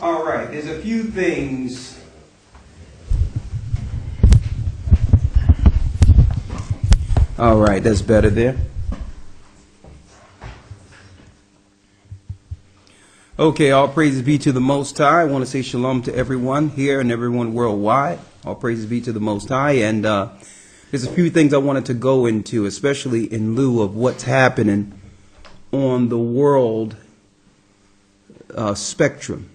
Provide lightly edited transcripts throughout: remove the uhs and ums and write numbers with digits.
All right, there's a few things. All right, that's better there. Okay, all praises be to the Most High. I want to say shalom to everyone here and everyone worldwide. All praises be to the Most High. And there's a few things I wanted to go into, especially in lieu of what's happening on the world spectrum,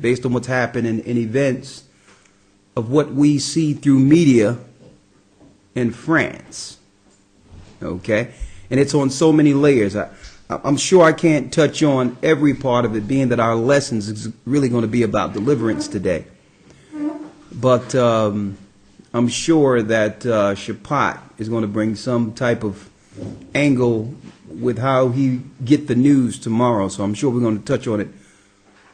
based on what's happening in events of what we see through media in France. Okay? And it's on so many layers. I'm sure I can't touch on every part of it, being that our lessons is really going to be about deliverance today. But I'm sure that Shapat is going to bring some type of angle with how he get the news tomorrow. So I'm sure we're going to touch on it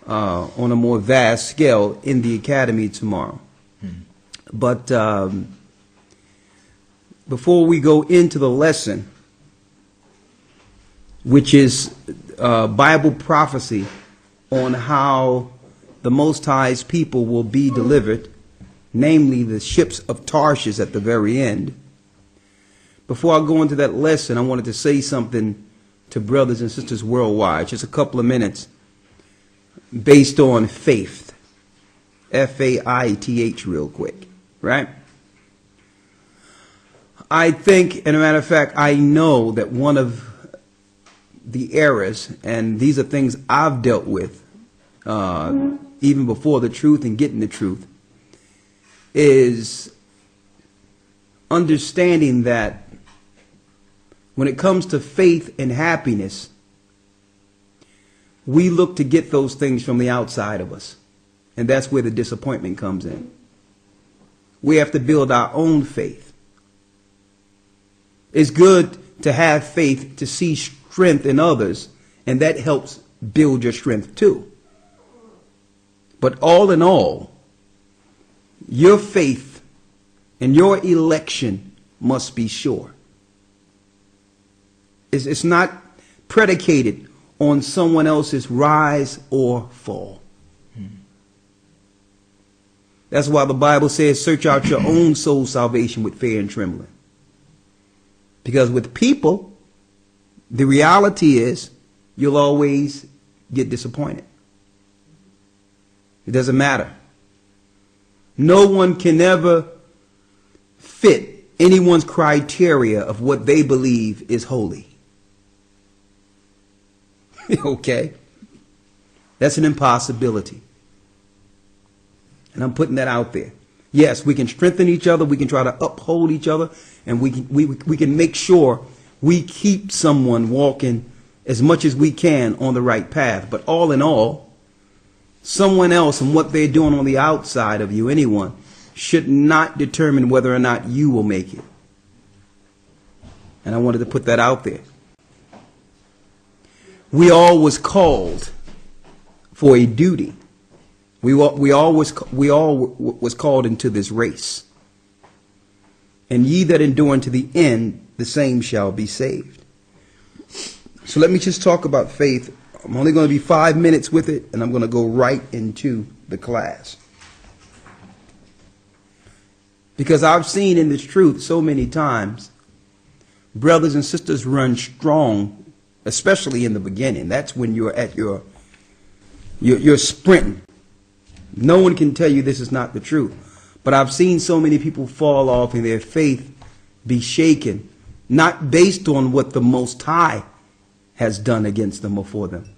on a more vast scale in the academy tomorrow. But before we go into the lesson, which is Bible prophecy on how the Most High's people will be delivered, namely the ships of Tarshish at the very end. Before I go into that lesson, I wanted to say something to brothers and sisters worldwide, just a couple of minutes, based on faith. F-A-I-T-H real quick, right? I think, and a matter of fact, I know that one of the errors, and these are things I've dealt with even before the truth and getting the truth, is understanding that when it comes to faith and happiness, we look to get those things from the outside of us. And that's where the disappointment comes in. We have to build our own faith. It's good to have faith to see strength in others, and that helps build your strength too. But all in all, your faith and your election must be sure. It's not predicated on someone else's rise or fall. That's why the Bible says, search out your own soul salvation with fear and trembling. Because with people, the reality is you'll always get disappointed. It doesn't matter. No one can ever fit anyone's criteria of what they believe is holy. Okay? That's an impossibility. And I'm putting that out there. Yes, we can strengthen each other. We can try to uphold each other. And we can make sure we keep someone walking as much as we can on the right path. But all in all, someone else and what they're doing on the outside of you, anyone, should not determine whether or not you will make it. And I wanted to put that out there. We all was called for a duty. We all was called into this race. And ye that endure unto the end, the same shall be saved. So let me just talk about faith. I'm only going to be 5 minutes with it, and I'm going to go right into the class. Because I've seen in this truth so many times, brothers and sisters run strong, especially in the beginning. That's when you're at you're sprinting. No one can tell you this is not the truth. But I've seen so many people fall off and their faith be shaken, not based on what the Most High has done against them or for them.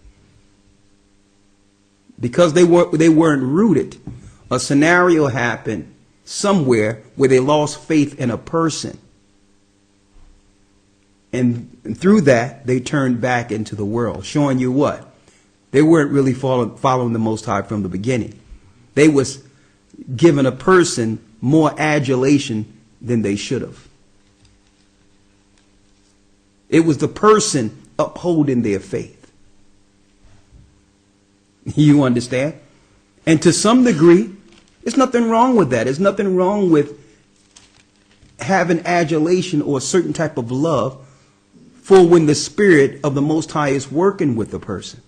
Because they weren't rooted. A scenario happened somewhere where they lost faith in a person. And through that, they turned back into the world, showing you what? They weren't really following the Most High from the beginning. They was giving a person more adulation than they should have. It was the person upholding their faith. You understand? And to some degree, there's nothing wrong with that. There's nothing wrong with having adulation or a certain type of love for when the Spirit of the Most High is working with the person.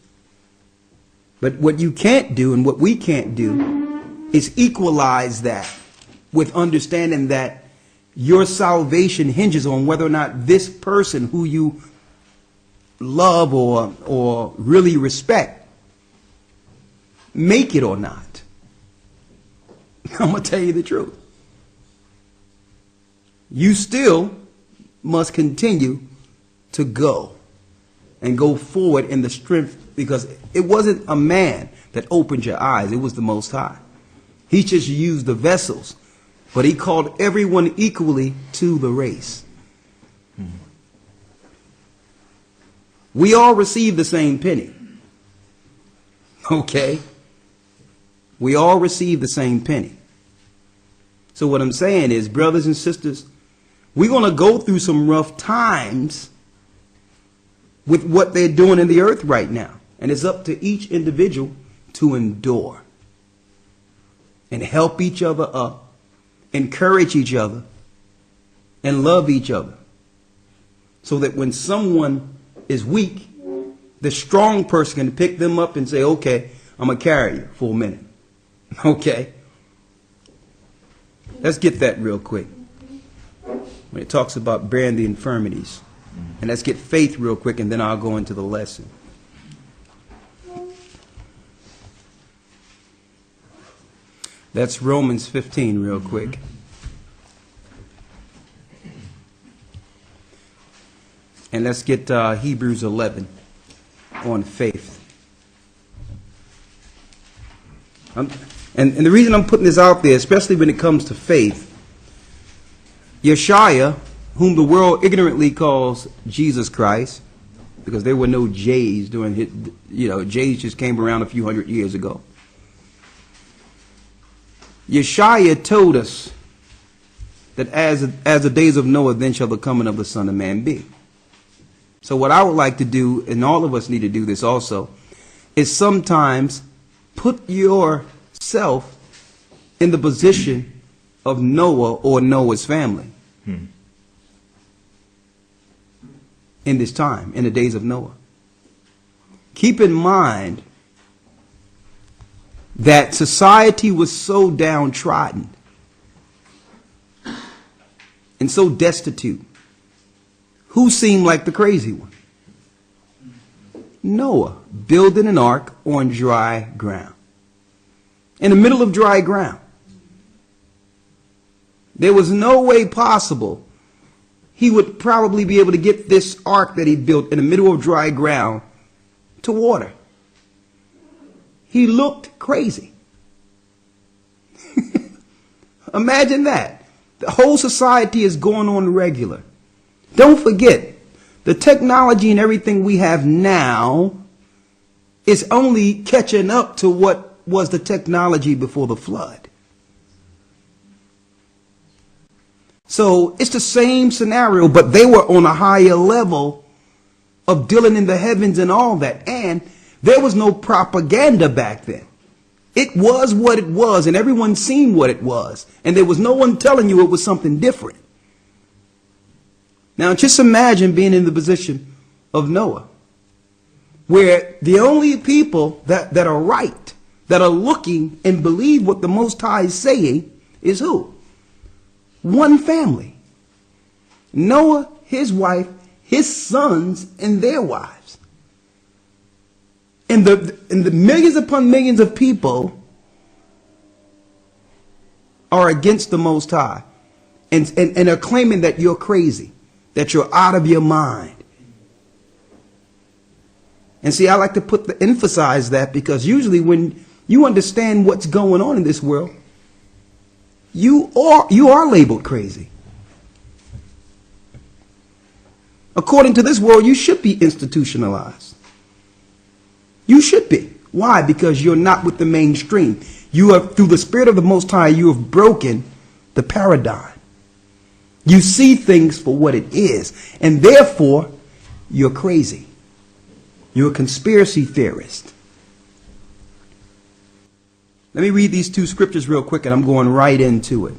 But what you can't do and what we can't do is equalize that with understanding that your salvation hinges on whether or not this person who you love or really respect make it or not. I'm going to tell you the truth. You still must continue to go and go forward in the strength, because it wasn't a man that opened your eyes. It was the Most High. He just used the vessels, but he called everyone equally to the race. We all receive the same penny. Okay? We all receive the same penny. So what I'm saying is, brothers and sisters, we're going to go through some rough times with what they're doing in the earth right now. And it's up to each individual to endure and help each other up, encourage each other, and love each other. So that when someone is weak, the strong person can pick them up and say, okay, I'm going to carry you for a minute. Okay? Let's get that real quick. When it talks about bearing the infirmities. And let's get faith real quick, and then I'll go into the lesson. That's Romans 15 real quick. And let's get Hebrews 11 on faith. And the reason I'm putting this out there, especially when it comes to faith, Yeshua, whom the world ignorantly calls Jesus Christ, because there were no J's during his, J's just came around a few hundred years ago. Yeshua told us that as the days of Noah, then shall the coming of the Son of Man be. So what I would like to do, and all of us need to do this also, is sometimes put yourself in the position of Noah or Noah's family. In this time, in the days of Noah. Keep in mind that society was so downtrodden and so destitute. Who seemed like the crazy one? Noah, building an ark on dry ground. In the middle of dry ground. There was no way possible he would probably be able to get this ark that he built in the middle of dry ground to water. He looked crazy. Imagine that. The whole society is going on regular. Don't forget, the technology and everything we have now is only catching up to what was the technology before the flood. So it's the same scenario, but they were on a higher level of dealing in the heavens and all that. And there was no propaganda back then. It was what it was, and everyone seen what it was. And there was no one telling you it was something different. Now just imagine being in the position of Noah, where the only people that are right, that are looking and believe what the Most High is saying, is who? One family. Noah, his wife, his sons, and their wives. And the millions upon millions of people are against the Most High and are claiming that you're crazy, that you're out of your mind. And see, I like to emphasize that, because usually when you understand what's going on in this world, you are labeled crazy. According to this world, you should be institutionalized. You should be. Why? Because you're not with the mainstream. You have, through the Spirit of the Most High, you have broken the paradigm. You see things for what it is, and therefore you're crazy. You're a conspiracy theorist. Let me read these two scriptures real quick, and I'm going right into it.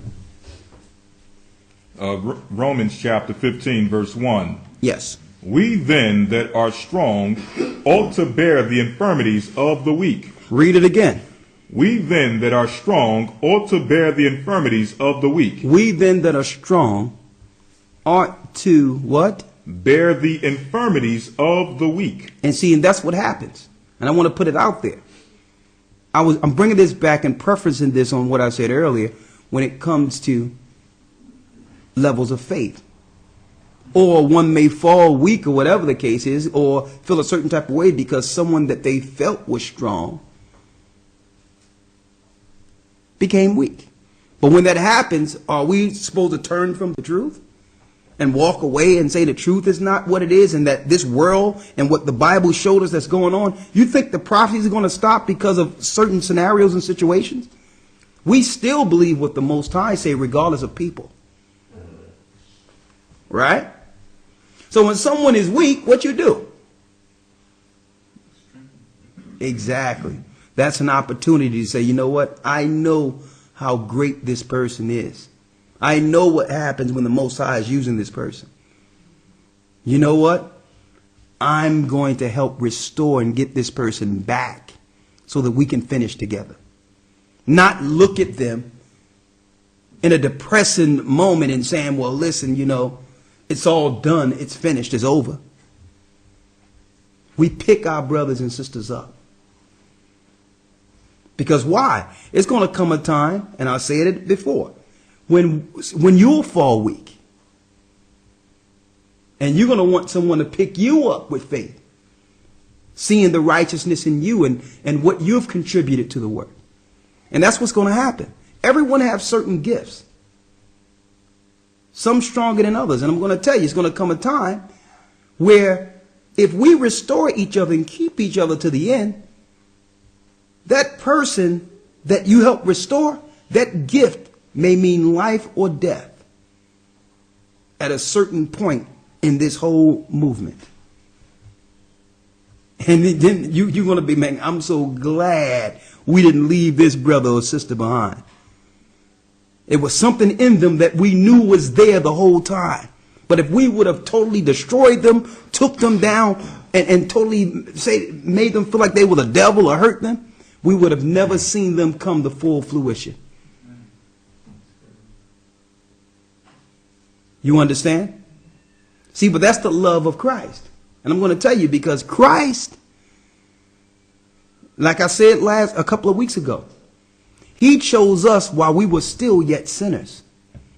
Romans chapter 15, verse 1. Yes. We then that are strong ought to bear the infirmities of the weak. Read it again. We then that are strong ought to bear the infirmities of the weak. We then that are strong ought to what? Bear the infirmities of the weak. And see, and that's what happens. And I want to put it out there. I'm bringing this back and preferencing this on what I said earlier when it comes to levels of faith. Or one may fall weak or whatever the case is, or feel a certain type of way because someone that they felt was strong became weak. But when that happens, are we supposed to turn from the truth and walk away and say the truth is not what it is and that this world and what the Bible showed us that's going on? You think the prophecies are going to stop because of certain scenarios and situations? We still believe what the Most High say regardless of people. Right? So when someone is weak, what you do? Exactly. That's an opportunity to say, you know what? I know how great this person is. I know what happens when the Most High is using this person. You know what? I'm going to help restore and get this person back so that we can finish together. Not look at them in a depressing moment and saying, well, listen, you know, it's all done. It's finished. It's over. We pick our brothers and sisters up. Because why? It's going to come a time, and I said it before, when you'll fall weak. And you're going to want someone to pick you up with faith. Seeing the righteousness in you and what you've contributed to the work. And that's what's going to happen. Everyone has certain gifts. Some stronger than others. And I'm going to tell you, it's going to come a time where if we restore each other and keep each other to the end, that person that you help restore, that gift may mean life or death at a certain point in this whole movement. And then you're going to be, man, I'm so glad we didn't leave this brother or sister behind. It was something in them that we knew was there the whole time. But if we would have totally destroyed them, took them down, and totally made them feel like they were the devil or hurt them, we would have never seen them come to full fruition. You understand? See, but that's the love of Christ. And I'm going to tell you, because Christ, like I said a couple of weeks ago, he chose us while we were still yet sinners.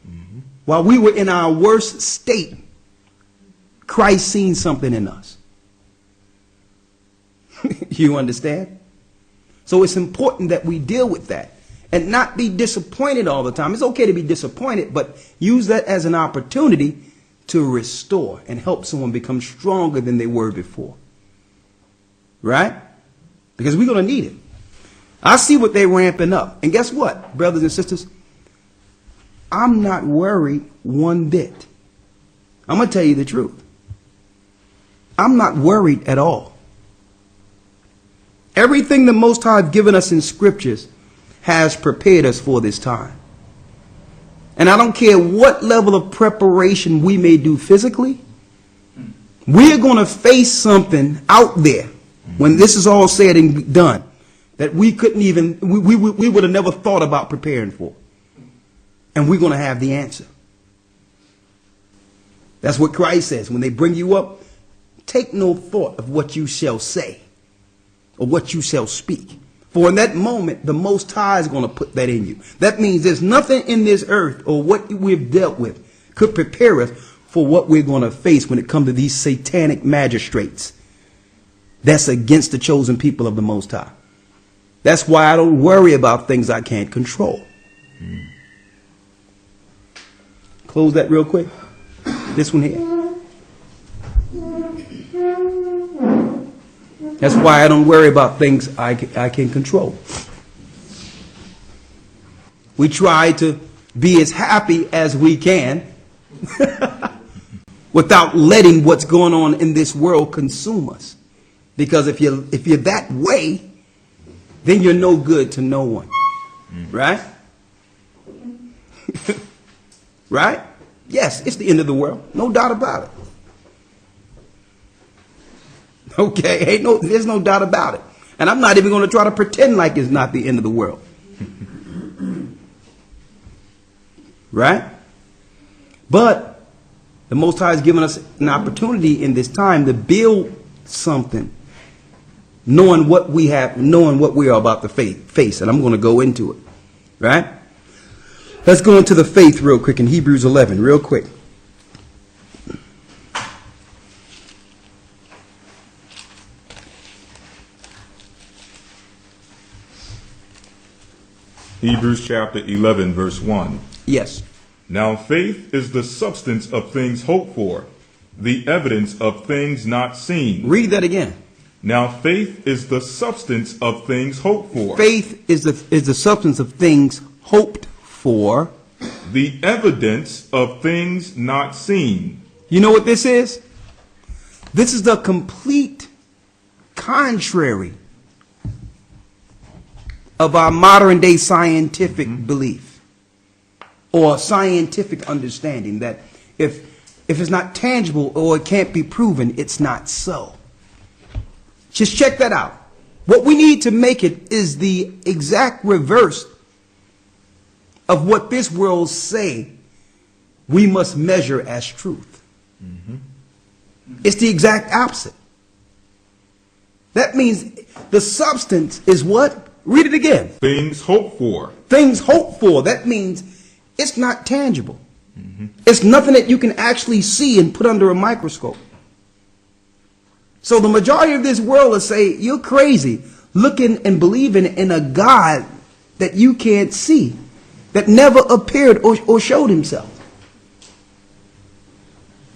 Mm-hmm. While we were in our worst state, Christ seen something in us. You understand? So it's important that we deal with that and not be disappointed all the time. It's okay to be disappointed, but use that as an opportunity to restore and help someone become stronger than they were before. Right? Because we're going to need it. I see what they're ramping up. And guess what, brothers and sisters? I'm not worried one bit. I'm going to tell you the truth. I'm not worried at all. Everything the Most High has given us in scriptures has prepared us for this time. And I don't care what level of preparation we may do physically. We're going to face something out there when this is all said and done that we couldn't even, we would have never thought about preparing for. And we're going to have the answer. That's what Christ says. When they bring you up, take no thought of what you shall say or what you shall speak. For in that moment, the Most High is going to put that in you. That means there's nothing in this earth or what we've dealt with could prepare us for what we're going to face when it comes to these satanic magistrates. That's against the chosen people of the Most High. That's why I don't worry about things I can't control. Close that real quick. This one here. That's why I don't worry about things I can control. We try to be as happy as we can without letting what's going on in this world consume us. Because if you're that way, then you're no good to no one. Right? Right? Yes, it's the end of the world. No doubt about it. Okay, there's no doubt about it. And I'm not even going to try to pretend like it's not the end of the world. Right? But the Most High has given us an opportunity in this time to build something, knowing what we have, knowing what we are about to face. And I'm going to go into it. Right? Let's go into the faith real quick in Hebrews 11, real quick. Hebrews chapter 11, verse 1. Yes. Now faith is the substance of things hoped for, the evidence of things not seen. Read that again. Now faith is the substance of things hoped for. Faith is the substance of things hoped for. The evidence of things not seen. You know what this is? This is the complete contrary of our modern day scientific belief or scientific understanding that if it's not tangible or it can't be proven, it's not so. Just check that out. What we need to make it is the exact reverse of what this world say we must measure as truth. It's the exact opposite. That means the substance is what? Read it again. Things hoped for. Things hoped for. That means it's not tangible. It's nothing that you can actually see and put under a microscope. So the majority of this world will say, you're crazy, looking and believing in a God that you can't see, that never appeared or showed himself.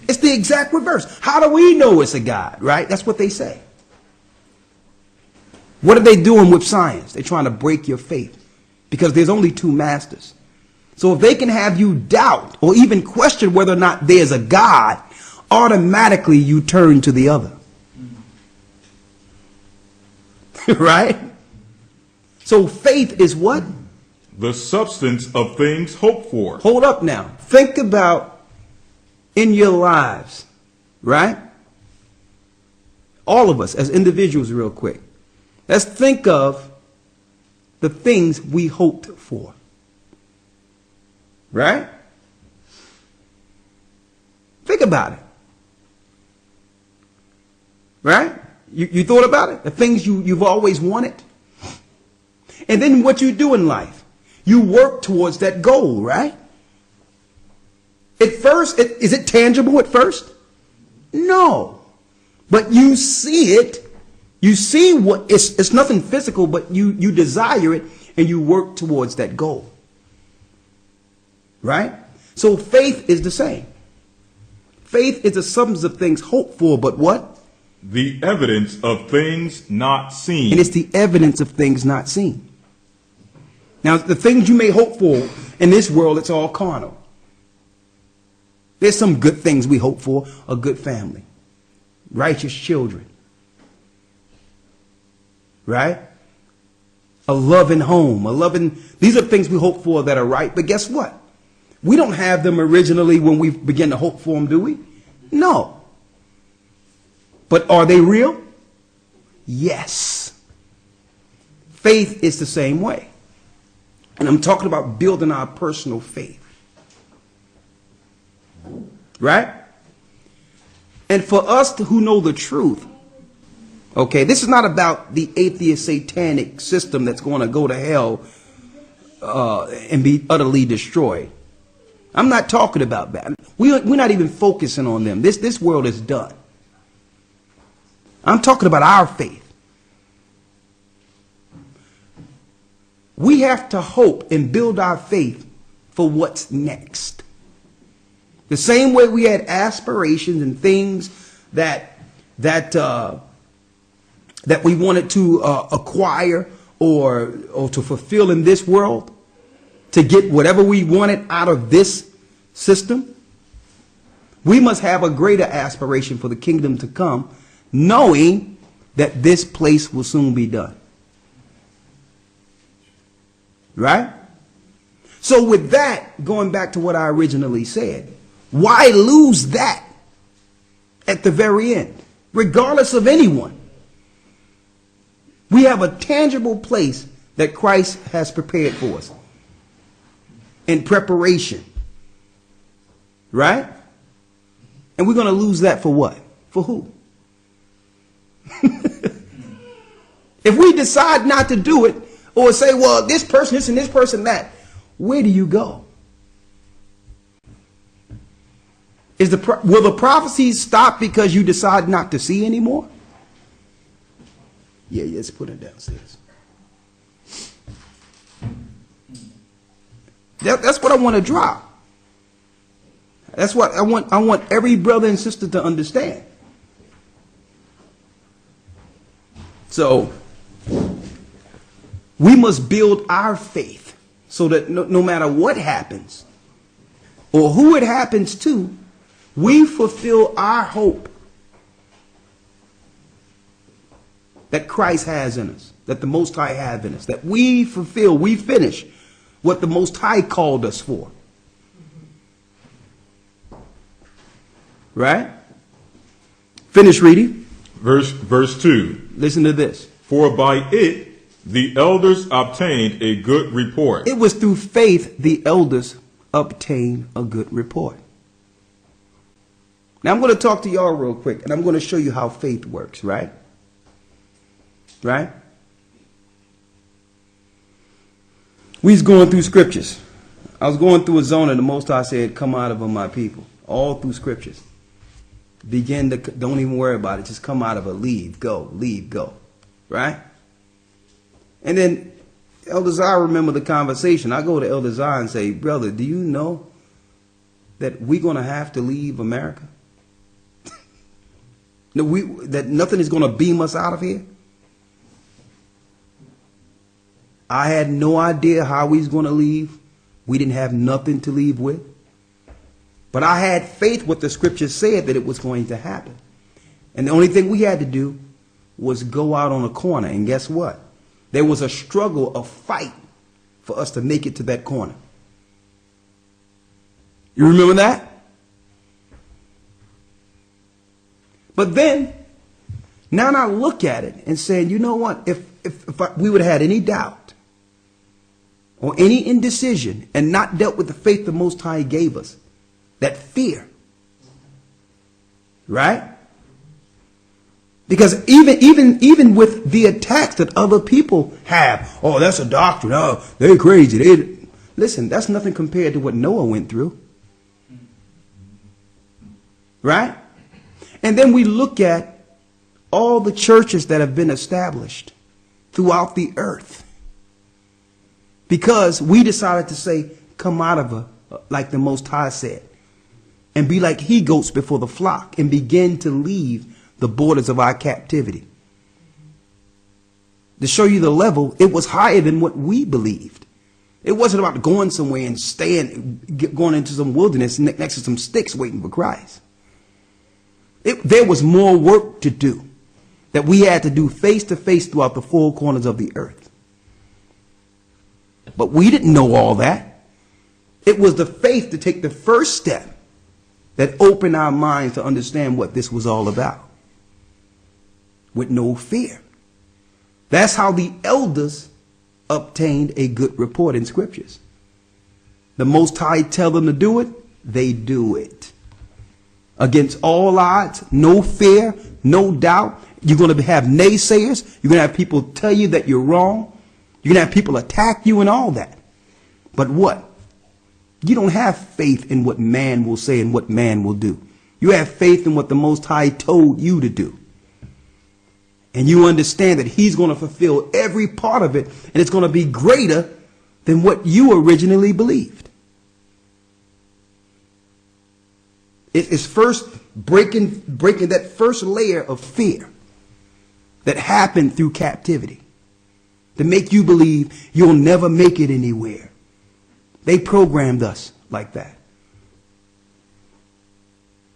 It's the exact reverse. How do we know it's a God, right? That's what they say. What are they doing with science? They're trying to break your faith because there's only two masters. So if they can have you doubt or even question whether or not there's a God, automatically you turn to the other. Right? So faith is what? The substance of things hoped for. Hold up now. Think about in your lives, right? All of us as individuals real quick. Let's think of the things we hoped for. Right? Think about it. Right? You thought about it? The things you've always wanted. And then what you do in life. You work towards that goal, right? At first, is it tangible at first? No. But you see it. You see what it's nothing physical, but you desire it and you work towards that goal. Right? So faith is the same. Faith is the substance of things hoped for, but what? The evidence of things not seen. And it's the evidence of things not seen. Now, the things you may hope for in this world, it's all carnal. There's some good things we hope for. A good family. Righteous children. Right? A loving home. These are things we hope for that are right. But guess what? We don't have them originally when we begin to hope for them, do we? No. But are they real? Yes. Faith is the same way. And I'm talking about building our personal faith. Right? And for us who know the truth, okay, this is not about the atheist satanic system that's going to go to hell and be utterly destroyed. I'm not talking about that. We're not even focusing on them. This world is done. I'm talking about our faith. We have to hope and build our faith for what's next. The same way we had aspirations and things that we wanted to acquire or to fulfill in this world, to get whatever we wanted out of this system, we must have a greater aspiration for the kingdom to come, knowing that this place will soon be done. Right? So with that, going back to what I originally said, why lose that at the very end? regardless of anyone. We have a tangible place that Christ has prepared for us in preparation. Right? And we're going to lose that for what? For who? If we decide not to do it, or say, well, this person this and this person that, where do you go? Will the prophecies stop because you decide not to see anymore? Yeah, let's put it downstairs. That's what I want to drop. That's what I want. I want every brother and sister to understand. So we must build our faith so that no matter what happens or who it happens to, we fulfill our hope that Christ has in us, that the Most High has in us, that we fulfill, we finish what the Most High called us for. Right? Finish reading. Verse 2. Listen to this. For by it the elders obtained a good report. It was through faith the elders obtained a good report. Now I'm going to talk to y'all real quick, and I'm going to show you how faith works, right? Right? We was going through scriptures. I was going through a zone, and the Most High said, come out of them, my people. All through scriptures. Don't even worry about it. Just come out of it. Leave, go. Right? And then Elder Zah, remember the conversation. I go to Elder Zah and say, brother, do you know that we're going to have to leave America? That nothing is going to beam us out of here? I had no idea how we was going to leave. We didn't have nothing to leave with. But I had faith what the scripture said that it was going to happen. And the only thing we had to do was go out on a corner. And guess what? There was a struggle, a fight for us to make it to that corner. You remember that? But then, now I look at it and saying, you know what? If we would have had any doubt or any indecision and not dealt with the faith the Most High gave us, that fear, right? Because even with the attacks that other people have, oh, that's a doctrine, oh, they're crazy. Listen, that's nothing compared to what Noah went through, right? And then we look at all the churches that have been established throughout the earth because we decided to say, come out of her, like the Most High said, and be like he-goats before the flock and begin to leave the borders of our captivity. To show you the level, it was higher than what we believed. It wasn't about going somewhere and going into some wilderness next to some sticks waiting for Christ. There was more work to do that we had to do face to face throughout the four corners of the earth. But we didn't know all that. It was the faith to take the first step that opened our minds to understand what this was all about. With no fear. That's how the elders obtained a good report in scriptures. The Most High tell them to do it, they do it. Against all odds, no fear, no doubt. You're going to have naysayers. You're going to have people tell you that you're wrong. You're going to have people attack you and all that. But what? You don't have faith in what man will say and what man will do. You have faith in what the Most High told you to do. And you understand that he's going to fulfill every part of it, and it's going to be greater than what you originally believed. It is first breaking that first layer of fear that happened through captivity to make you believe you'll never make it anywhere. They programmed us like that.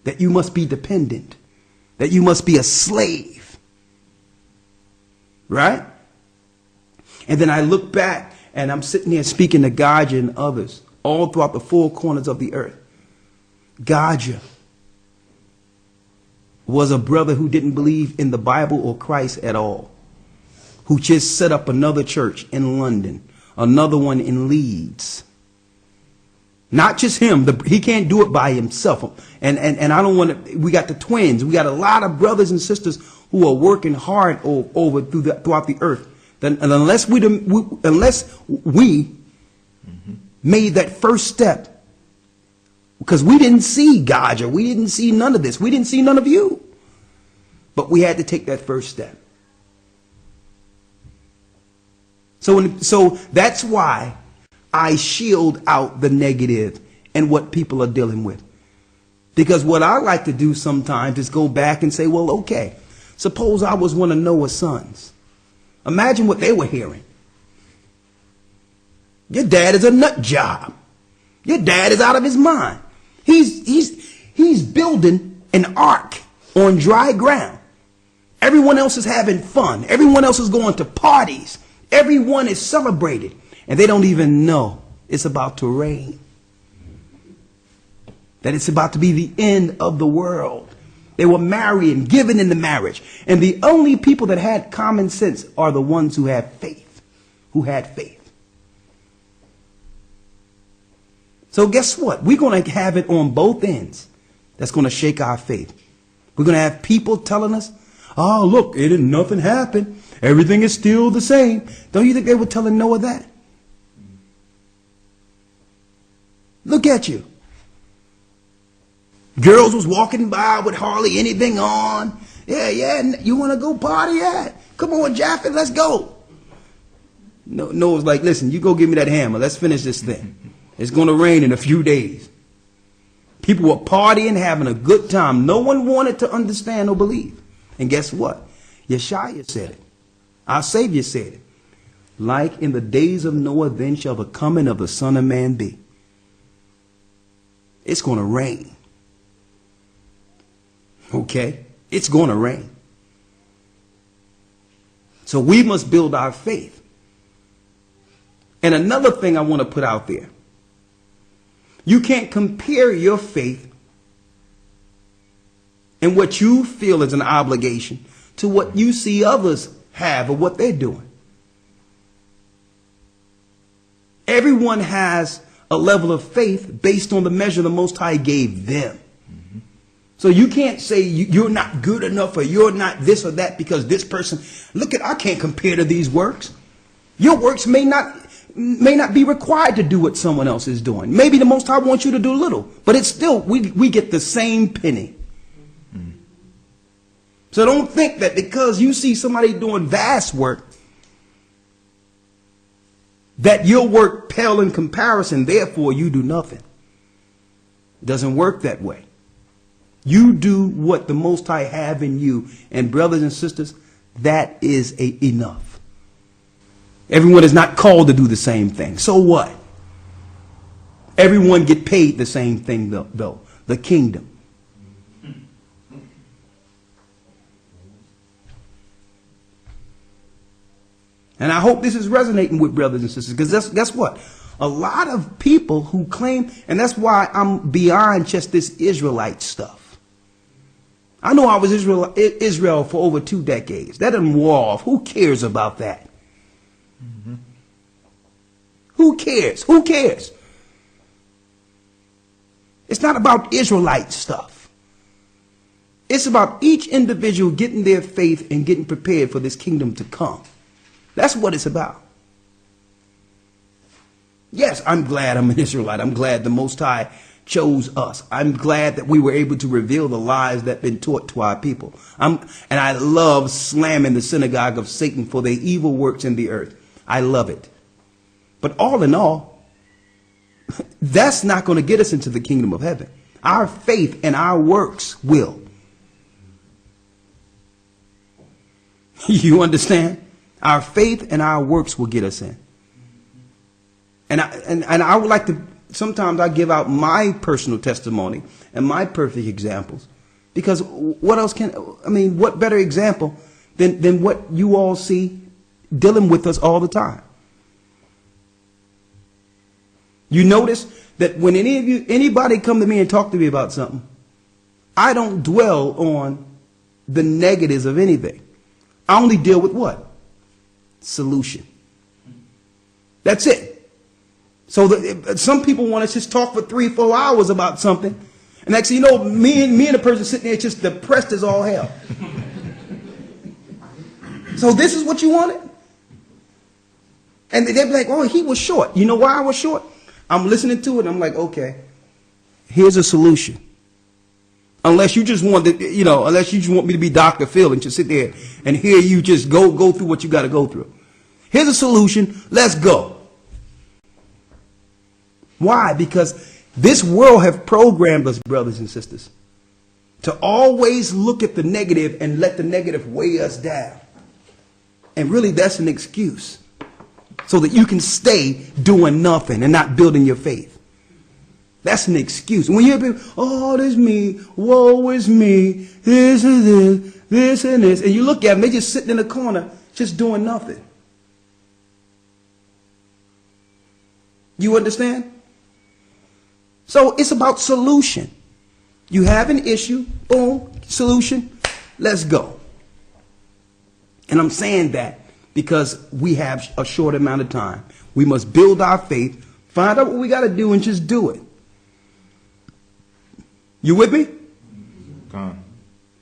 That you must be dependent. That you must be a slave. Right? And then I look back and I'm sitting there speaking to Gaja and others all throughout the four corners of the earth. Gaja was a brother who didn't believe in the Bible or Christ at all, who just set up another church in London, another one in Leeds. Not just him. He can't do it by himself. And I don't want to, we got the twins. We got a lot of brothers and sisters who are working hard throughout the earth. And unless we made that first step, because we didn't see Gaja, we didn't see none of this, we didn't see none of you, but we had to take that first step. So that's why I shield out the negative and what people are dealing with. Because what I like to do sometimes is go back and say, well, okay, suppose I was one of Noah's sons. Imagine what they were hearing. Your dad is a nut job. Your dad is out of his mind. He's building an ark on dry ground. Everyone else is having fun. Everyone else is going to parties. Everyone is celebrated. And they don't even know it's about to rain. That it's about to be the end of the world. They were marrying, giving in the marriage. And the only people that had common sense are the ones who had faith. Who had faith. So guess what? We're going to have it on both ends. That's going to shake our faith. We're going to have people telling us, oh, look, nothing happened. Everything is still the same. Don't you think they were telling Noah that? Look at you. Girls was walking by with hardly anything on. Yeah, you want to go party? Yeah. Come on, Japheth, let's go. Noah's like, listen, you go give me that hammer. Let's finish this thing. It's going to rain in a few days. People were partying, having a good time. No one wanted to understand or believe. And guess what? Yeshua said it. Our Savior said it. Like in the days of Noah, then shall the coming of the Son of Man be. It's going to rain. Okay? It's going to rain. So we must build our faith. And another thing I want to put out there. You can't compare your faith and what you feel is an obligation to what you see others have or what they're doing. Everyone has a level of faith based on the measure the Most High gave them. Mm-hmm. So you can't say you're not good enough or you're not this or that because this person, I can't compare to these works. Your works may not be required to do what someone else is doing. Maybe the Most High wants you to do little, but it's still, we get the same penny. Mm. So don't think that because you see somebody doing vast work, that your work pale in comparison, therefore you do nothing. It doesn't work that way. You do what the Most High have in you, and brothers and sisters, that is enough. Everyone is not called to do the same thing. So what? Everyone get paid the same thing though. The kingdom. And I hope this is resonating with brothers and sisters, because guess what? A lot of people who claim, and that's why I'm beyond just this Israelite stuff. I know I was Israel for over 2 decades. That didn't wore off. Who cares about that? Mm-hmm. Who cares? Who cares? It's not about Israelite stuff. It's about each individual getting their faith and getting prepared for this kingdom to come. That's what it's about. Yes, I'm glad I'm an Israelite. I'm glad the Most High chose us. I'm glad that we were able to reveal the lies that have been taught to our people. And I love slamming the synagogue of Satan for their evil works in the earth. I love it. But all in all, that's not going to get us into the kingdom of heaven. Our faith and our works will. You understand? Our faith and our works will get us in. And I would like to, sometimes I give out my personal testimony and my perfect examples. Because what else what better example than what you all see dealing with us all the time? You notice that when anybody come to me and talk to me about something, I don't dwell on the negatives of anything. I only deal with what? Solution. That's it. So some people want to just talk for 3-4 hours about something. And actually, you know, me and the person sitting there just depressed as all hell. So this is what you wanted? And they'd be like, oh, he was short. You know why I was short? I'm listening to it. I'm like, okay, here's a solution. Unless you just want to, you know, unless you just want me to be Dr. Phil and just sit there and hear you just go through what you got to go through. Here's a solution. Let's go. Why? Because this world have programmed us, brothers and sisters, to always look at the negative and let the negative weigh us down. And really, that's an excuse so that you can stay doing nothing and not building your faith. That's an excuse. When you hear people, oh, this is me, woe is me, this is this and this, and you look at them, they just sitting in the corner, just doing nothing. You understand? So it's about solution. You have an issue, boom, solution, let's go. And I'm saying that because we have a short amount of time. We must build our faith, find out what we got to do, and just do it. You with me?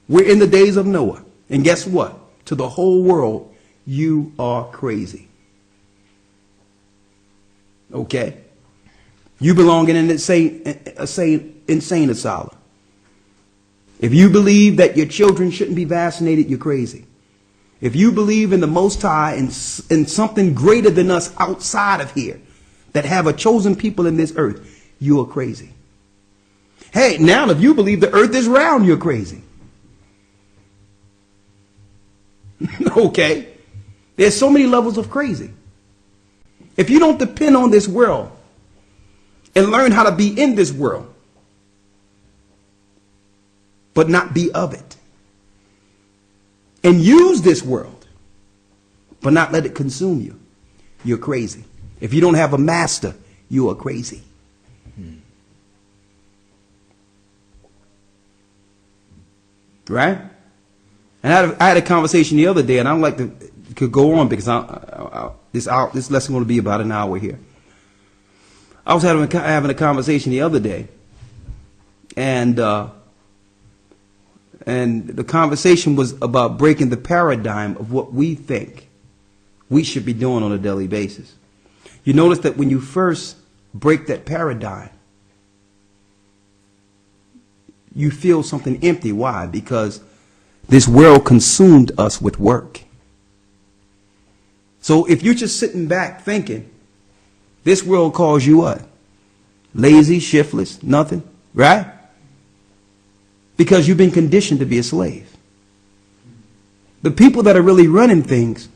We're in the days of Noah. And guess what? To the whole world, you are crazy. Okay? You belong in an insane asylum. If you believe that your children shouldn't be vaccinated, you're crazy. If you believe in the Most High and something greater than us outside of here that have a chosen people in this earth, you are crazy. Hey, now if you believe the earth is round, you're crazy. Okay? There's so many levels of crazy. If you don't depend on this world and learn how to be in this world, but not be of it, and use this world, but not let it consume you, you're crazy. If you don't have a master, you are crazy. Right? And I had a conversation the other day, and I'd like to could go on because this lesson going to be about an hour here. I was having a conversation the other day, and the conversation was about breaking the paradigm of what we think we should be doing on a daily basis. You notice that when you first break that paradigm, you feel something empty. Why? Because this world consumed us with work. So if you're just sitting back thinking, this world calls you what? Lazy, shiftless, nothing, right? Because you've been conditioned to be a slave. The people that are really running things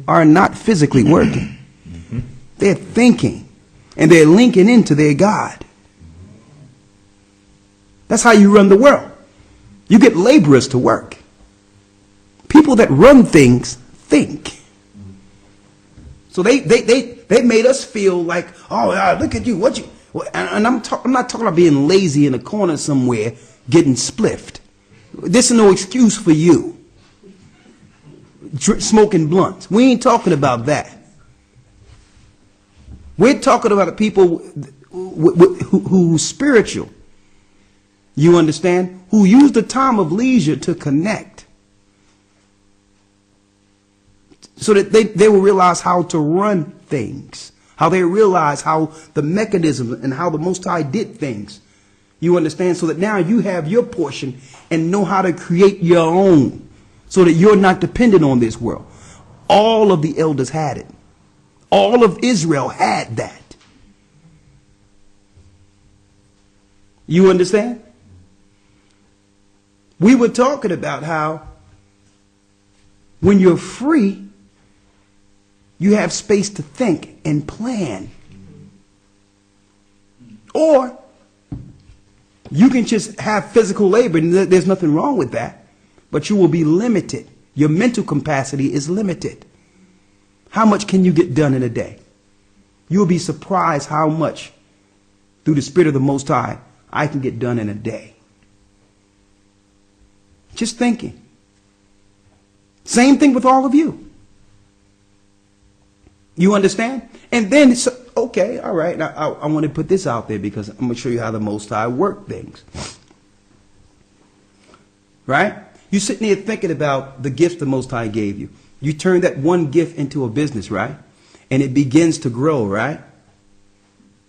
are not physically working. They're thinking, and they're linking into their God. That's how you run the world. You get laborers to work. People that run things think. So they made us feel like, oh, look at you, what you? And I'm not talking about being lazy in a corner somewhere getting spliffed. This is no excuse for you. Smoking blunts. We ain't talking about that. We're talking about people who spiritual. You understand? Who use the time of leisure to connect. So that they will realize how to run things. How they realize how the mechanism and how the Most High did things. You understand? So that now you have your portion and know how to create your own. So that you're not dependent on this world. All of the elders had it. All of Israel had that. You understand? We were talking about how when you're free, you have space to think and plan. Or you can just have physical labor, and there's nothing wrong with that. But you will be limited. Your mental capacity is limited. How much can you get done in a day? You'll be surprised how much, through the Spirit of the Most High, I can get done in a day. Just thinking. Same thing with all of you. You understand? And then it's, okay, all right, I want to put this out there because I'm going to show you how the Most High work things. Right? You're sitting there thinking about the gifts the Most High gave you. You turn that one gift into a business, right? And it begins to grow, right?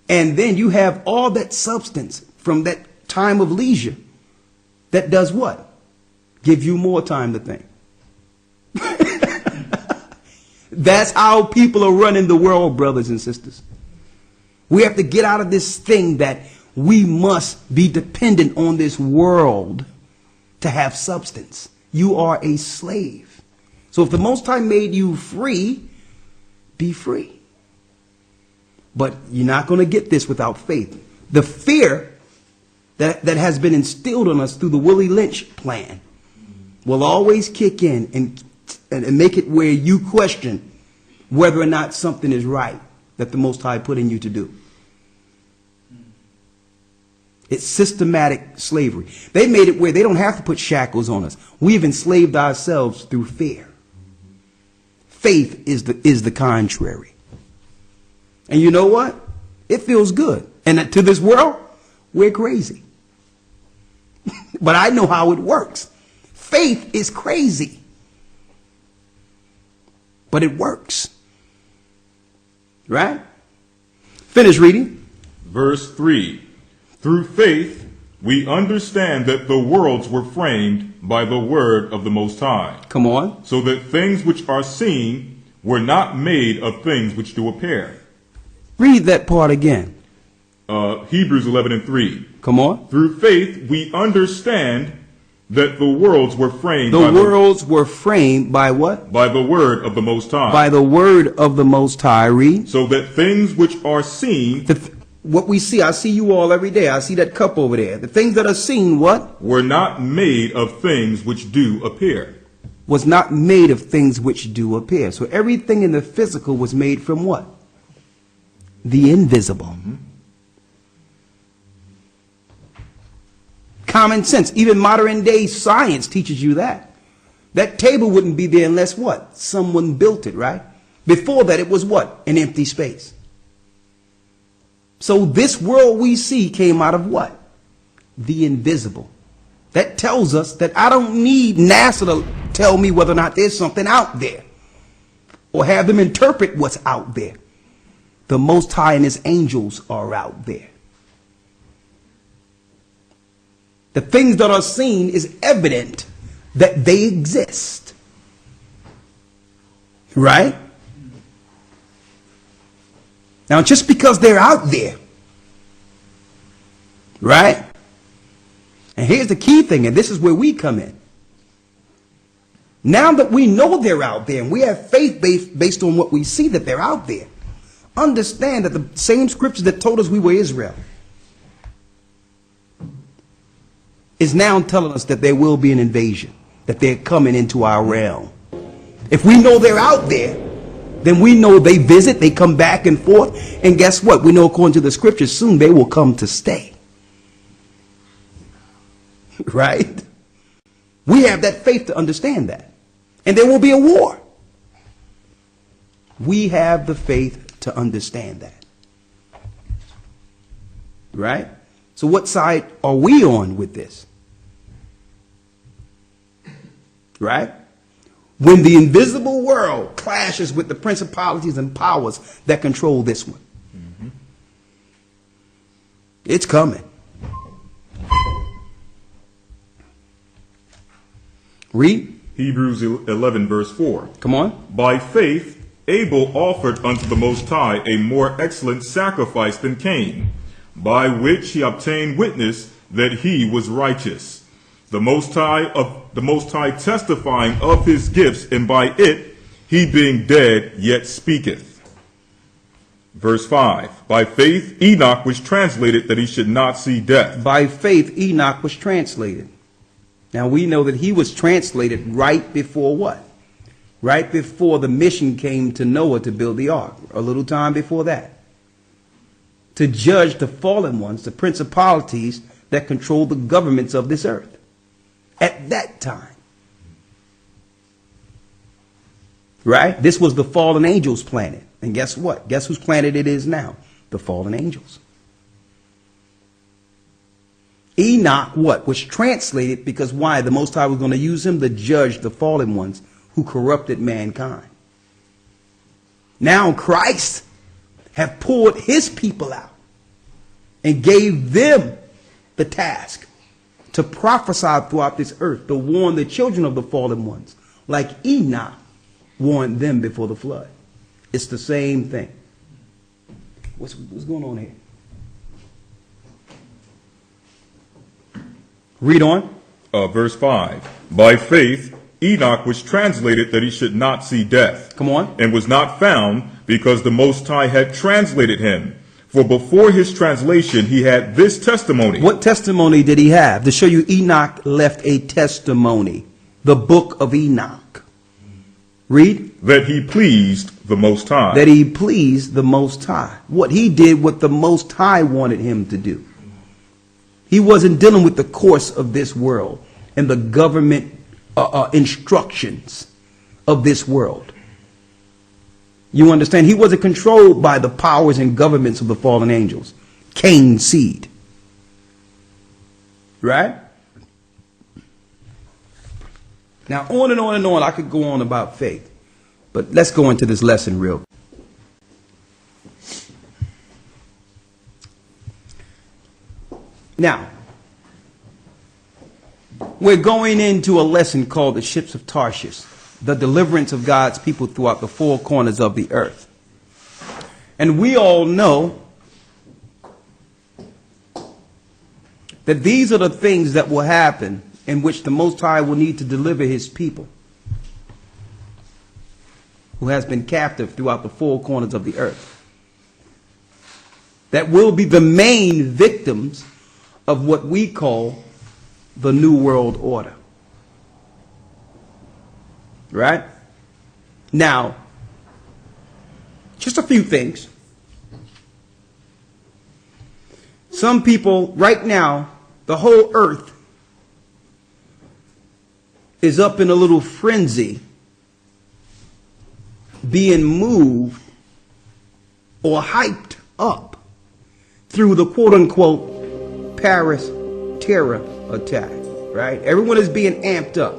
And then you have all that substance from that time of leisure that does what? Give you more time to think. That's how people are running the world, brothers and sisters. We have to get out of this thing that we must be dependent on this world to have substance. You are a slave. So if the Most High made you free, be free. But you're not going to get this without faith. The fear that has been instilled on us through the Willie Lynch plan will always kick in and make it where you question whether or not something is right that the Most High put in you to do. It's systematic slavery. They made it where they don't have to put shackles on us. We've enslaved ourselves through fear. Faith is the contrary. And you know what? It feels good. And to this world, we're crazy. But I know how it works. Faith is crazy. But it works. Right? Finish reading. Verse 3. Through faith, we understand that the worlds were framed by the word of the Most High. Come on. So that things which are seen were not made of things which do appear. Read that part again. Hebrews 11:3. Come on. Through faith, we understand that the worlds were framed The worlds were framed by what? by the word of the Most High. By the word of the Most High. Read. So that things which are seen What we see, I see you all every day. I see that cup over there. The things that are seen, what? were not made of things which do appear. Was not made of things which do appear. So everything in the physical was made from what? The invisible. Mm-hmm. Common sense. Even modern day science teaches you that. That table wouldn't be there unless what? Someone built it, right? Before that, it was what? An empty space. So this world we see came out of what? The invisible. That tells us that I don't need NASA to tell me whether or not there's something out there, or have them interpret what's out there. The Most High and his angels are out there. The things that are seen is evident that they exist. Right? Now, just because they're out there, right? And here's the key thing, and this is where we come in. Now that we know they're out there, and we have faith based on what we see that they're out there, understand that the same scripture that told us we were Israel is now telling us that there will be an invasion, that they're coming into our realm. If we know they're out there, then we know they visit, they come back and forth, and guess what? We know according to the scriptures, soon they will come to stay. Right? We have that faith to understand that. And there will be a war. We have the faith to understand that. Right? So what side are we on with this? Right? When the invisible world clashes with the principalities and powers that control this one. Mm-hmm. It's coming. Read. Hebrews 11 verse 4. Come on. By faith, Abel offered unto the Most High a more excellent sacrifice than Cain, by which he obtained witness that he was righteous. The Most High testifying of his gifts, and by it, he being dead yet speaketh. Verse 5. By faith, Enoch was translated that he should not see death. By faith, Enoch was translated. Now we know that he was translated right before what? Right before the mission came to Noah to build the ark. A little time before that. To judge the fallen ones, the principalities that control the governments of this earth. At that time. Right? This was the fallen angels planet. And guess what? Guess whose planet it is now? The fallen angels. Enoch, what? Was translated because why? The Most High was going to use him to judge the fallen ones who corrupted mankind. Now Christ have pulled his people out and gave them the task to prophesy throughout this earth, to warn the children of the fallen ones, like Enoch warned them before the flood. It's the same thing. What's going on here? Read on. Verse 5. By faith, Enoch was translated that he should not see death. Come on. And was not found because the Most High had translated him. For before his translation, he had this testimony. What testimony did he have? To show you Enoch left a testimony. The book of Enoch. Read. That he pleased the Most High. That he pleased the Most High. What he did, what the Most High wanted him to do. He wasn't dealing with the course of this world and the government instructions of this world. You understand? He wasn't controlled by the powers and governments of the fallen angels. Cain's seed. Right? Now, on and on and on, I could go on about faith. But let's go into this lesson real quick. Now, we're going into a lesson called the ships of Tarshish, the deliverance of God's people throughout the four corners of the earth. And we all know that these are the things that will happen in which the Most High will need to deliver his people who has been captive throughout the four corners of the earth. That will be the main victims of what we call the New World Order. Right? Now, just a few things. Some people, right now, the whole earth is up in a little frenzy, being moved or hyped up through the quote-unquote Paris terror attack, right? Everyone is being amped up.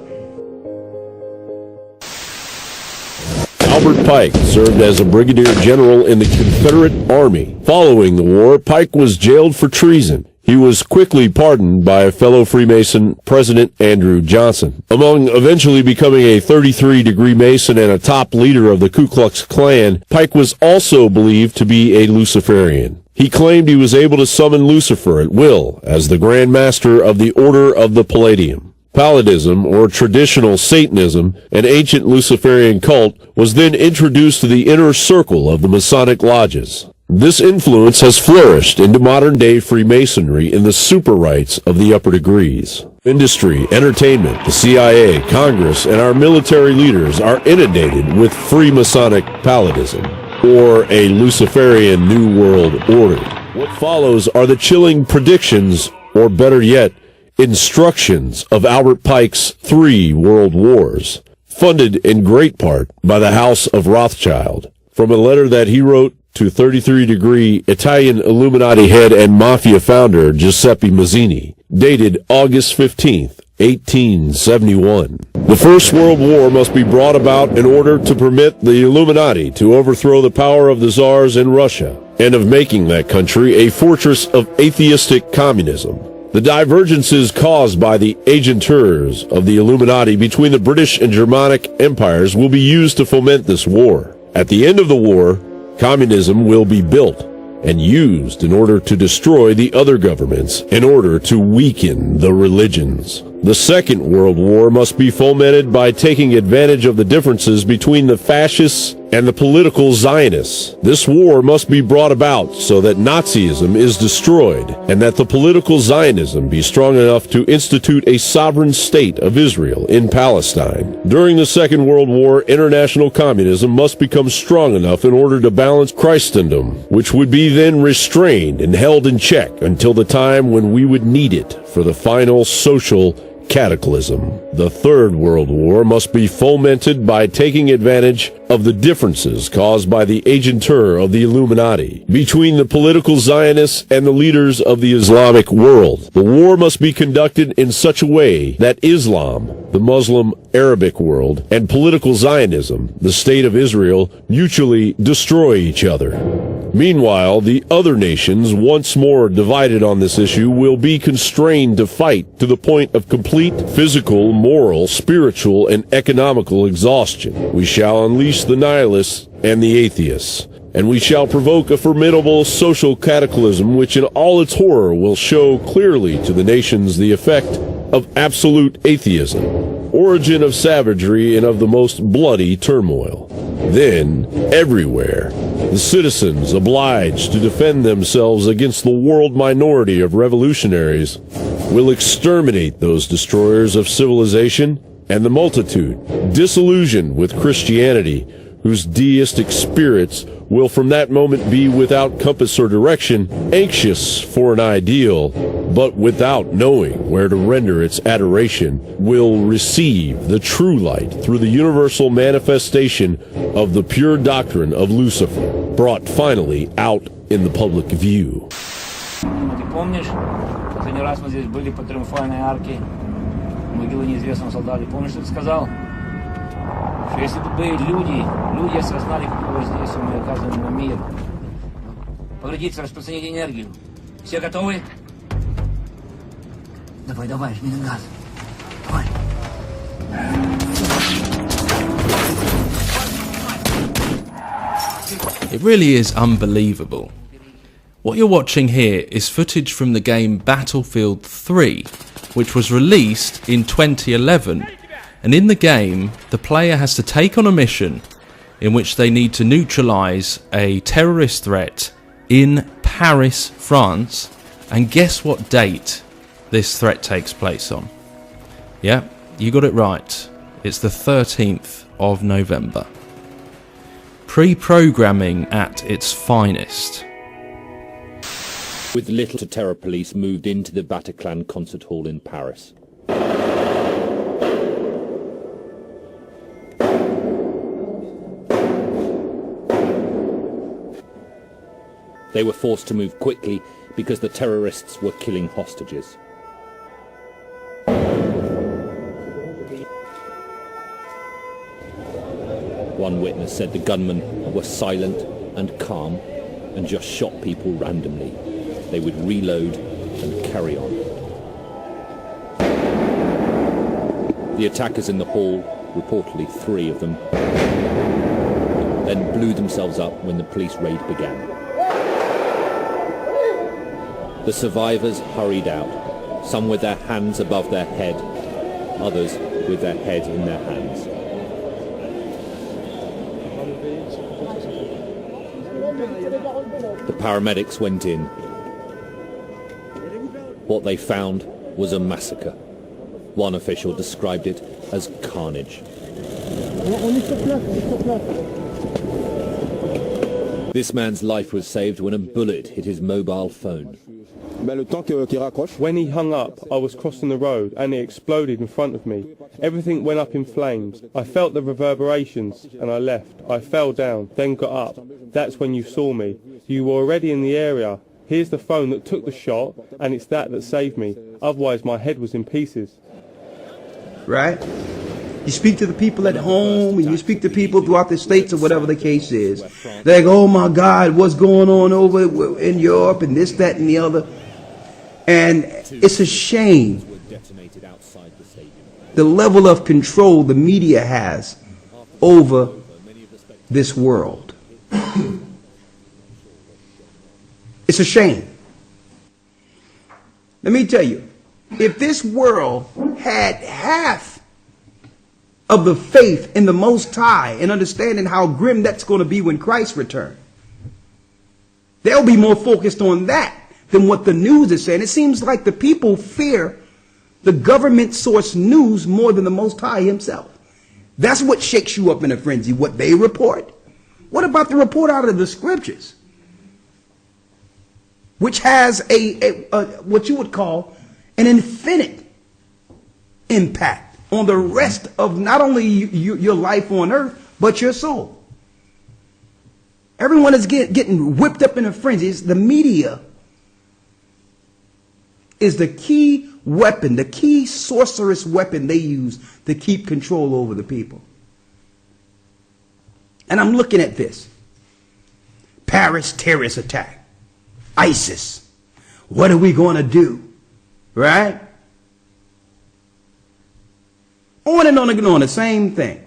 Albert Pike served as a brigadier general in the Confederate Army. Following the war, Pike was jailed for treason. He was quickly pardoned by a fellow Freemason, President Andrew Johnson. Among eventually becoming a 33-degree Mason and a top leader of the Ku Klux Klan, Pike was also believed to be a Luciferian. He claimed he was able to summon Lucifer at will as the Grand Master of the Order of the Palladium. Palladism, or traditional Satanism, an ancient Luciferian cult, was then introduced to the inner circle of the Masonic lodges. This influence has flourished into modern-day Freemasonry in the super rites of the upper degrees. Industry, entertainment, the CIA, Congress, and our military leaders are inundated with Freemasonic Palladism, or a Luciferian New World Order. What follows are the chilling predictions, or better yet, instructions of Albert Pike's 3 world wars, funded in great part by the House of Rothschild. From a letter that he wrote to 33-degree Italian Illuminati head and mafia founder Giuseppe Mazzini, dated August 15th, 1871. The First World War must be brought about in order to permit the Illuminati to overthrow the power of the czars in Russia, and of making that country a fortress of atheistic communism. The divergences caused by the agentures of the Illuminati between the British and Germanic empires will be used to foment this war. At the end of the war, communism will be built and used in order to destroy the other governments, in order to weaken the religions. The Second World War must be fomented by taking advantage of the differences between the fascists and the political Zionists. This war must be brought about so that Nazism is destroyed and that the political Zionism be strong enough to institute a sovereign state of Israel in Palestine. During the Second World War, international communism must become strong enough in order to balance Christendom, which would be then restrained and held in check until the time when we would need it for the final social cataclysm. The Third World War must be fomented by taking advantage of the differences caused by the agentur of the Illuminati between the political Zionists and the leaders of the Islamic world. The war must be conducted in such a way that Islam, the Muslim Arabic world, and political Zionism, the State of Israel, mutually destroy each other. Meanwhile, the other nations, once more divided on this issue, will be constrained to fight to the point of complete physical, moral, spiritual, and economical exhaustion. We shall unleash the nihilists and the atheists, and we shall provoke a formidable social cataclysm which in all its horror will show clearly to the nations the effect of absolute atheism, origin of savagery and of the most bloody turmoil. Then, everywhere, the citizens obliged to defend themselves against the world minority of revolutionaries will exterminate those destroyers of civilization, and the multitude, disillusioned with Christianity, whose deistic spirits will from that moment be without compass or direction, anxious for an ideal, but without knowing where to render its adoration, will receive the true light through the universal manifestation of the pure doctrine of Lucifer, brought finally out in the public view. Ты помнишь, последний раз мы здесь были по Триумфальной арке, могилы неизвестного солдата. Помнишь, что ты сказал? Что если бы люди осознали, какое воздействие мы оказываем на мир, повредиться, распространить энергию. Все готовы? Давай, жми на газ. Давай. It really is unbelievable. What you're watching here is footage from the game Battlefield 3, which was released in 2011. And in the game, the player has to take on a mission in which they need to neutralise a terrorist threat in Paris, France. And guess what date this threat takes place on? Yeah, you got it right. It's the 13th of November. Pre-programming at its finest. With little, the terror police moved into the Bataclan concert hall in Paris. They were forced to move quickly because the terrorists were killing hostages. One witness said the gunmen were silent and calm and just shot people randomly. They would reload and carry on. The attackers in the hall, reportedly 3 of them, then blew themselves up when the police raid began. The survivors hurried out, some with their hands above their head, others with their head in their hands. The paramedics went in. What they found was a massacre. One official described it as carnage. This man's life was saved when a bullet hit his mobile phone. When he hung up, I was crossing the road and it exploded in front of me. Everything went up in flames. I felt the reverberations and I left. I fell down, then got up. That's when you saw me. You were already in the area. Here's the phone that took the shot and it's that saved me. Otherwise my head was in pieces. Right? You speak to the people at home and you speak to people throughout the states or whatever the case is. They're like, oh my God, what's going on over in Europe and this, that, and the other. And it's a shame the level of control the media has over this world. It's a shame. Let me tell you, if this world had half of the faith in the Most High and understanding how grim that's going to be when Christ returns, they'll be more focused on that than what the news is saying. It seems like the people fear the government source news more than the Most High himself. That's what shakes you up in a frenzy, what they report. What about the report out of the scriptures, which has a what you would call an infinite impact on the rest of not only your life on earth, but your soul. Everyone is getting whipped up in a frenzy. The media is the key weapon, the key sorcerous weapon they use to keep control over the people. And I'm looking at this. Paris terrorist attack. ISIS. What are we going to do? Right? On and on and on, the same thing.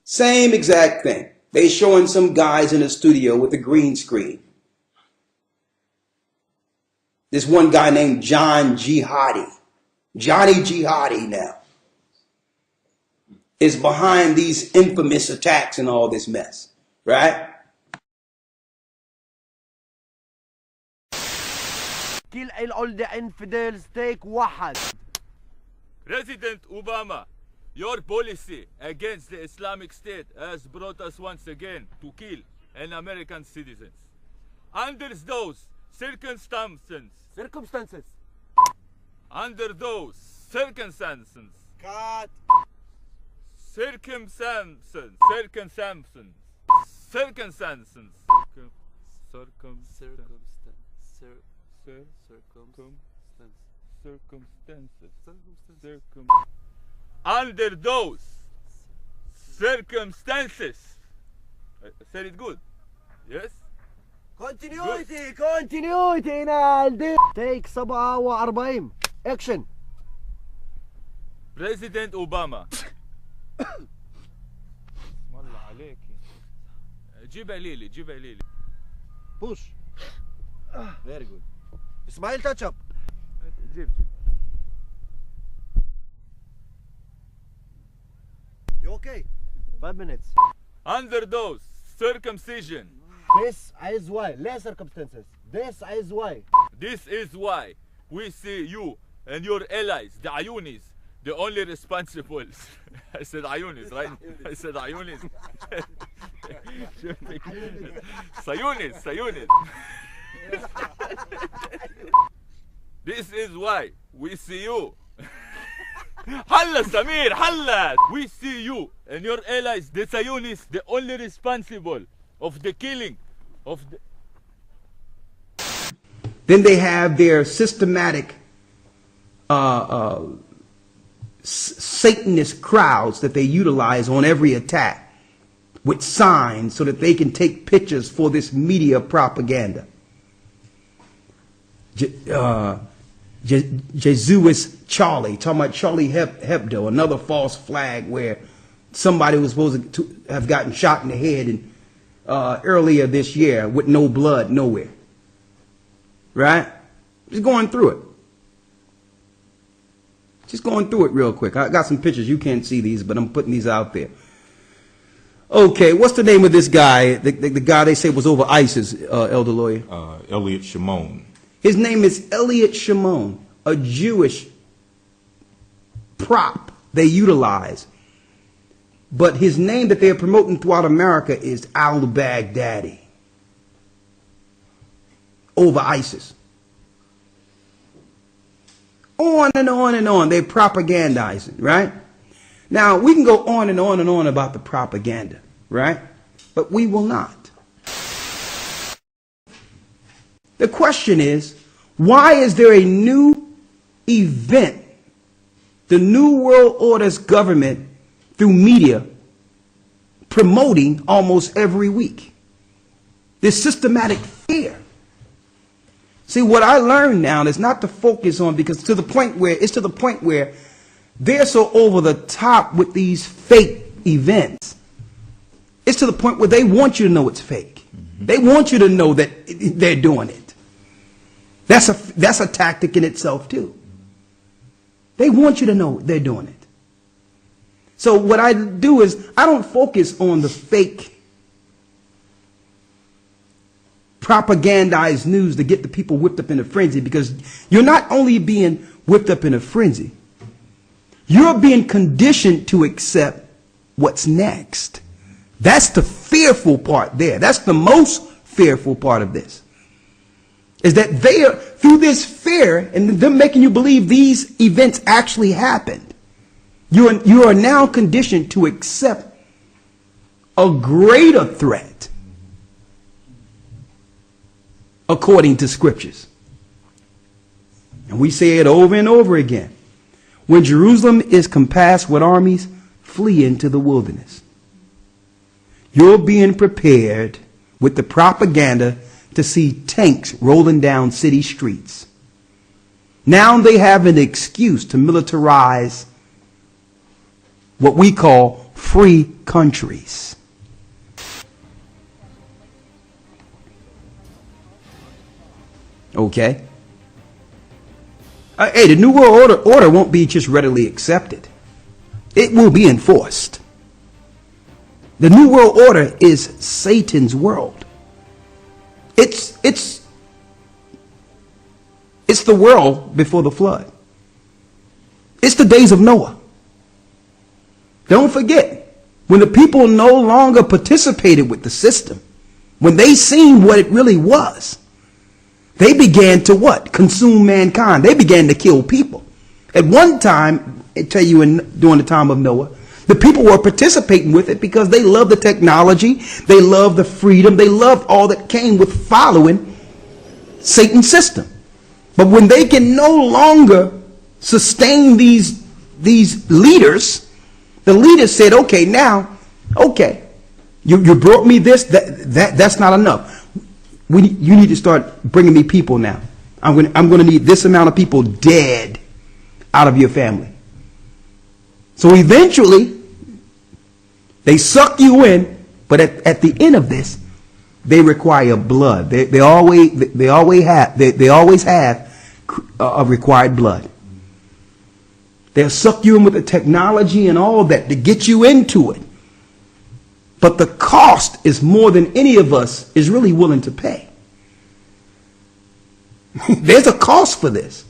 Same exact thing. They showing some guys in a studio with a green screen. This one guy named John Jihadi, Johnny Jihadi now, is behind these infamous attacks and all this mess, right? Kill all the infidels, take واحد. President Obama, your policy against the Islamic State has brought us once again to kill an American citizens. Under those circumstances. Under those circumstances. Cut. Circumstances. Under those circumstances. I said it good. Yes? Continuity, continuity نالدي. Take 47. Action. President Obama. جيبها ليلي. Push. Very good. Ismail, touch up. جيب. You okay? 5 minutes. Under those circumcision. This is why. Less circumstances. This is why. This is why we see you and your allies, the Ayunis, the only responsible. I said Ayunis, right? I said Ayunis. Sayunis. This is why we see you. Halla Samir, halla! We see you and your allies, the Sayunis, the only responsible of the killing of the... Then they have their systematic Satanist crowds that they utilize on every attack with signs so that they can take pictures for this media propaganda. Jesus Charlie, talking about Charlie Hebdo, another false flag where somebody was supposed to have gotten shot in the head and earlier this year with no blood nowhere. Right? Just going through it. Just going through it real quick. I got some pictures. You can't see these, but I'm putting these out there. Okay, what's the name of this guy? The guy they say was over ISIS, Elder Lawyer? Elliot Shimon. His name is Elliot Shimon, a Jewish prop they utilize. But his name that they're promoting throughout America is al-Baghdadi. Over ISIS. On and on and on. They're propagandizing, right? Now, we can go on and on and on about the propaganda, right? But we will not. The question is, why is there a new event, the New World Order's government, through media, promoting almost every week? This systematic fear. See, what I learned now is not to focus on, because it's to the point where they're so over the top with these fake events. It's to the point where they want you to know it's fake. They want you to know that they're doing it. That's a tactic in itself too. They want you to know they're doing it. So what I do is I don't focus on the fake propagandized news to get the people whipped up in a frenzy, because you're not only being whipped up in a frenzy, you're being conditioned to accept what's next. That's the fearful part there. That's the most fearful part of this. is that they are, through this fear and them making you believe these events actually happened, you are now conditioned to accept a greater threat according to scriptures. And we say it over and over again. When Jerusalem is compassed with armies, flee into the wilderness. You're being prepared with the propaganda to see tanks rolling down city streets. Now they have an excuse to militarize what we call free countries. Okay? Hey, the New World Order won't be just readily accepted. It will be enforced. The New World Order is Satan's world. It's the world before the flood. It's the days of Noah. Don't forget, when the people no longer participated with the system, when they seen what it really was, they began to what? Consume mankind. They began to kill people. At one time, I tell you, during the time of Noah, the people were participating with it because they loved the technology, they loved the freedom, they loved all that came with following Satan's system. But when they can no longer sustain these leaders, the leaders said, okay, now, okay, you brought me this, that's not enough. You need to start bringing me people now. I'm going to need this amount of people dead out of your family. So eventually, they suck you in, but at the end of this, they require blood. They always have a required blood. They'll suck you in with the technology and all that to get you into it. But the cost is more than any of us is really willing to pay. There's a cost for this.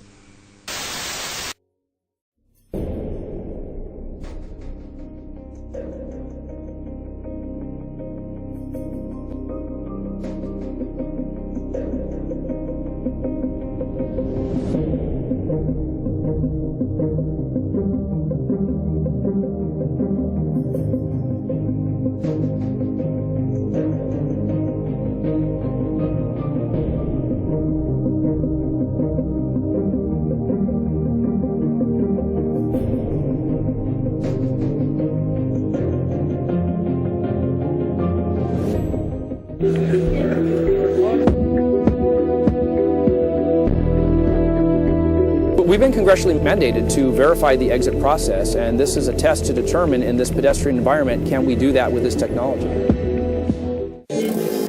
We've been congressionally mandated to verify the exit process, and this is a test to determine in this pedestrian environment, can we do that with this technology?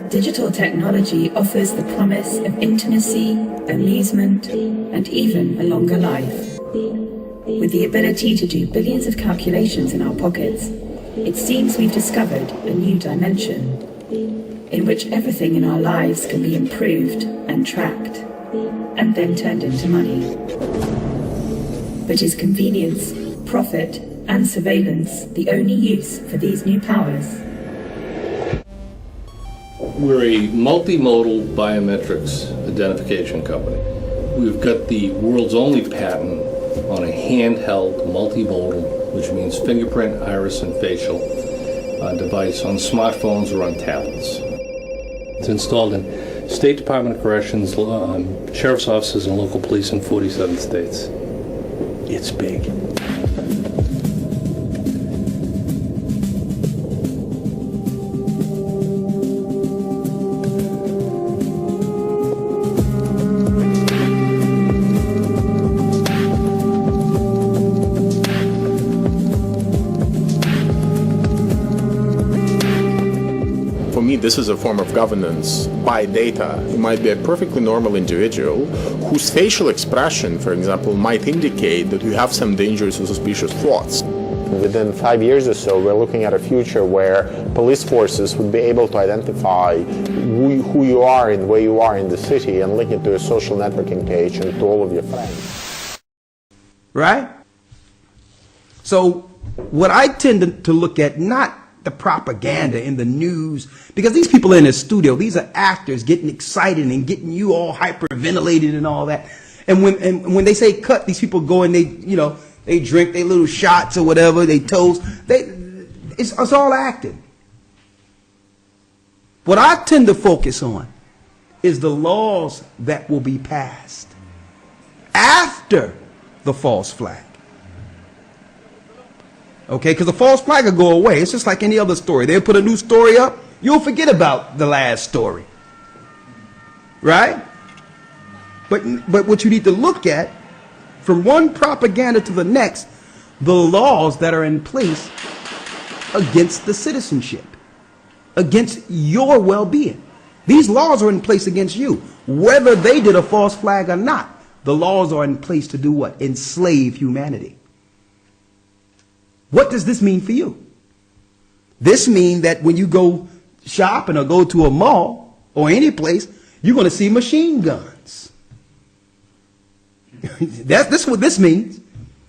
Digital technology offers the promise of intimacy, amusement, and even a longer life. With the ability to do billions of calculations in our pockets, it seems we've discovered a new dimension in which everything in our lives can be improved and tracked and then turned into money. But is convenience, profit, and surveillance the only use for these new powers? We're a multimodal biometrics identification company. We've got the world's only patent on a handheld multimodal, which means fingerprint, iris, and facial device on smartphones or on tablets. It's installed in State Department of Corrections, sheriff's offices, and local police in 47 states. It's big. This is a form of governance by data. You might be a perfectly normal individual whose facial expression, for example, might indicate that you have some dangerous or suspicious thoughts. Within 5 years or so, we're looking at a future where police forces would be able to identify who you are and where you are in the city and link it to a social networking page and to all of your friends. Right? So what I tend to look at, not the propaganda in the news, because these people in the studio, these are actors getting excited and getting you all hyperventilated and all that. And when they say cut, these people go and they drink their little shots or whatever, they toast. It's all acting. What I tend to focus on is the laws that will be passed after the false flag. Okay, because the false flag will go away. It's just like any other story. They'll put a new story up, you'll forget about the last story. Right? But what you need to look at, from one propaganda to the next, the laws that are in place against the citizenship, against your well-being. These laws are in place against you. Whether they did a false flag or not, the laws are in place to do what? Enslave humanity. What does this mean for you? This means that when you go shopping or go to a mall or any place, you're going to see machine guns. That's what this means.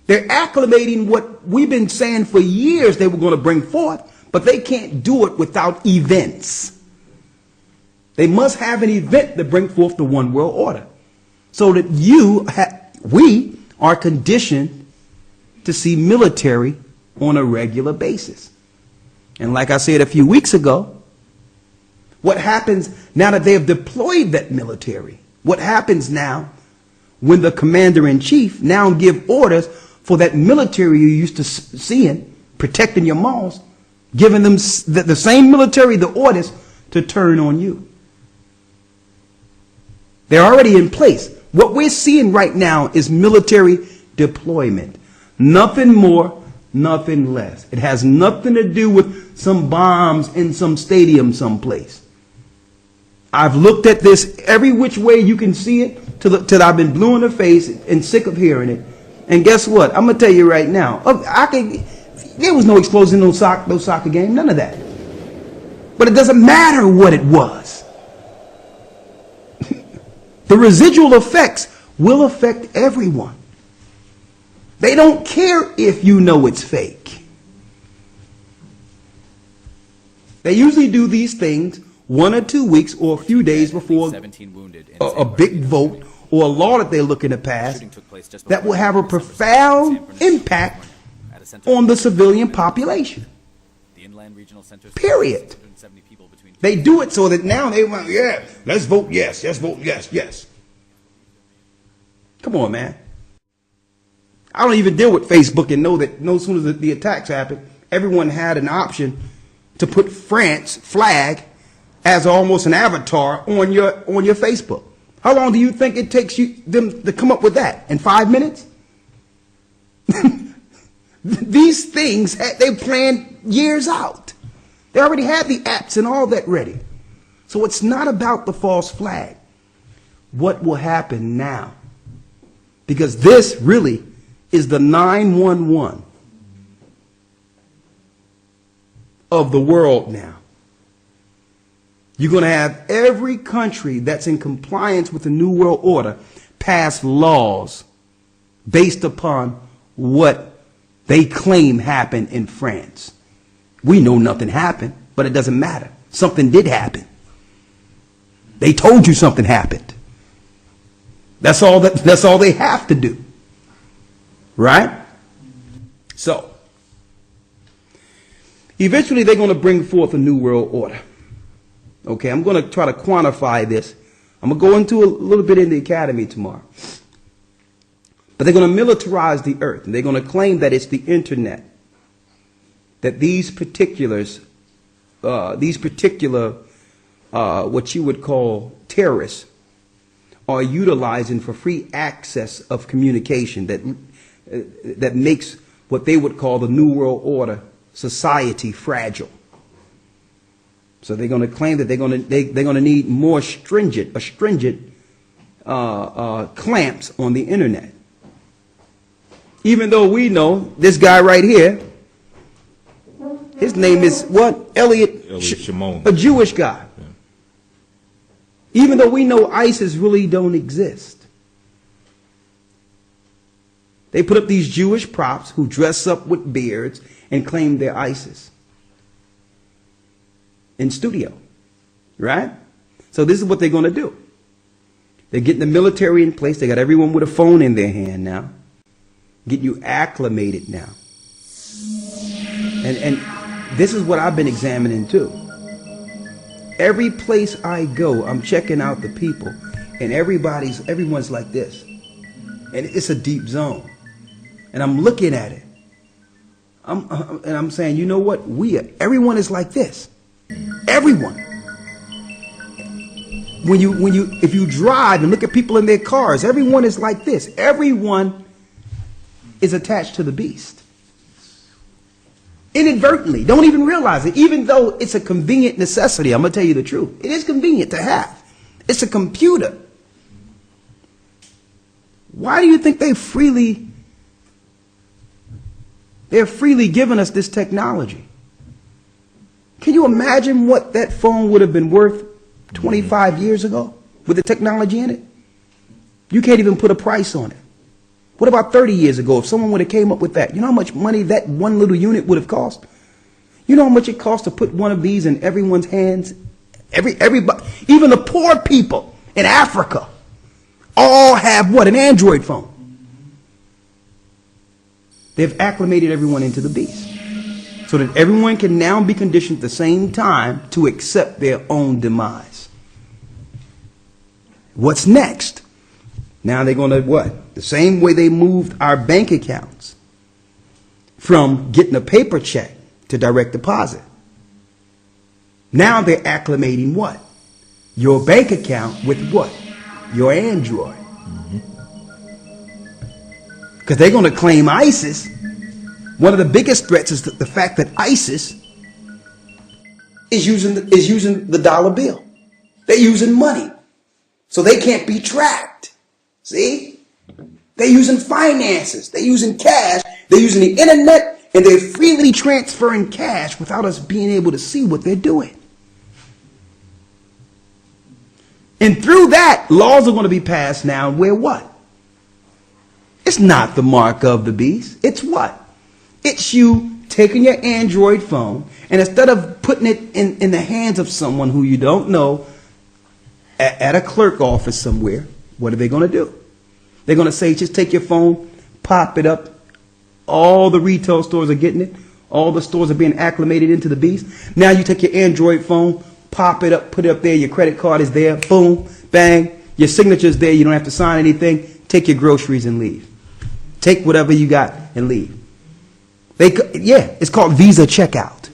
They're acclimating what we've been saying for years they were going to bring forth, but they can't do it without events. They must have an event to bring forth the one world order. So that we are conditioned to see military on a regular basis. And like I said a few weeks ago, what happens now that they have deployed that military? What happens now when the commander-in-chief now give orders for that military you used to seeing, protecting your malls, giving them the same military the orders to turn on you? They're already in place. What we're seeing right now is military deployment. Nothing more, nothing less. It has nothing to do with some bombs in some stadium someplace. I've looked at this every which way you can see it till I've been blue in the face and sick of hearing it. And guess what? I'm going to tell you right now. There was no explosion in those soccer game. None of that. But it doesn't matter what it was. The residual effects will affect everyone. They don't care if you know it's fake. They usually do these things 1 or 2 weeks or a few days before a big vote or a law that they're looking to pass that will have a profound impact on the civilian population. Period. They do it so that now they want, yeah, let's vote yes, let's vote yes, yes. Come on, man. I don't even deal with Facebook and know that as soon as the attacks happened, everyone had an option to put France flag as almost an avatar on your Facebook. How long do you think it takes them to come up with that? In 5 minutes? These things, they planned years out. They already had the apps and all that ready. So it's not about the false flag. What will happen now? Because this really is the 911 of the world now. You're going to have every country that's in compliance with the New World Order pass laws based upon what they claim happened in France. We know nothing happened, but it doesn't matter. Something did happen. They told you something happened. That's all they have to do. Right? So, eventually they're going to bring forth a new world order. Okay, I'm going to try to quantify this. I'm going to go into a little bit in the academy tomorrow. But they're going to militarize the earth, and they're going to claim that it's the internet. That these particular, what you would call terrorists, are utilizing for free access of communication that makes what they would call the New World Order society fragile. So they're going to claim that they're going to need more stringent clamps on the internet. Even though we know this guy right here, his name is what? Elliot Shimon, a Jewish guy. Yeah. Even though we know ISIS really don't exist. They put up these Jewish props who dress up with beards and claim they're ISIS. in studio, right? So this is what they're going to do. They're getting the military in place. They got everyone with a phone in their hand now, getting you acclimated now. And this is what I've been examining too. Every place I go, I'm checking out the people, and everyone's like this, and it's a deep zone. And I'm looking at it, and I'm saying, you know what? Everyone is like this. Everyone. If you drive and look at people in their cars, everyone is like this. Everyone is attached to the beast. Inadvertently, don't even realize it, even though it's a convenient necessity. I'm going to tell you the truth. It is convenient to have. It's a computer. Why do you think they're freely giving us this technology? Can you imagine what that phone would have been worth 25 years ago with the technology in it? You can't even put a price on it. What about 30 years ago if someone would have came up with that? You know how much money that one little unit would have cost? You know how much it costs to put one of these in everyone's hands? Everybody, even the poor people in Africa, all have what? An Android phone. They've acclimated everyone into the beast so that everyone can now be conditioned at the same time to accept their own demise. What's next? Now they're going to what? The same way they moved our bank accounts from getting a paper check to direct deposit. Now they're acclimating what? Your bank account with what? Your Android. Because they're going to claim ISIS. One of the biggest threats is the fact that ISIS is using the dollar bill. They're using money. So they can't be tracked. See? They're using finances. They're using cash. They're using the internet, and they're freely transferring cash without us being able to see what they're doing. And through that, laws are going to be passed now where what? It's not the mark of the beast. It's what? It's you taking your Android phone, and instead of putting it in the hands of someone who you don't know at a clerk office somewhere, what are they going to do? They're going to say, just take your phone, pop it up. All the retail stores are getting it. All the stores are being acclimated into the beast. Now you take your Android phone, pop it up, put it up there. Your credit card is there. Boom, bang. Your signature's there. You don't have to sign anything. Take your groceries and leave. Take whatever you got and leave. It's called Visa checkout.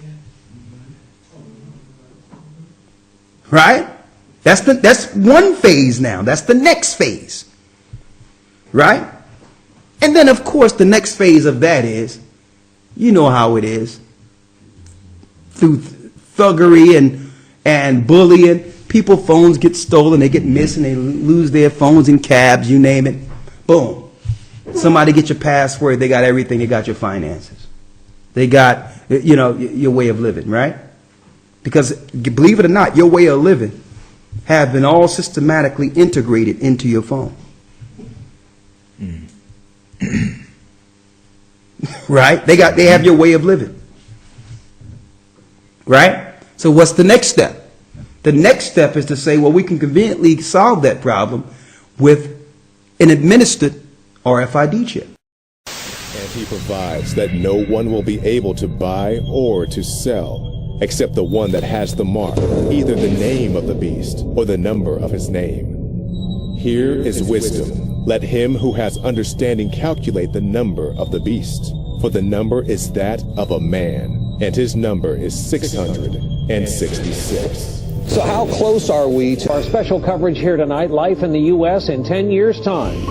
Right? That's one phase now. That's the next phase. Right? And then, of course, the next phase of that is, you know how it is. Through thuggery and bullying, people's phones get stolen, they get missing, they lose their phones in cabs, you name it. Boom. Somebody get your password, they got everything, they got your finances. They got, your way of living, right? Because, believe it or not, your way of living have been all systematically integrated into your phone. Right? They have your way of living. Right? So what's the next step? The next step is to say, well, we can conveniently solve that problem with an administered RFID chip. And he provides that no one will be able to buy or to sell except the one that has the mark, either the name of the beast or the number of his name. Here is wisdom. Let him who has understanding calculate the number of the beast, for the number is that of a man, and his number is 666. So how close are we to our special coverage here tonight, Life in the U.S. in 10 years' time?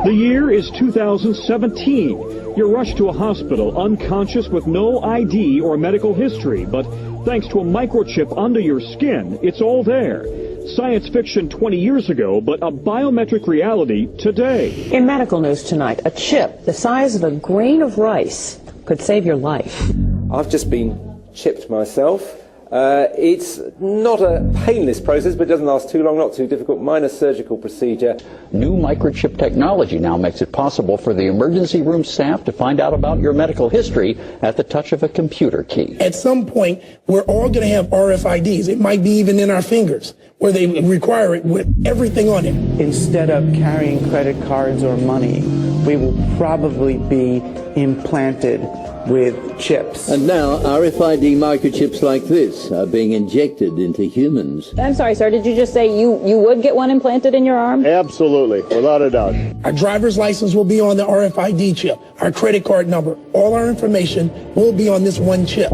The year is 2017. You're rushed to a hospital unconscious with no ID or medical history, but thanks to a microchip under your skin, it's all there. Science fiction 20 years ago, but a biometric reality today. In medical news tonight, a chip the size of a grain of rice could save your life. I've just been chipped myself. It's not a painless process, but it doesn't last too long, not too difficult. Minor surgical procedure. New microchip technology now makes it possible for the emergency room staff to find out about your medical history at the touch of a computer key. At some point, we're all going to have RFIDs. It might be even in our fingers, where they require it with everything on it. Instead of carrying credit cards or money, we will probably be implanted with chips. And now RFID microchips like this are being injected into humans. I'm sorry, sir, did you just say you would get one implanted in your arm? Absolutely, without a doubt. Our driver's license will be on the RFID chip. Our credit card number, all our information will be on this one chip.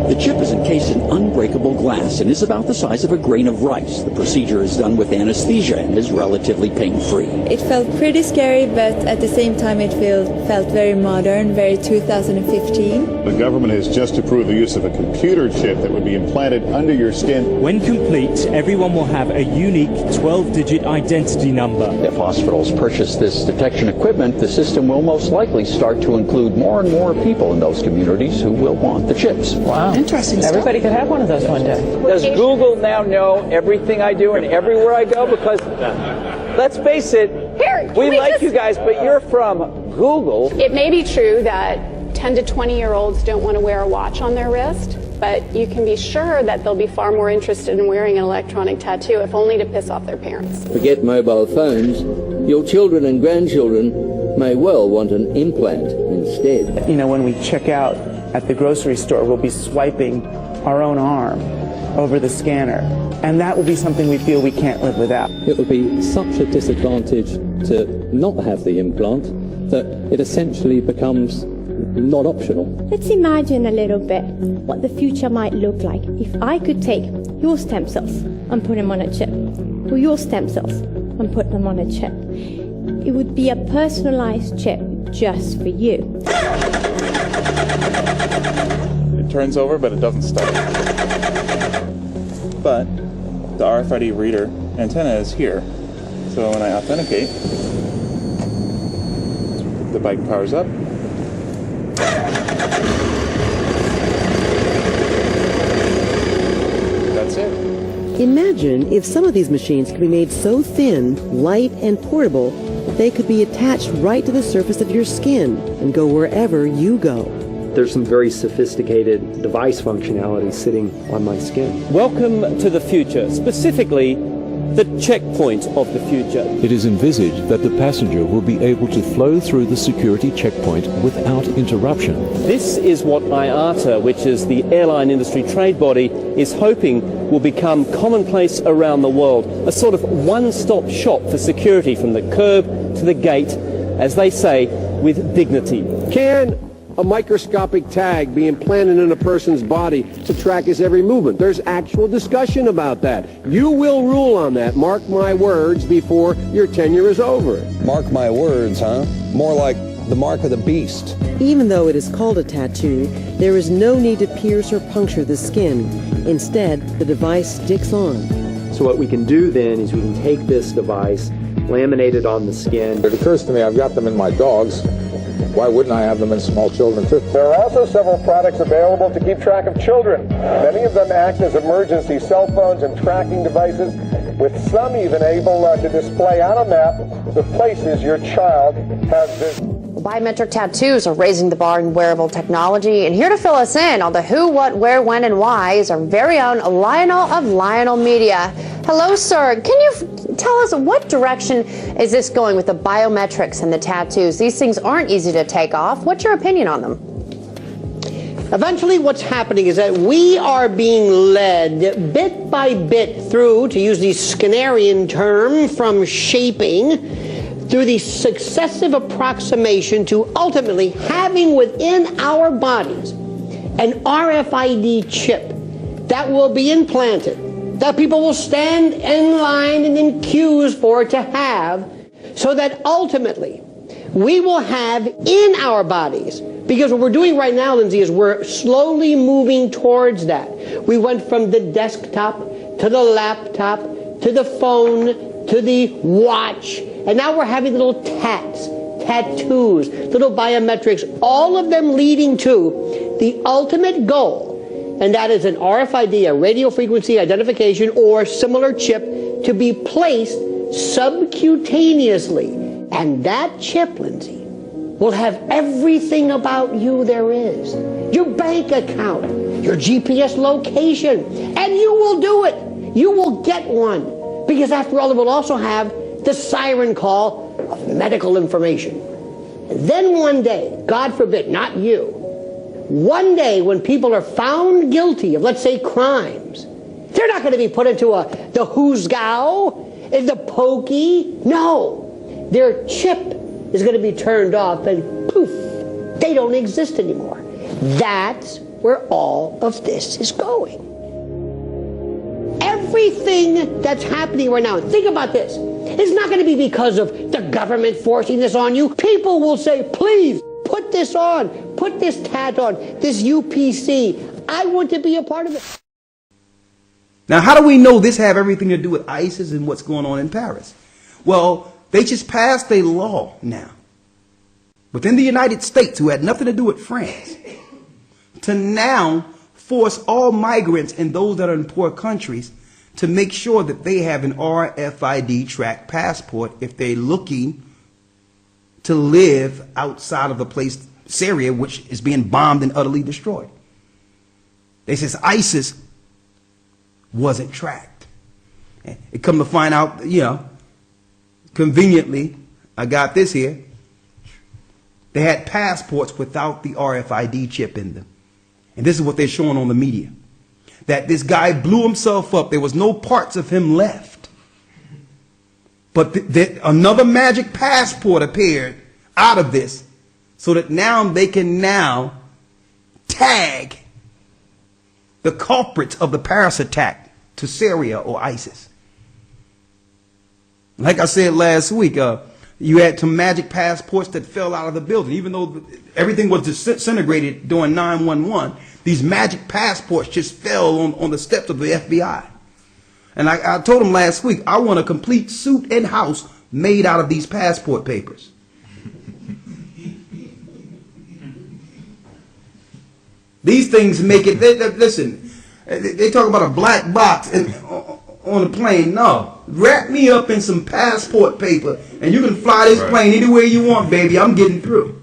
The chip is encased in unbreakable glass and is about the size of a grain of rice. The procedure is done with anesthesia and is relatively pain-free. It felt pretty scary, but at the same time it felt very modern, very 2015. The government has just approved the use of a computer chip that would be implanted under your skin. When complete, everyone will have a unique 12-digit identity number. If hospitals purchase this detection equipment, the system will most likely start to include more and more people in those communities who will want the chips. Wow. Interesting stuff. Everybody could have one of those one day. Does Google now know everything I do and everywhere I go? Because, let's face it, we like you guys, but you're from Google. It may be true that 10 to 20-year-olds don't want to wear a watch on their wrist, but you can be sure that they'll be far more interested in wearing an electronic tattoo, if only to piss off their parents. Forget mobile phones. Your children and grandchildren may well want an implant instead. You know, when we check out at the grocery store, we'll be swiping our own arm over the scanner, and that will be something we feel we can't live without. It would be such a disadvantage to not have the implant that it essentially becomes not optional. Let's imagine a little bit what the future might look like if I could take your stem cells and put them on a chip, or your stem cells and put them on a chip. It would be a personalized chip just for you. It turns over, but it doesn't start. But the RFID reader antenna is here. So when I authenticate, the bike powers up. That's it. Imagine if some of these machines could be made so thin, light, and portable that they could be attached right to the surface of your skin and go wherever you go. There's some very sophisticated device functionality sitting on my skin. Welcome to the future, specifically the checkpoint of the future. It is envisaged that the passenger will be able to flow through the security checkpoint without interruption. This is what IATA, which is the airline industry trade body, is hoping will become commonplace around the world. A sort of one-stop shop for security from the curb to the gate, as they say, with dignity. Can a microscopic tag be implanted in a person's body to track his every movement? There's actual discussion about that. You will rule on that, mark my words, before your tenure is over. Mark my words, huh? More like the mark of the beast. Even though it is called a tattoo, there is no need to pierce or puncture the skin. Instead, the device sticks on. So what we can do then is we can take this device, laminate it on the skin. It occurs to me I've got them in my dogs. Why wouldn't I have them in small children too? There are also several products available to keep track of children. Many of them act as emergency cell phones and tracking devices, with some even able to display on a map the places your child has visited. Biometric tattoos are raising the bar in wearable technology, and here to fill us in on the who, what, where, when, and why is our very own Lionel of Lionel Media. Hello, sir. Can you tell us what direction is this going with the biometrics and the tattoos? These things aren't easy to take off. What's your opinion on them? Eventually what's happening is that we are being led bit by bit through, to use the Skinnerian term, from shaping through the successive approximation to ultimately having within our bodies an RFID chip that will be implanted, that people will stand in line and in queues for to have, so that ultimately we will have in our bodies, because what we're doing right now, Lindsay, is we're slowly moving towards that. We went from the desktop to the laptop to the phone to the watch, and now we're having little tats tattoos, little biometrics, all of them leading to the ultimate goal, and that is an RFID, a radio frequency identification or similar chip to be placed subcutaneously. And that chip, Lindsay, will have everything about you there is. Your bank account, your GPS location, and you will do it. You will get one. Because after all, it will also have the siren call of medical information. And then one day, God forbid, not you, one day when people are found guilty of, let's say, crimes, they're not going to be put into the Hoosgow, the Pokey. No. Their chip is going to be turned off and poof, they don't exist anymore. That's where all of this is going. Everything that's happening right now, think about this, it's not going to be because of the government forcing this on you. People will say, please, put this on, put this tat on, this UPC. I want to be a part of it. Now, how do we know this have everything to do with ISIS and what's going on in Paris? Well, they just passed a law now within the United States, who had nothing to do with France, to now force all migrants and those that are in poor countries to make sure that they have an RFID tracked passport if they're looking to live outside of the place, Syria, which is being bombed and utterly destroyed. They says ISIS wasn't tracked. It come to find out, conveniently, I got this here. They had passports without the RFID chip in them. And this is what they're showing on the media. That this guy blew himself up. There was no parts of him left. But another magic passport appeared out of this so that now they can now tag the culprits of the Paris attack to Syria or ISIS. Like I said last week, you had some magic passports that fell out of the building. Even though everything was disintegrated during 9/11, these magic passports just fell on the steps of the FBI. And I told them last week, I want a complete suit and house made out of these passport papers. These things make it, listen, they talk about a black box on a plane. No, wrap me up in some passport paper and you can fly this plane anywhere you want, baby. I'm getting through.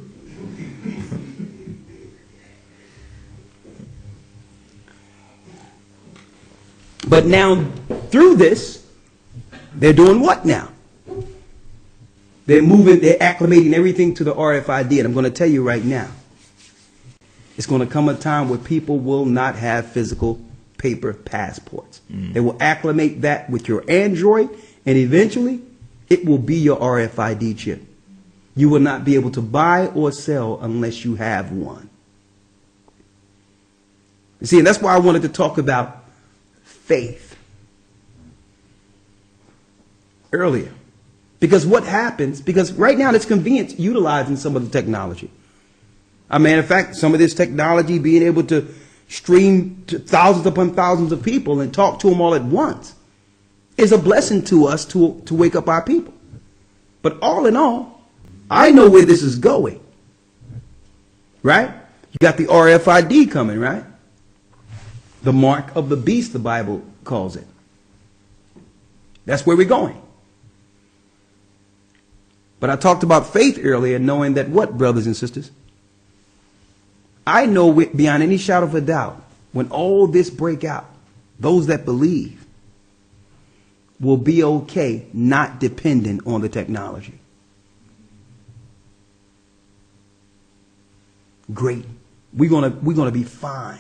But now, through this, they're doing what now? They're acclimating everything to the RFID. And I'm going to tell you right now, it's going to come a time where people will not have physical paper passports. They will acclimate that with your Android, and eventually, it will be your RFID chip. You will not be able to buy or sell unless you have one. You see, and that's why I wanted to talk about faith earlier. Because what happens, because right now it's convenient utilizing some of the technology. I mean, in fact, some of this technology, being able to stream to thousands upon thousands of people and talk to them all at once, is a blessing to us to wake up our people. But all in all, I know where this is going. Right? You got the RFID coming, right? The mark of the beast, the Bible calls it. That's where we're going. But I talked about faith earlier, knowing that what, brothers and sisters? I know beyond any shadow of a doubt, when all this break out, those that believe will be okay, not dependent on the technology. Great. We're gonna be fine.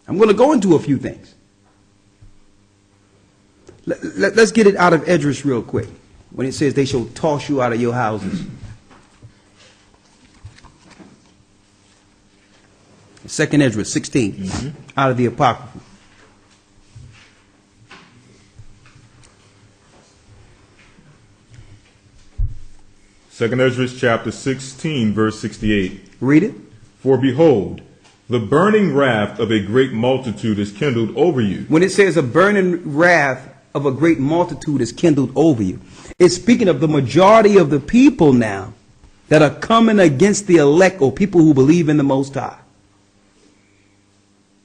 I'm going to go into a few things. Let's get it out of Esdras real quick. When it says they shall toss you out of your houses. 2nd Esdras 16, out of the Apocrypha. Second Esdras chapter 16, verse 68. Read it. For behold, the burning wrath of a great multitude is kindled over you. When it says a burning wrath of a great multitude is kindled over you, It's speaking of the majority of the people now that are coming against the elect or people who believe in the Most High.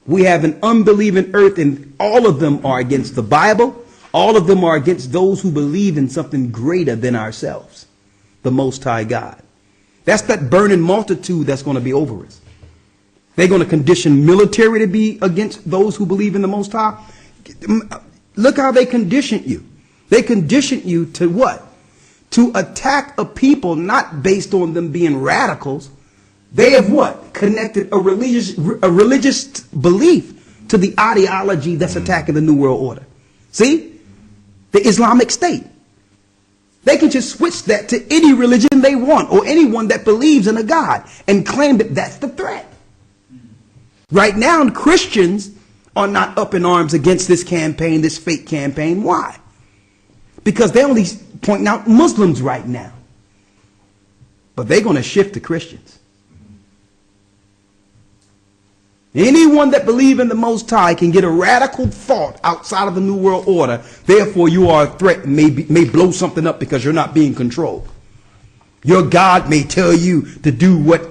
We have an unbelieving earth, and all of them are against the Bible. All of them are against those who believe in something greater than ourselves, the Most High God. That's that burning multitude that's going to be over us. They're going to condition military to be against those who believe in the Most High. Look how they condition you. They condition you to what? To attack a people not based on them being radicals. They have what? Connected a religious belief to the ideology that's attacking the New World Order. See? The Islamic State. They can just switch that to any religion they want or anyone that believes in a God and claim that that's the threat. Right now, Christians are not up in arms against this campaign, this fake campaign. Why? Because they're only pointing out Muslims right now. But they're going to shift to Christians. Anyone that believes in the Most High can get a radical thought outside of the New World Order. Therefore, you are a threat and may blow something up because you're not being controlled. Your God may tell you to do what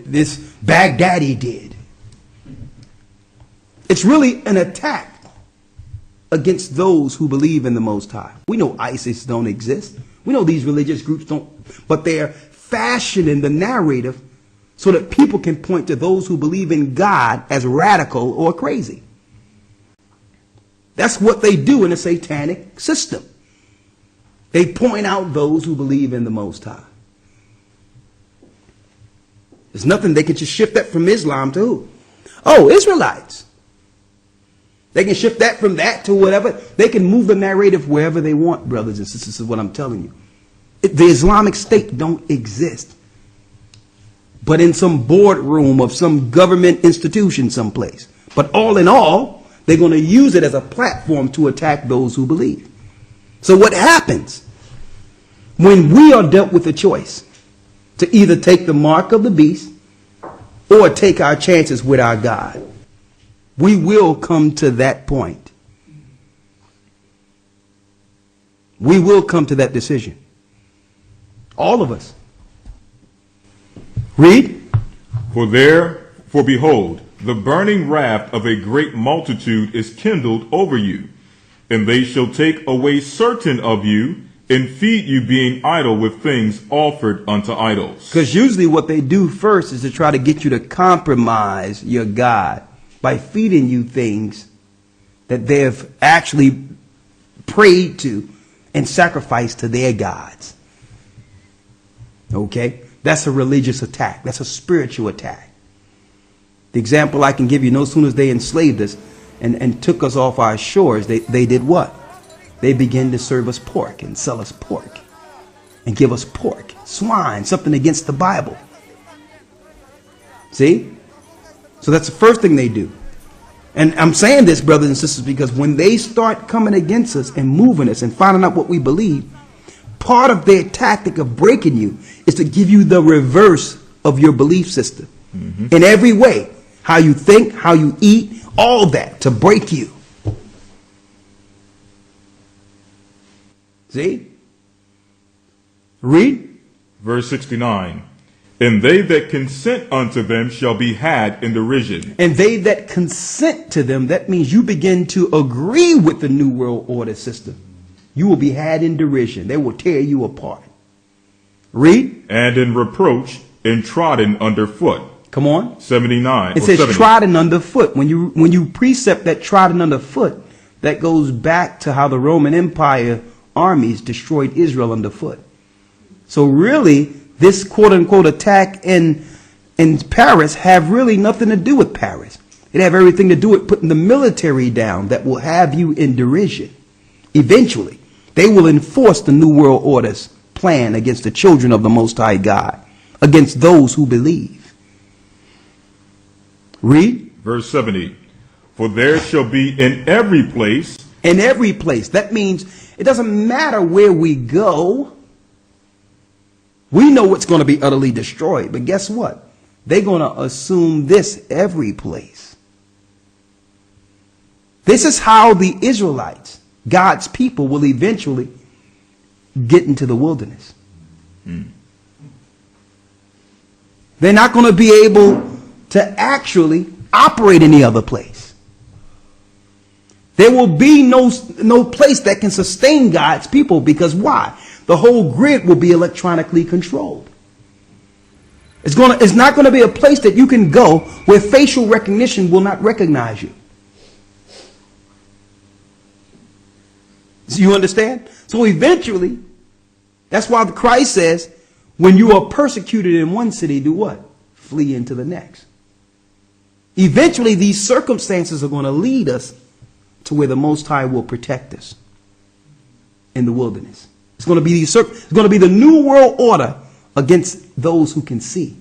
this Baghdadi did. It's really an attack against those who believe in the Most High. We know ISIS don't exist. We know these religious groups don't, but they're fashioning the narrative so that people can point to those who believe in God as radical or crazy. That's what they do in a satanic system. They point out those who believe in the Most High. There's nothing, they can just shift that from Islam to who? Oh, Israelites. They can shift that from that to whatever. They can move the narrative wherever they want, brothers and sisters. This is what I'm telling you. The Islamic State don't exist. But in some boardroom of some government institution someplace. But all in all, they're going to use it as a platform to attack those who believe. So what happens when we are dealt with a choice to either take the mark of the beast or take our chances with our God? We will come to that point. We will come to that decision. All of us. Read. For behold, the burning wrath of a great multitude is kindled over you, and they shall take away certain of you, and feed you being idle with things offered unto idols. Because usually what they do first is to try to get you to compromise your God by feeding you things that they've actually prayed to and sacrificed to their gods. Okay? That's a religious attack. That's a spiritual attack. The example I can give you, no sooner as they enslaved us and took us off our shores, they did what? They began to serve us pork and sell us pork and give us pork, swine, something against the Bible. See? So that's the first thing they do. And I'm saying this, brothers and sisters, because when they start coming against us and moving us and finding out what we believe, part of their tactic of breaking you is to give you the reverse of your belief system. In every way. How you think, how you eat, all that to break you. See? Read. Verse 69. And they that consent unto them shall be had in derision. And they that consent to them, that means you begin to agree with the New World Order system. You will be had in derision. They will tear you apart. Read. And in reproach and trodden underfoot. Come on. 79. It says 70. Trodden underfoot. When you precept that trodden underfoot, that goes back to how the Roman Empire armies destroyed Israel underfoot. So really, this quote-unquote attack in Paris have really nothing to do with Paris. It have everything to do with putting the military down that will have you in derision. Eventually, they will enforce the New World Order's plan against the children of the Most High God, against those who believe. Read. Verse 70. For there shall be in every place. In every place. That means it doesn't matter where we go. We know it's going to be utterly destroyed. But guess what? They're going to assume this every place. This is how the Israelites God's people will eventually get into the wilderness. They're not going to be able to actually operate any other place. There will be no place that can sustain God's people, because why? The whole grid will be electronically controlled. It's not going to be a place that you can go where facial recognition will not recognize you. So you understand? So eventually, that's why Christ says, when you are persecuted in one city, do what? Flee into the next. Eventually, these circumstances are going to lead us to where the Most High will protect us in the wilderness. It's going to be the new world order against those who can see.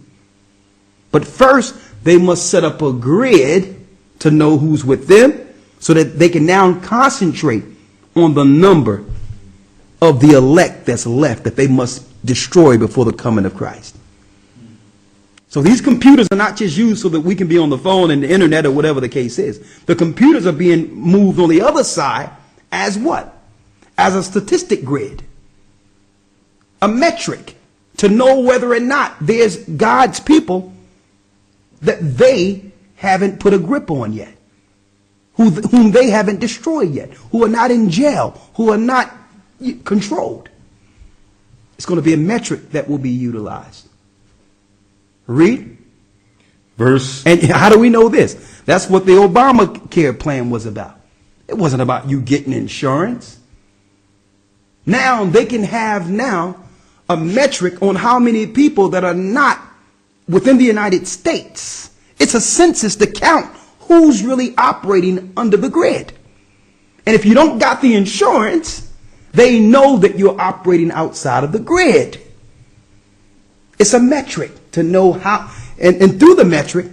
But first, they must set up a grid to know who's with them, so that they can now concentrate on the number of the elect that's left that they must destroy before the coming of Christ. So these computers are not just used so that we can be on the phone and the internet or whatever the case is. The computers are being moved on the other side as what? As a statistic grid. A metric to know whether or not there's God's people that they haven't put a grip on yet, whom they haven't destroyed yet, who are not in jail, who are not controlled. It's going to be a metric that will be utilized. Read. Verse. And how do we know this? That's what the Obamacare plan was about. It wasn't about you getting insurance. Now they can have a metric on how many people that are not within the United States. It's a census to count who's really operating under the grid. And if you don't got the insurance, they know that you're operating outside of the grid. It's a metric to know how, and through the metric,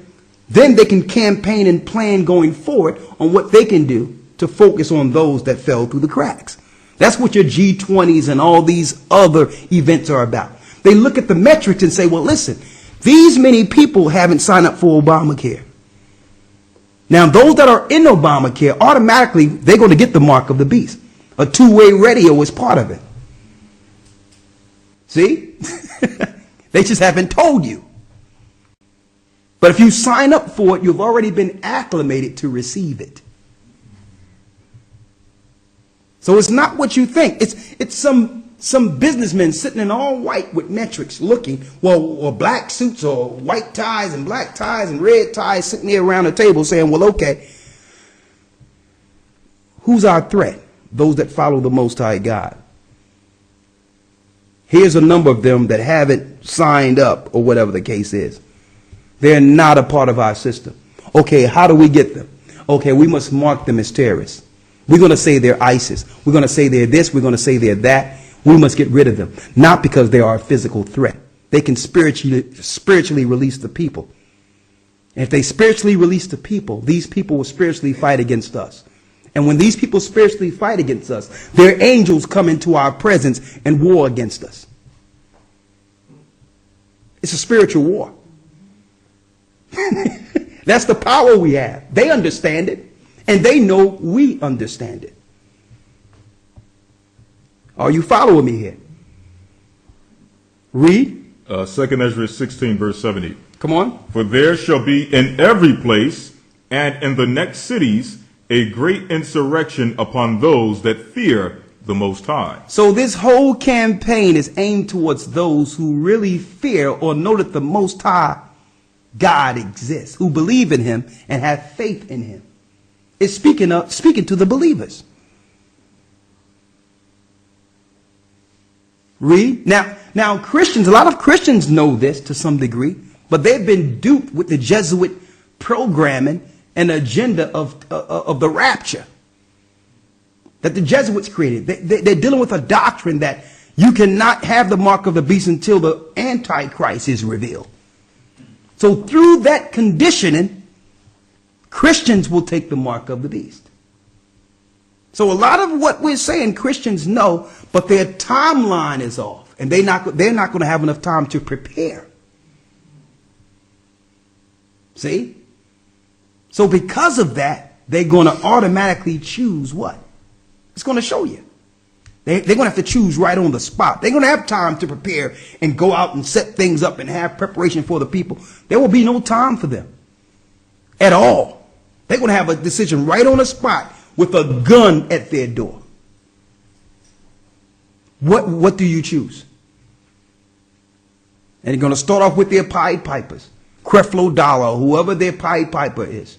then they can campaign and plan going forward on what they can do to focus on those that fell through the cracks. That's what your G20s and all these other events are about. They look at the metrics and say, well, listen, these many people haven't signed up for Obamacare. Now, those that are in Obamacare, automatically, they're going to get the mark of the beast. A two-way radio is part of it. See? They just haven't told you. But if you sign up for it, you've already been acclimated to receive it. So it's not what you think. It's some businessmen sitting in all white with metrics looking, or black suits or white ties and black ties and red ties sitting there around the table saying, well, okay, who's our threat? Those that follow the Most High God. Here's a number of them that haven't signed up, or whatever the case is. They're not a part of our system. Okay, how do we get them? Okay, we must mark them as terrorists. We're going to say they're ISIS. We're going to say they're this. We're going to say they're that. We must get rid of them. Not because they are a physical threat. They can spiritually release the people. And if they spiritually release the people, these people will spiritually fight against us. And when these people spiritually fight against us, their angels come into our presence and war against us. It's a spiritual war. That's the power we have. They understand it, and they know we understand it. Are you following me here? Read. 2 Ezra 16, verse 70. Come on. For there shall be in every place and in the next cities a great insurrection upon those that fear the Most High. So this whole campaign is aimed towards those who really fear or know that the Most High God exists, who believe in him and have faith in him. It's speaking to the believers. Read. Now Christians, a lot of Christians know this to some degree, but they've been duped with the Jesuit programming and agenda of the rapture that the Jesuits created. They're dealing with a doctrine that you cannot have the mark of the beast until the Antichrist is revealed. So through that conditioning, Christians will take the mark of the beast. So a lot of what we're saying Christians know, but their timeline is off, and they're not going to have enough time to prepare. See? So because of that, they're going to automatically choose what? It's going to show you. They're going to have to choose right on the spot. They're going to have time to prepare and go out and set things up and have preparation for the people. There will be no time for them at all. They're going to have a decision right on the spot with a gun at their door. What do you choose? And they're going to start off with their Pied Pipers, Creflo Dollar, whoever their Pied Piper is,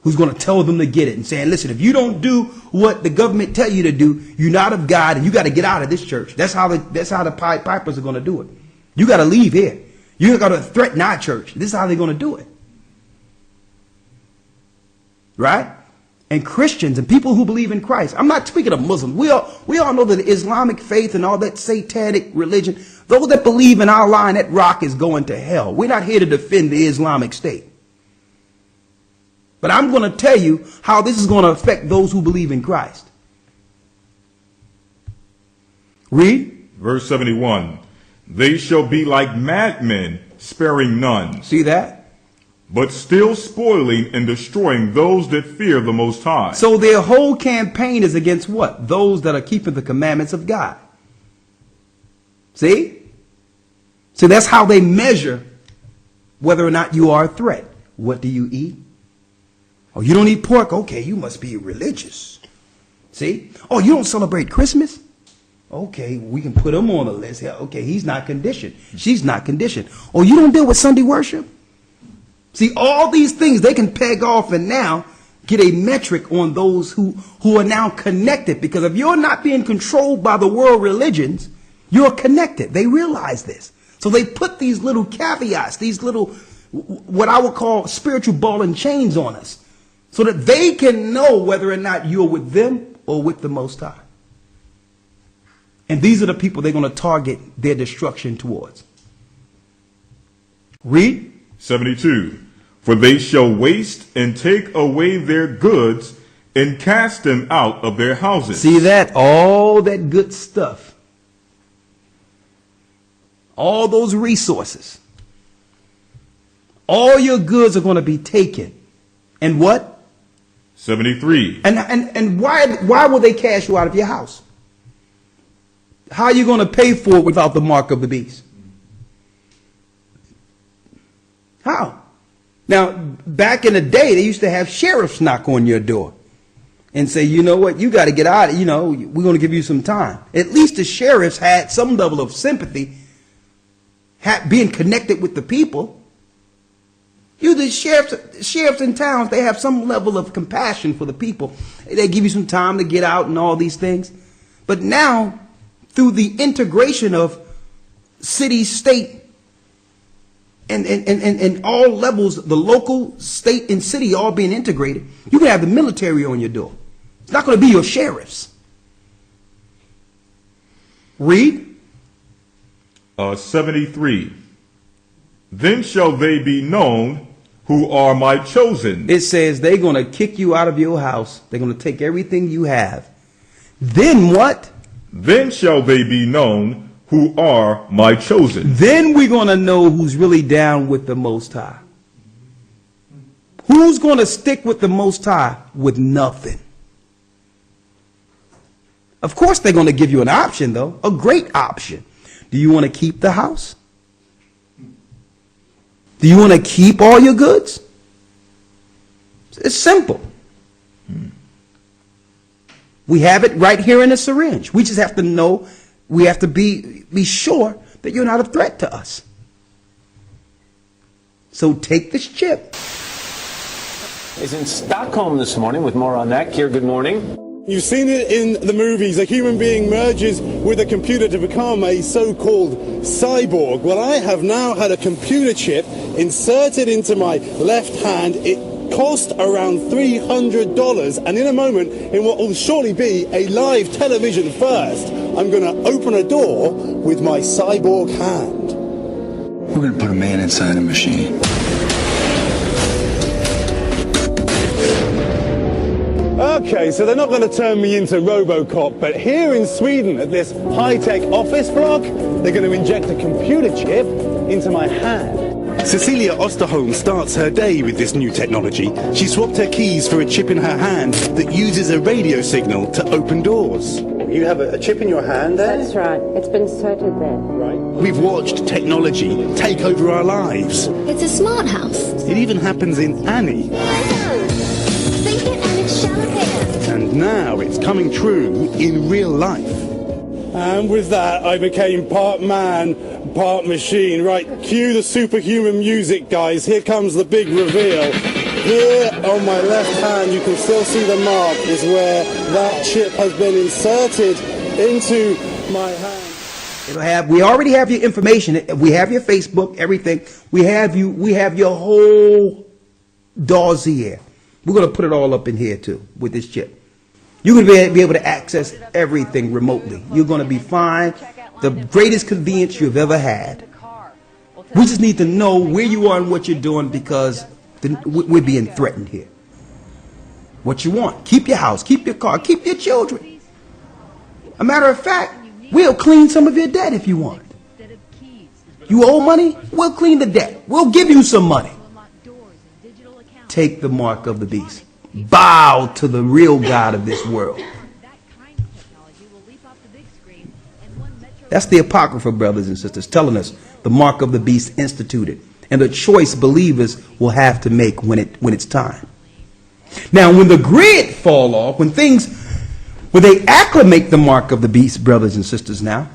who's going to tell them to get it and saying, listen, if you don't do what the government tell you to do, you're not of God and you got to get out of this church. That's how the Pied Pipers are going to do it. You got to leave here. You got to threaten our church. This is how they're going to do it. Right? And Christians and people who believe in Christ. I'm not speaking of Muslims. We all know that the Islamic faith and all that satanic religion, those that believe in our line, that rock is going to hell. We're not here to defend the Islamic State. But I'm going to tell you how this is going to affect those who believe in Christ. Read. Verse 71. They shall be like madmen, sparing none. See that? But still spoiling and destroying those that fear the Most High. So their whole campaign is against what? Those that are keeping the commandments of God. See? So that's how they measure whether or not you are a threat. What do you eat? Oh, you don't eat pork? Okay, you must be religious. See? Oh, you don't celebrate Christmas? Okay, we can put him on the list. Okay, he's not conditioned. She's not conditioned. Oh, you don't deal with Sunday worship? See, all these things they can peg off and now get a metric on those who are now connected. Because if you're not being controlled by the world religions, you're connected. They realize this. So they put these little caveats, these little, what I would call spiritual ball and chains on us, so that they can know whether or not you're with them or with the Most High. And these are the people they're going to target their destruction towards. Read. 72. For they shall waste and take away their goods and cast them out of their houses. See that? All that good stuff. All those resources. All your goods are going to be taken. And what? 73. And why will they cast you out of your house? How are you going to pay for it without the mark of the beast? How? Now, back in the day, they used to have sheriffs knock on your door and say, you know what, you got to get out. You know, we're going to give you some time. At least the sheriffs had some level of sympathy, being connected with the people. The sheriffs in towns, they have some level of compassion for the people. They give you some time to get out and all these things. But now, through the integration of city, state, and all levels, the local, state, and city all being integrated, you can have the military on your door. It's not going to be your sheriffs. Read. 73. Then shall they be known who are my chosen. It says they're going to kick you out of your house. They're going to take everything you have. Then what? Then shall they be known who are my chosen. Then we're going to know who's really down with the Most High. Who's going to stick with the Most High with nothing? Of course, they're going to give you an option, though, a great option. Do you want to keep the house? Do you want to keep all your goods? It's simple. We have it right here in a syringe. We just have to know, we have to be sure that you're not a threat to us. So take this chip. Is in Stockholm this morning with more on that. Keir, good morning. You've seen it in the movies. A human being merges with a computer to become a so-called cyborg. Well, I have now had a computer chip inserted into my left hand. It cost around $300, and in a moment, in what will surely be a live television first, I'm going to open a door with my cyborg hand. We're going to put a man inside a machine. Okay, so they're not going to turn me into RoboCop, but here in Sweden at this high-tech office block, they're going to inject a computer chip into my hand. Cecilia Osterholm starts her day with this new technology. She swapped her keys for a chip in her hand that uses a radio signal to open doors. You have a chip in your hand there? That's right. It's been inserted there. Right. We've watched technology take over our lives. It's a smart house. It even happens in Annie. Think it and it's Shalapan. And now it's coming true in real life. And with that, I became part man, part machine. Right, cue the superhuman music, guys. Here comes the big reveal. Here on my left hand, you can still see the mark, is where that chip has been inserted into my hand. We already have your information. We have your Facebook, everything. We have your whole dossier. We're going to put it all up in here too with this chip. You're going to be able to access everything remotely. You're going to be fine. The greatest convenience you've ever had. We just need to know where you are and what you're doing, because we're being threatened here. What you want? Keep your house, keep your car, keep your children. A matter of fact, we'll clean some of your debt if you want. You owe money? We'll clean the debt. We'll give you some money. Take the mark of the beast. Bow to the real God of this world. That's the Apocrypha, brothers and sisters, telling us the mark of the beast instituted, and the choice believers will have to make when it's time. Now, when the grid fall off, when they acclimate the mark of the beast, brothers and sisters, now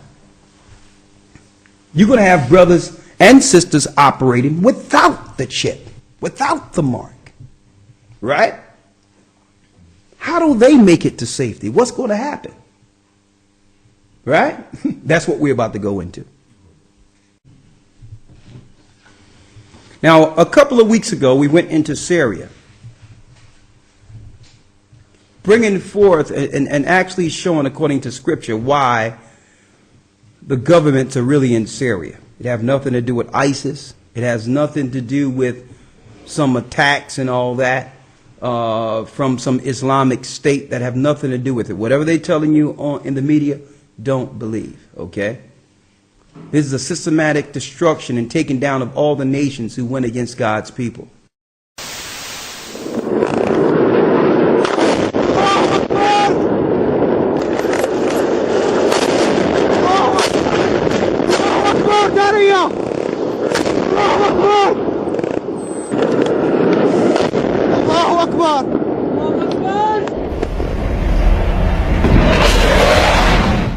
you're going to have brothers and sisters operating without the chip, without the mark, right? How do they make it to safety? What's going to happen? Right? That's what we're about to go into. Now, a couple of weeks ago, we went into Syria, bringing forth and actually showing, according to Scripture, why the governments are really in Syria. It has nothing to do with ISIS. It has nothing to do with some attacks and all that from some Islamic state that have nothing to do with it. Whatever they're telling you in the media, don't believe, okay? This is a systematic destruction and taking down of all the nations who went against God's people.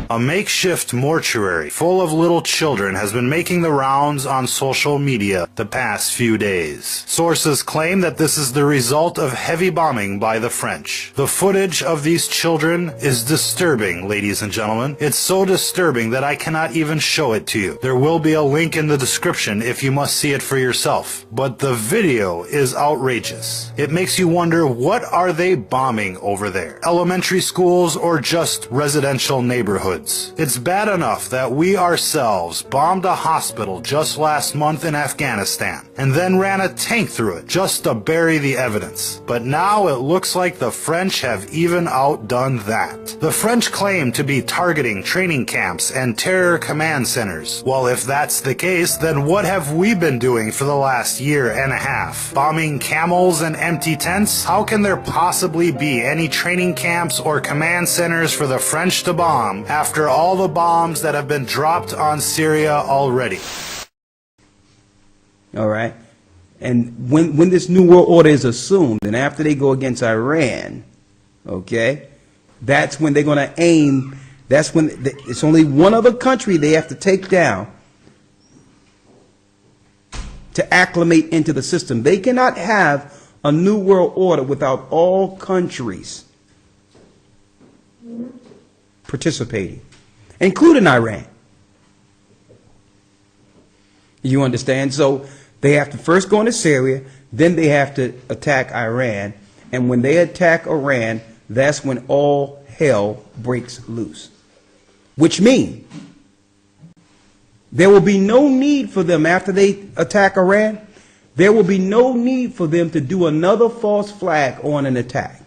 A makeshift mortuary full of little children has been making the rounds on social media the past few days. Sources claim that this is the result of heavy bombing by the French. The footage of these children is disturbing, ladies and gentlemen. It's so disturbing that I cannot even show it to you. There will be a link in the description if you must see it for yourself. But the video is outrageous. It makes you wonder, what are they bombing over there? Elementary schools or just residential neighborhoods? It's bad enough that we ourselves bombed a hospital just last month in Afghanistan and then ran a tank through it just to bury the evidence. But now it looks like the French have even outdone that. The French claim to be targeting training camps and terror command centers. Well, if that's the case, then what have we been doing for the last year and a half? Bombing camels and empty tents? How can there possibly be any training camps or command centers for the French to bomb after all the bombs that have been dropped on Syria already? All right. And when this new world order is assumed, and after they go against Iran, okay, that's when they're going to aim. That's when it's only one other country they have to take down to acclimate into the system. They cannot have a new world order without all countries participating, including Iran. You understand? So they have to first go into Syria, then they have to attack Iran, and when they attack Iran, that's when all hell breaks loose. Which means there will be no need for them, after they attack Iran, there will be no need for them to do another false flag on an attack.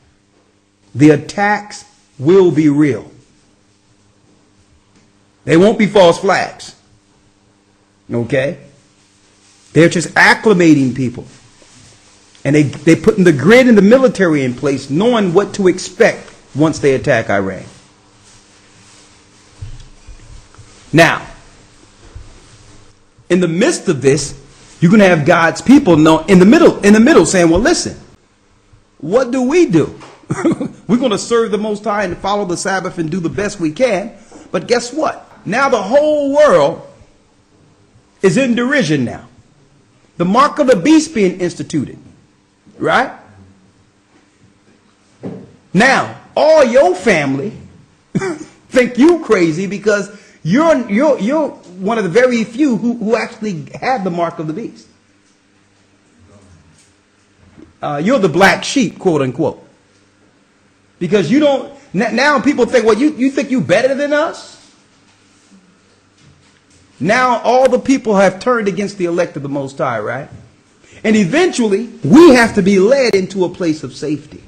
The attacks will be real. They won't be false flags. Okay? They're just acclimating people. And they're putting the grid and the military in place, knowing what to expect once they attack Iran. Now, in the midst of this, you're going to have God's people in the middle saying, well, listen, what do? We're going to serve the Most High and follow the Sabbath and do the best we can. But guess what? Now the whole world is in derision now. The mark of the beast being instituted. Right? Now, all your family think you crazy because you're one of the very few who actually have the mark of the beast. You're the black sheep, quote unquote. Because you don't, now people think, well, you think you better than us? Now all the people have turned against the elect of the Most High, right? And eventually, we have to be led into a place of safety.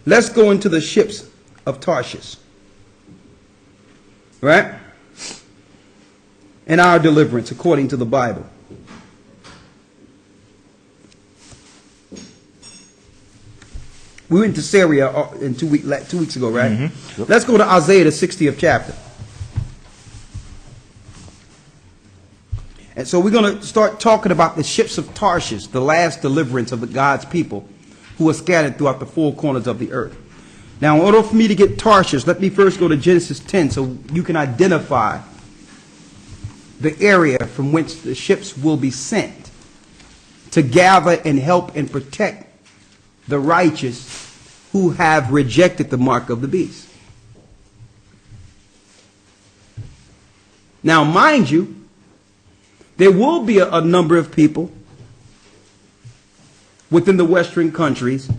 Let's go into the ships of Tarshish. Right? And our deliverance according to the Bible. We went to Syria 2 weeks ago, right? Mm-hmm. Yep. Let's go to Isaiah, the 60th chapter. And so we're going to start talking about the ships of Tarshish, the last deliverance of God's people who are scattered throughout the four corners of the earth. Now, in order for me to get Tarshish, let me first go to Genesis 10 so you can identify the area from which the ships will be sent to gather and help and protect the righteous who have rejected the mark of the beast. Now, mind you, there will be a number of people within the Western countries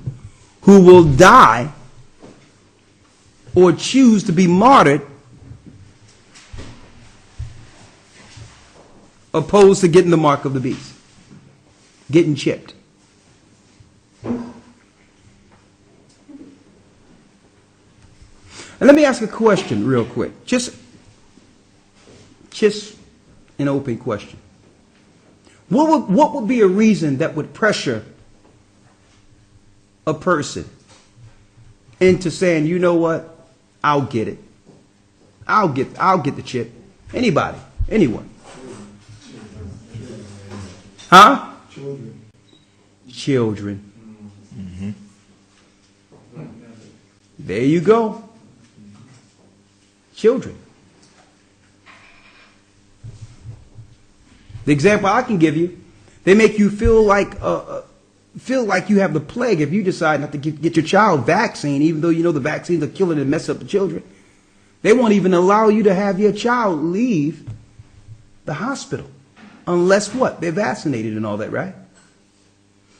who will die or choose to be martyred opposed to getting the mark of the beast, getting chipped. And let me ask a question real quick. Just an open question. What would be a reason that would pressure a person into saying, you know what, I'll get it. I'll get the chip. Anybody, anyone. Huh? Children. Mm-hmm. There you go. Children. The example I can give you, they make you feel like you have the plague if you decide not to get your child vaccine, even though you know the vaccines are killing and mess up the children. They won't even allow you to have your child leave the hospital unless what? They're vaccinated and all that, right?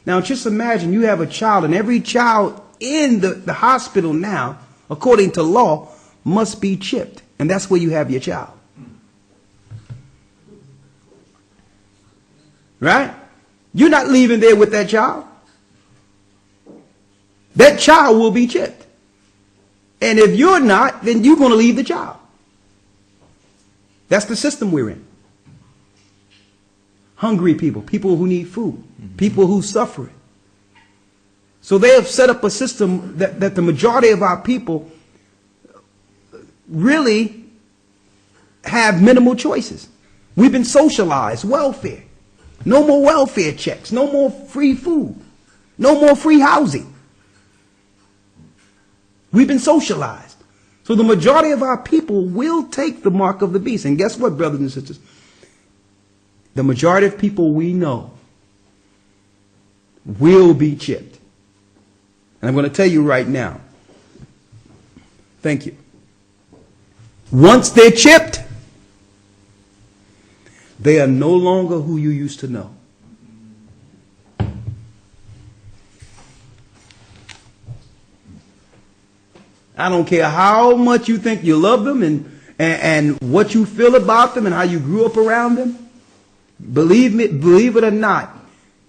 Now just imagine you have a child, and every child in the hospital now, according to law, must be chipped. And that's where you have your child. Right? You're not leaving there with that child. That child will be chipped. And if you're not, then you're going to leave the child. That's the system we're in. Hungry people, people who need food, people who suffer. So they have set up a system that the majority of our people really have minimal choices. We've been socialized, welfare. No more welfare checks, no more free food, no more free housing. We've been socialized. So the majority of our people will take the mark of the beast. And guess what, brothers and sisters? The majority of people we know will be chipped. And I'm going to tell you right now. Thank you. Once they're chipped, they are no longer who you used to know. I don't care how much you think you love them and what you feel about them and how you grew up around them. Believe it or not,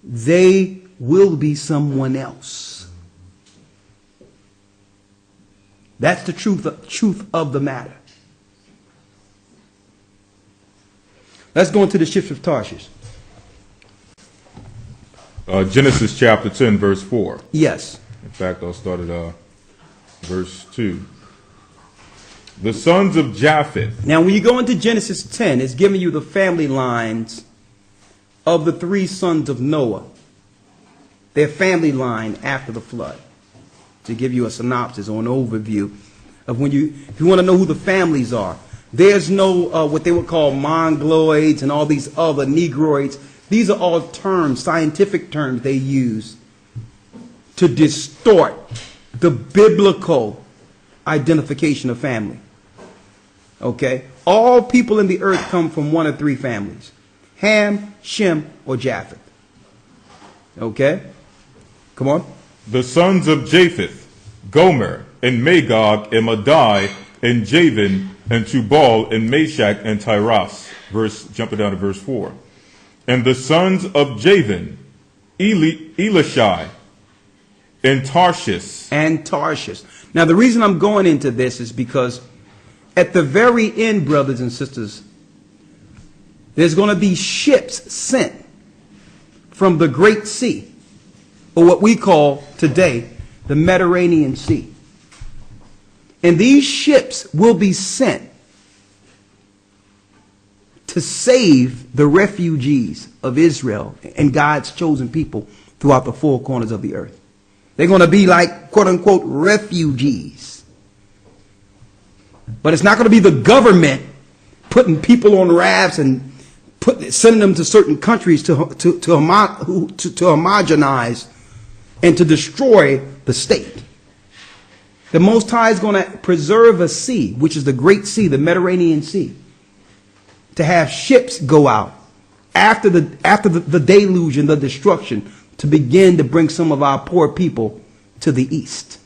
they will be someone else. That's the truth of the matter. Let's go into the ships of Tarshish. Genesis chapter 10, verse 4. Yes. In fact, I'll start at verse 2. The sons of Japheth. Now, when you go into Genesis 10, it's giving you the family lines of the three sons of Noah. Their family line after the flood. To give you a synopsis or an overview of if you want to know who the families are. There's no what they would call mongoloids and all these other negroids. These are all terms, scientific terms they use to distort the biblical identification of family. Okay? All people in the earth come from one of three families. Ham, Shem, or Japheth. Okay? Come on. The sons of Japheth, Gomer, and Magog, and Madai, and Javan, and Tubal, and Meshach, and Tyras. Jumping down to verse 4. And the sons of Javan, Elishai, and Tarshish. And Tarshish. Now, the reason I'm going into this is because at the very end, brothers and sisters, there's going to be ships sent from the Great Sea, or what we call today the Mediterranean Sea. And these ships will be sent to save the refugees of Israel and God's chosen people throughout the four corners of the earth. They're going to be like, quote unquote, refugees. But it's not going to be the government putting people on rafts and sending them to certain countries to homogenize and to destroy the state. The Most High is going to preserve a sea, which is the Great Sea, the Mediterranean Sea, to have ships go out after the deluge and the destruction to begin to bring some of our poor people to the east.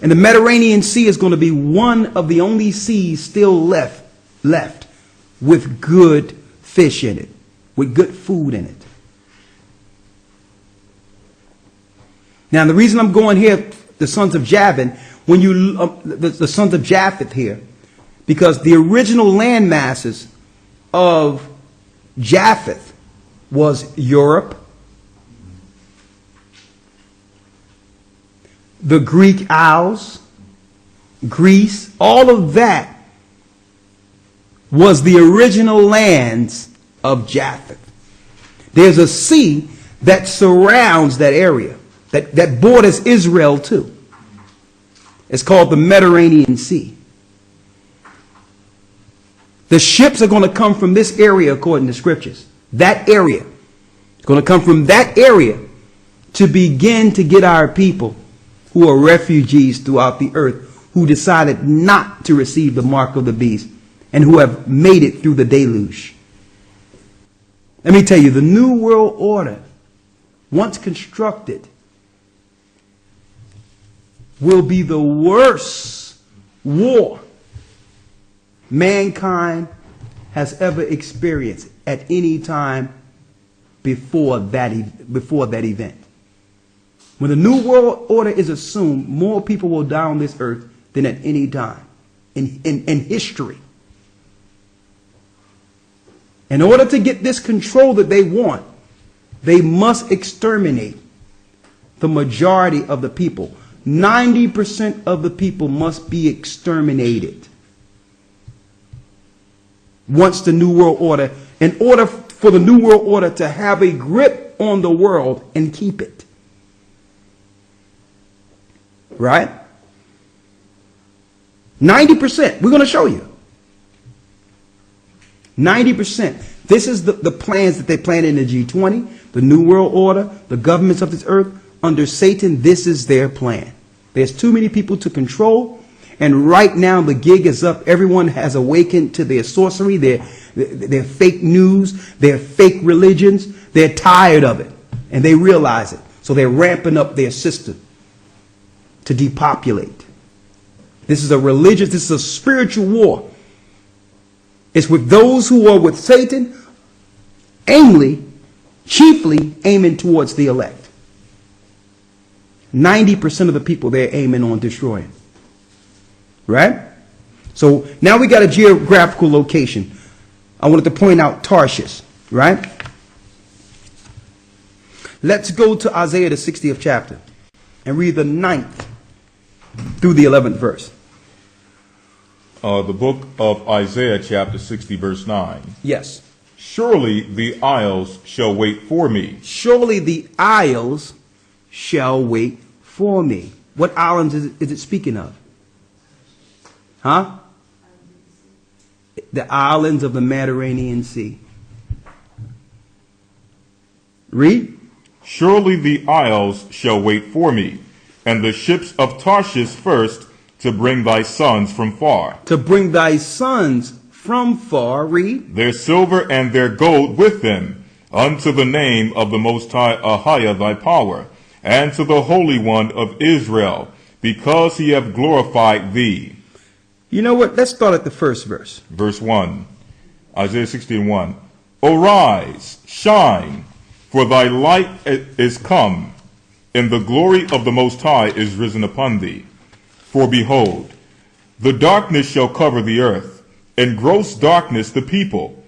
And the Mediterranean Sea is going to be one of the only seas still left with good fish in it, with good food in it. Now, the reason I'm going here, the sons of Javan, when you the sons of Japheth here, because the original land masses of Japheth was Europe, the Greek Isles, Greece, all of that was the original lands of Japheth. There's a sea that surrounds that area, that borders Israel too. It's called the Mediterranean Sea. The ships are going to come from this area according to scriptures. That area. It's going to come from that area to begin to get our people who are refugees throughout the earth, who decided not to receive the mark of the beast and who have made it through the deluge. Let me tell you, the New World Order, once constructed, will be the worst war mankind has ever experienced at any time before that event. When the New World Order is assumed, more people will die on this earth than at any time in history. In order to get this control that they want, they must exterminate the majority of the people. 90% of the people must be exterminated. Once the New World Order, in order for the New World Order to have a grip on the world and keep it. Right? 90%. We're going to show you. 90%. This is the plans that they plan in the G20, the New World Order, the governments of this earth. Under Satan, this is their plan. There's too many people to control. And right now the gig is up. Everyone has awakened to their sorcery, their fake news, their fake religions. They're tired of it. And they realize it. So they're ramping up their system to depopulate. This is a spiritual war. It's with those who are with Satan, chiefly aiming towards the elect. 90% of the people they're aiming on destroying. Right? So now we got a geographical location. I wanted to point out Tarshish. Right? Let's go to Isaiah the 60th chapter and read the 9th through the 11th verse. The book of Isaiah chapter 60 verse 9. Yes. Surely the isles shall wait for me. Surely the isles shall wait for me. What islands is it speaking of? Huh? The islands of the Mediterranean Sea. Read. Surely the isles shall wait for me, and the ships of Tarshish first, to bring thy sons from far. To bring thy sons from far. Read. Their silver and their gold with them, unto the name of the Most High Ahiah thy power, and to the Holy One of Israel, because he hath glorified thee. You know what? Let's start at the first verse. Verse 1. Isaiah 60:1. Arise, shine, for thy light is come, and the glory of the Most High is risen upon thee. For behold, the darkness shall cover the earth, and gross darkness the people.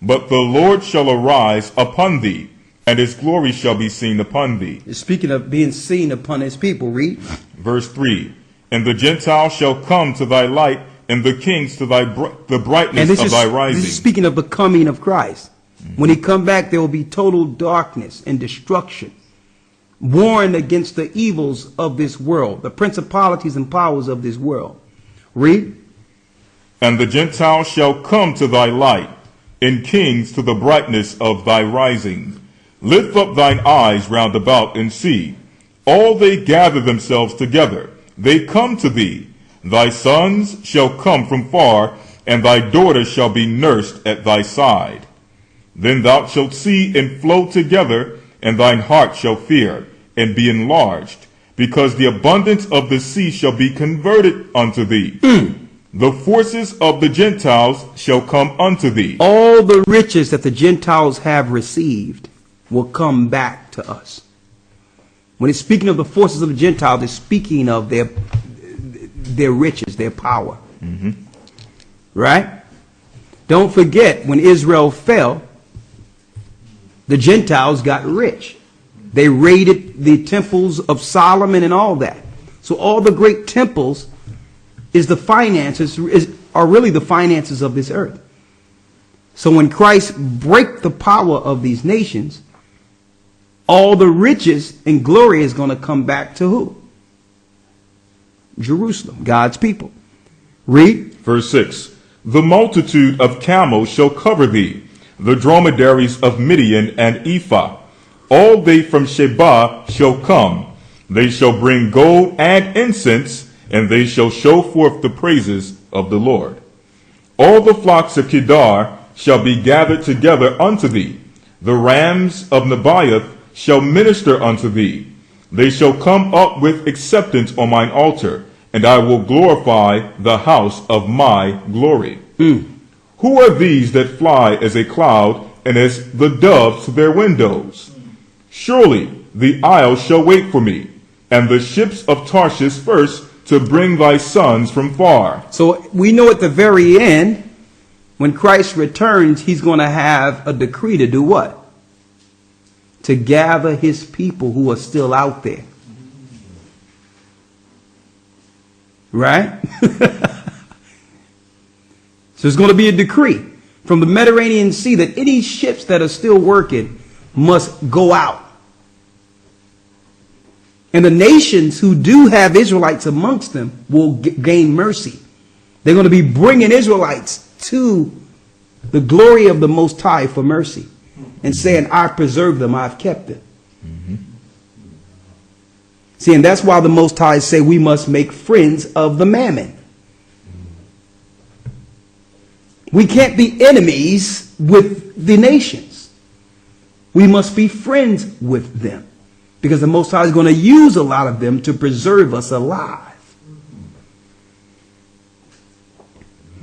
But the Lord shall arise upon thee, and his glory shall be seen upon thee. Speaking of being seen upon his people, read. Verse 3. And the Gentiles shall come to thy light, and the kings to the brightness of thy rising. This is speaking of the coming of Christ. When he come back, there will be total darkness and destruction. Warned against the evils of this world, the principalities and powers of this world. Read. And the Gentiles shall come to thy light, and kings to the brightness of thy rising. Lift up thine eyes round about and see. All they gather themselves together. They come to thee. Thy sons shall come from far, and thy daughters shall be nursed at thy side. Then thou shalt see and flow together, and thine heart shall fear, and be enlarged, because the abundance of the sea shall be converted unto thee. The forces of the Gentiles shall come unto thee. All the riches that the Gentiles have received will come back to us. When it's speaking of the forces of the Gentiles, it's speaking of their riches, their power. Right? Don't forget, when Israel fell, the Gentiles got rich. They raided the temples of Solomon and all that. So all the great temples is the finances, are really the finances of this earth. So when Christ break the power of these nations, all the riches and glory is going to come back to who? Jerusalem, God's people. Read. Verse 6. The multitude of camels shall cover thee, the dromedaries of Midian and Ephah. All they from Sheba shall come. They shall bring gold and incense, and they shall show forth the praises of the Lord. All the flocks of Kedar shall be gathered together unto thee. The rams of Nebaioth shall minister unto thee. They shall come up with acceptance on mine altar, and I will glorify the house of my glory. Who are these that fly as a cloud, and as the doves to their windows? Surely the isles shall wait for me, and the ships of Tarshish first, to bring thy sons from far. So we know at the very end, when Christ returns, he's going to have a decree to do what? To gather his people who are still out there. Right? So there's going to be a decree from the Mediterranean Sea that any ships that are still working must go out. And the nations who do have Israelites amongst them will gain mercy. They're going to be bringing Israelites to the glory of the Most High for mercy and saying, I preserved them, I've kept them. See, and that's why the Most High say we must make friends of the mammon. We can't be enemies with the nations. We must be friends with them, because the Most High is going to use a lot of them to preserve us alive.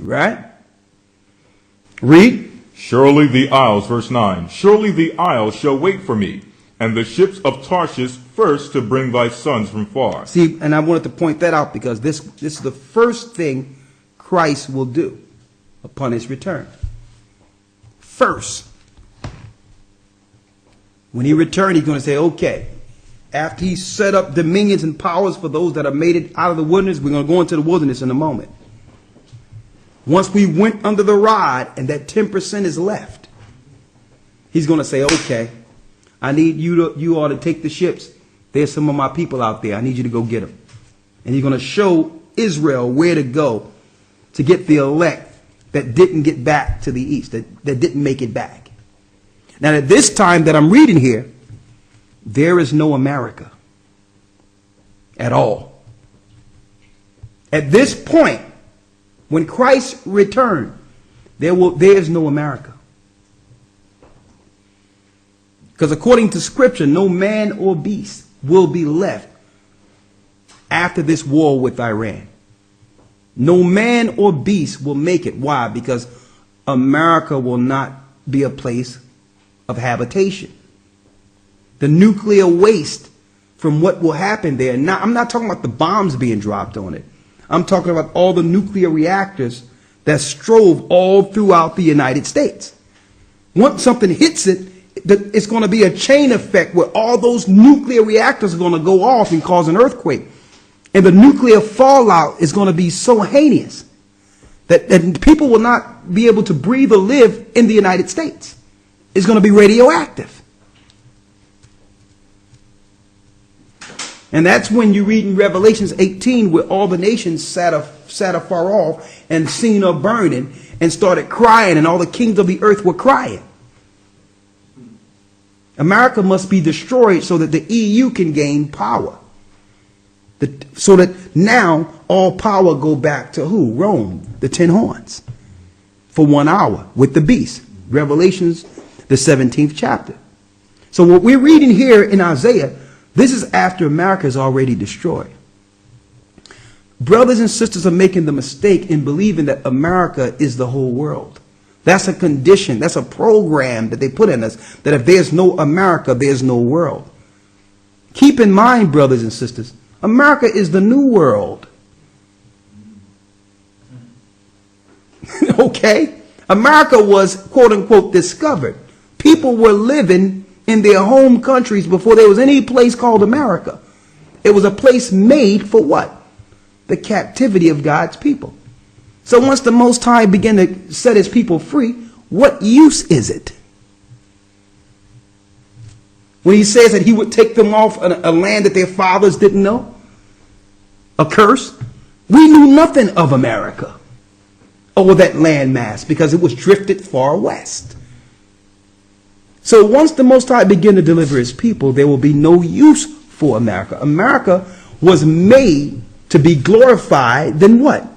Right? Read. Surely the isles, verse 9, surely the isles shall wait for me, and the ships of Tarshish first to bring thy sons from far. See, and I wanted to point that out because this is the first thing Christ will do upon his return. First, when he returns, he's going to say, okay, after he set up dominions and powers for those that have made it out of the wilderness, we're going to go into the wilderness in a moment. Once we went under the rod and that 10% is left, he's going to say, okay, I need you all to take the ships. There's some of my people out there. I need you to go get them. And he's going to show Israel where to go to get the elect that didn't get back to the east, that didn't make it back. Now, at this time that I'm reading here, there is no America at all. At this point, when Christ returned, there is no America. Because according to Scripture, no man or beast will be left after this war with Iran. No man or beast will make it. Why? Because America will not be a place of habitation. The nuclear waste from what will happen there. Now, I'm not talking about the bombs being dropped on it. I'm talking about all the nuclear reactors that strove all throughout the United States. Once something hits it, it's going to be a chain effect where all those nuclear reactors are going to go off and cause an earthquake. And the nuclear fallout is going to be so heinous that people will not be able to breathe or live in the United States. It's going to be radioactive. And that's when you read in Revelations 18 where all the nations sat afar off and seen her burning and started crying, and all the kings of the earth were crying. America must be destroyed so that the EU can gain power. So that now all power go back to who? Rome, the 10 horns, for 1 hour with the beast. Revelations, the 17th chapter. So what we're reading here in Isaiah, this is after America is already destroyed. Brothers and sisters are making the mistake in believing that America is the whole world. That's a condition, that's a program that they put in us, that if there's no America, there's no world. Keep in mind, brothers and sisters, America is the new world. Okay? America was, quote unquote, discovered. People were living in their home countries before there was any place called America. It was a place made for what? The captivity of God's people. So once the Most High began to set his people free, what use is it? When he says that he would take them off a land that their fathers didn't know, a curse. We knew nothing of America or that landmass because it was drifted far west. So once the Most High began to deliver his people, there will be no use for America. America was made to be glorified, then what?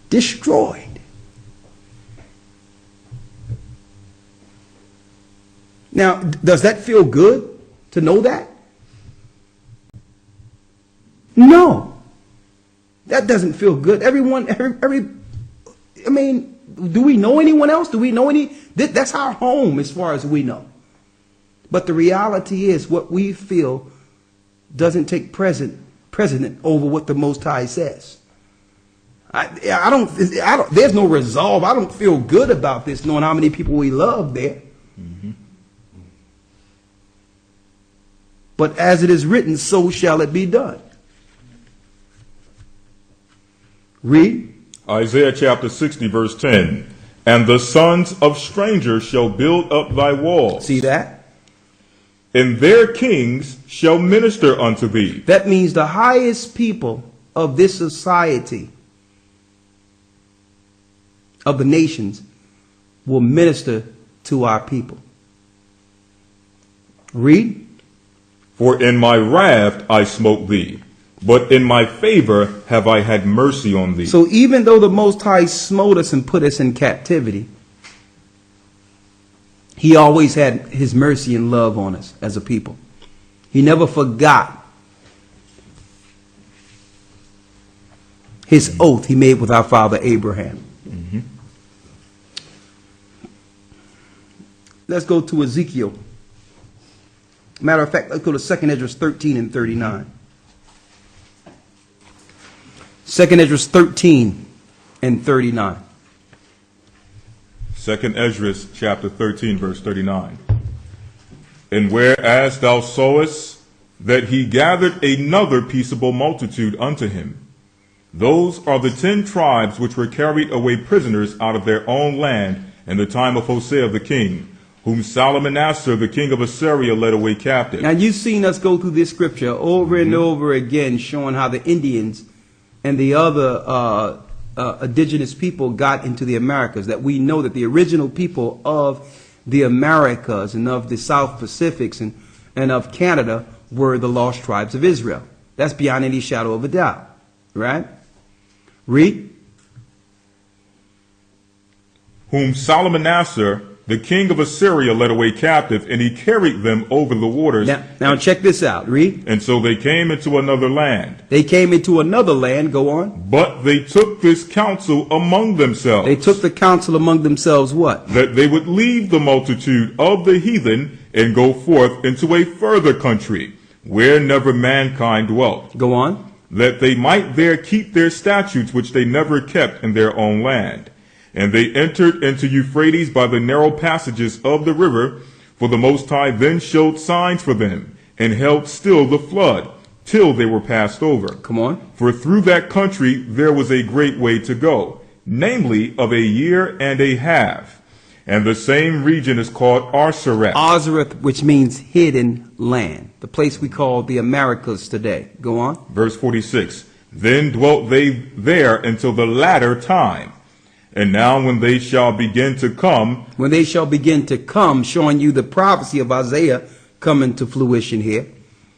Destroyed. Now, does that feel good to know that? No. That doesn't feel good. I mean, do we know anyone else? Do we know any? That's our home as far as we know. But the reality is what we feel doesn't take precedent over what the Most High says. I don't, there's no resolve. I don't feel good about this, knowing how many people we love there. Mm-hmm. But as it is written, so shall it be done. Read. Isaiah chapter 60, verse 10. And the sons of strangers shall build up thy walls. See that? And their kings shall minister unto thee. That means the highest people of this society, of the nations, will minister to our people. Read. For in my wrath I smote thee, but in my favor have I had mercy on thee. So even though the Most High smote us and put us in captivity, he always had his mercy and love on us as a people. He never forgot his oath he made with our father Abraham. Mm-hmm. Let's go to Ezekiel Matter of fact, let's go to 2nd Esdras 13 and 39. 2nd Esdras 13 and 39. 2nd Esdras chapter 13, verse 39. And whereas thou sawest that he gathered another peaceable multitude unto him, those are the 10 tribes which were carried away prisoners out of their own land in the time of Hosea the king, whom Salmanassar the king of Assyria led away captive. Now you've seen us go through this scripture over and over again, showing how the Indians and the other indigenous people got into the Americas, that we know that the original people of the Americas and of the South Pacifics and of Canada were the lost tribes of Israel. That's beyond any shadow of a doubt. Right? Read. Whom Salmanassar the king of Assyria led away captive, and he carried them over the waters. Now check this out. Read. And so they came into another land. They came into another land. Go on. But they took this counsel among themselves. They took the counsel among themselves what? That they would leave the multitude of the heathen and go forth into a further country, where never mankind dwelt. Go on. That they might there keep their statutes which they never kept in their own land. And they entered into Euphrates by the narrow passages of the river, for the Most High then showed signs for them, and held still the flood, till they were passed over. Come on. For through that country there was a great way to go, namely of a year and a half. And the same region is called Arsareth. Arsareth, which means hidden land, the place we call the Americas today. Go on. Verse 46. Then dwelt they there until the latter time. And now when they shall begin to come. When they shall begin to come, showing you the prophecy of Isaiah coming to fruition here.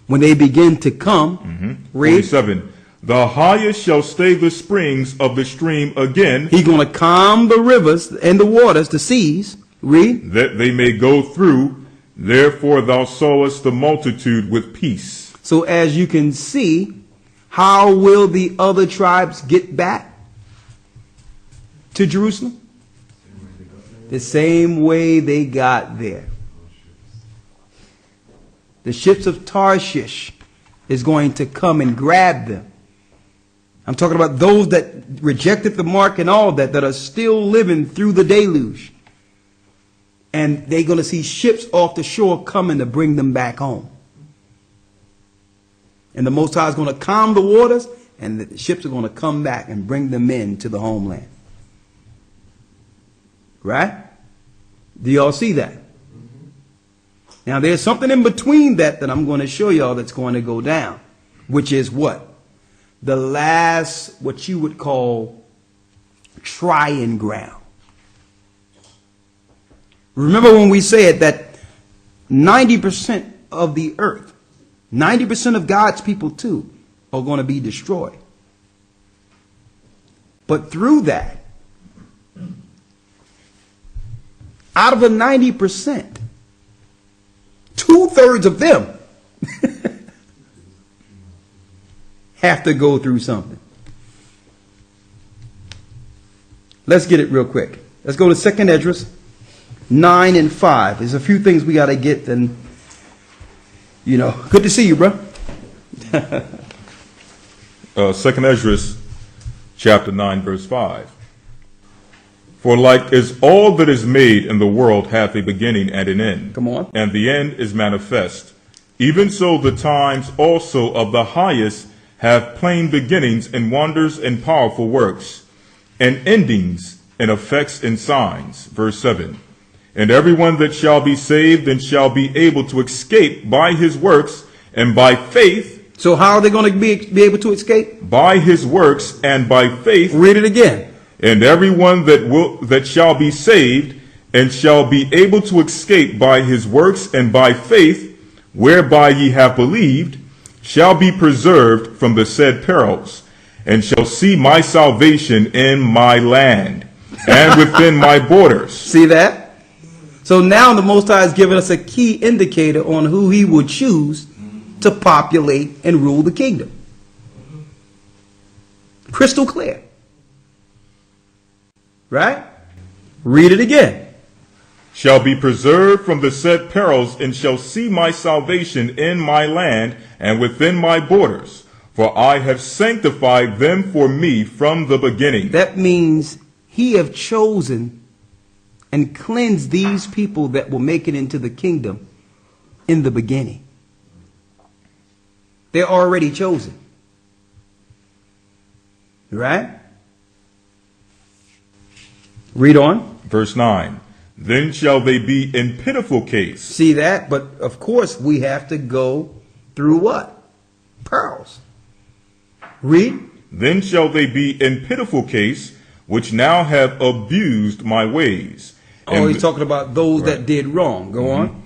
When they begin to come, read. 47. The highest shall stay the springs of the stream again. He's going to calm the rivers and the waters, the seas. Read. That they may go through. Therefore thou sowest the multitude with peace. So as you can see, how will the other tribes get back to Jerusalem? The same way they got there. The ships of Tarshish is going to come and grab them. I'm talking about those that rejected the mark and all that are still living through the deluge. And they're going to see ships off the shore coming to bring them back home. And the Most High is going to calm the waters, and the ships are going to come back and bring them in to the homeland. Right? Do y'all see that? Now there's something in between that I'm going to show y'all that's going to go down, which is what? The last, what you would call, trying ground. Remember when we said that 90% of the earth, 90% of God's people too, are going to be destroyed. But through that, out of the 90%, 2/3 of them have to go through something. Let's get it real quick. Let's go to 2nd Esdras 9 and 5. There's a few things we got to get, and good to see you, bro. 2nd Esdras chapter 9 verse 5. For like as all that is made in the world hath a beginning and an end. Come on. And the end is manifest. Even so the times also of the highest have plain beginnings and wonders and powerful works, and endings and effects and signs. Verse 7. And everyone that shall be saved and shall be able to escape by his works and by faith. So how are they going to be able to escape? By his works and by faith. Read it again. And everyone that shall be saved and shall be able to escape by his works and by faith, whereby ye have believed, shall be preserved from the said perils, and shall see my salvation in my land and within my borders. See that? So now the Most High has given us a key indicator on who he would choose to populate and rule the kingdom. Crystal clear. Right? Read it again. shall be preserved from the said perils, and shall see my salvation in my land and within my borders. For I have sanctified them for me from the beginning. That means he have chosen and cleansed these people that will make it into the kingdom in the beginning. They're already chosen. Right? Read on. Verse 9. Then shall they be in pitiful case. See that? But of course we have to go through what? Pearls. Read. Then shall they be in pitiful case, which now have abused my ways. Oh, he's talking about those that did wrong. Go on.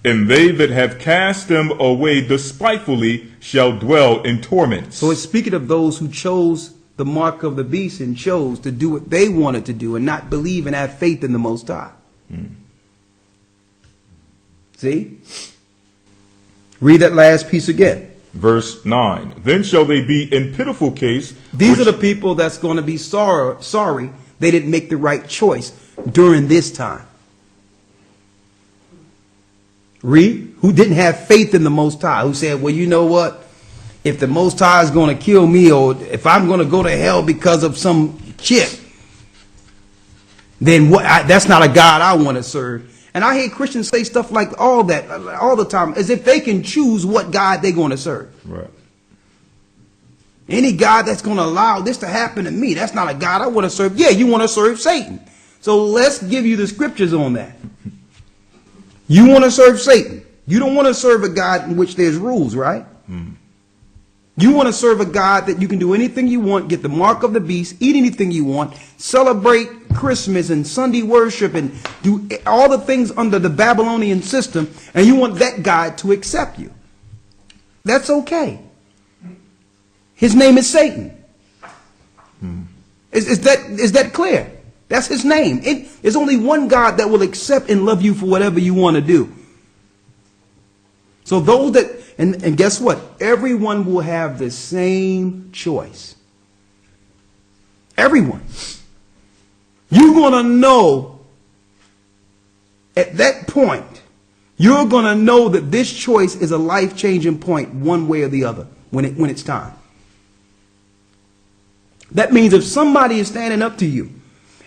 And they that have cast them away despitefully shall dwell in torments. So it's speaking of those who chose the mark of the beast and chose to do what they wanted to do and not believe and have faith in the Most High. See? Read that last piece again. Verse 9. Then shall they be in pitiful case. These are the people that's going to be sorry they didn't make the right choice during this time. Read. Who didn't have faith in the Most High. Who said, well, you know what? If the Most High is going to kill me, or if I'm going to go to hell because of some chick, then that's not a God I want to serve. And I hear Christians say stuff like all that all the time, as if they can choose what God they're going to serve. Right. Any God that's going to allow this to happen to me, that's not a God I want to serve. Yeah, you want to serve Satan. So let's give you the scriptures on that. You want to serve Satan. You don't want to serve a God in which there's rules, right? You want to serve a God that you can do anything you want, get the mark of the beast, eat anything you want, celebrate Christmas and Sunday worship and do all the things under the Babylonian system, and you want that God to accept you. That's okay. His name is Satan. Is that clear? That's his name. There's only one God that will accept and love you for whatever you want to do. So those that, and guess what? Everyone will have the same choice. Everyone. You're going to know at that point, you're going to know that this choice is a life-changing point one way or the other when it's time. That means if somebody is standing up to you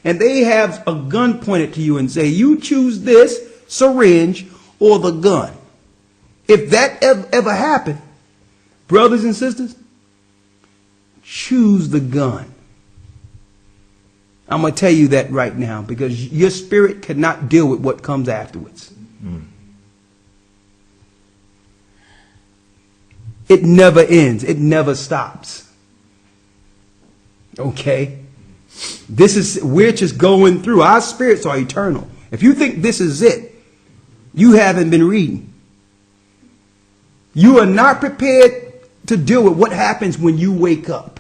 and they have a gun pointed to you and say, you choose this syringe or the gun. If that ever happened, brothers and sisters, choose the gun. I'm going to tell you that right now because your spirit cannot deal with what comes afterwards. It never ends. It never stops. Okay? We're just going through. Our spirits are eternal. If you think this is it, you haven't been reading. You are not prepared to deal with what happens when you wake up.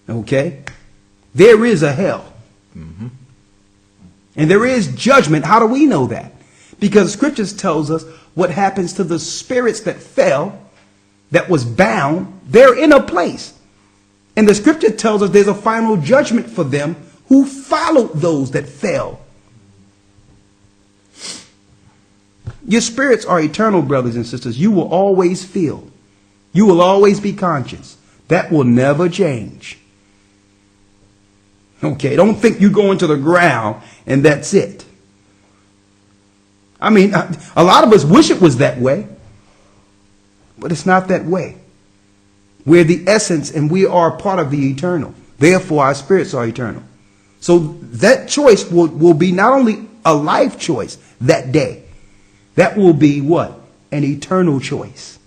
Okay? There is a hell. And there is judgment. How do we know that? Because scriptures tells us what happens to the spirits that fell, that was bound. They're in a place. And the scripture tells us there's a final judgment for them who followed those that fell. Your spirits are eternal, brothers and sisters. You will always feel. You will always be conscious. That will never change. Okay, don't think you go into the ground and that's it. I mean, a lot of us wish it was that way, but it's not that way. We're the essence and we are part of the eternal. Therefore, our spirits are eternal. So that choice will be not only a life choice that day, that will be what? An eternal choice.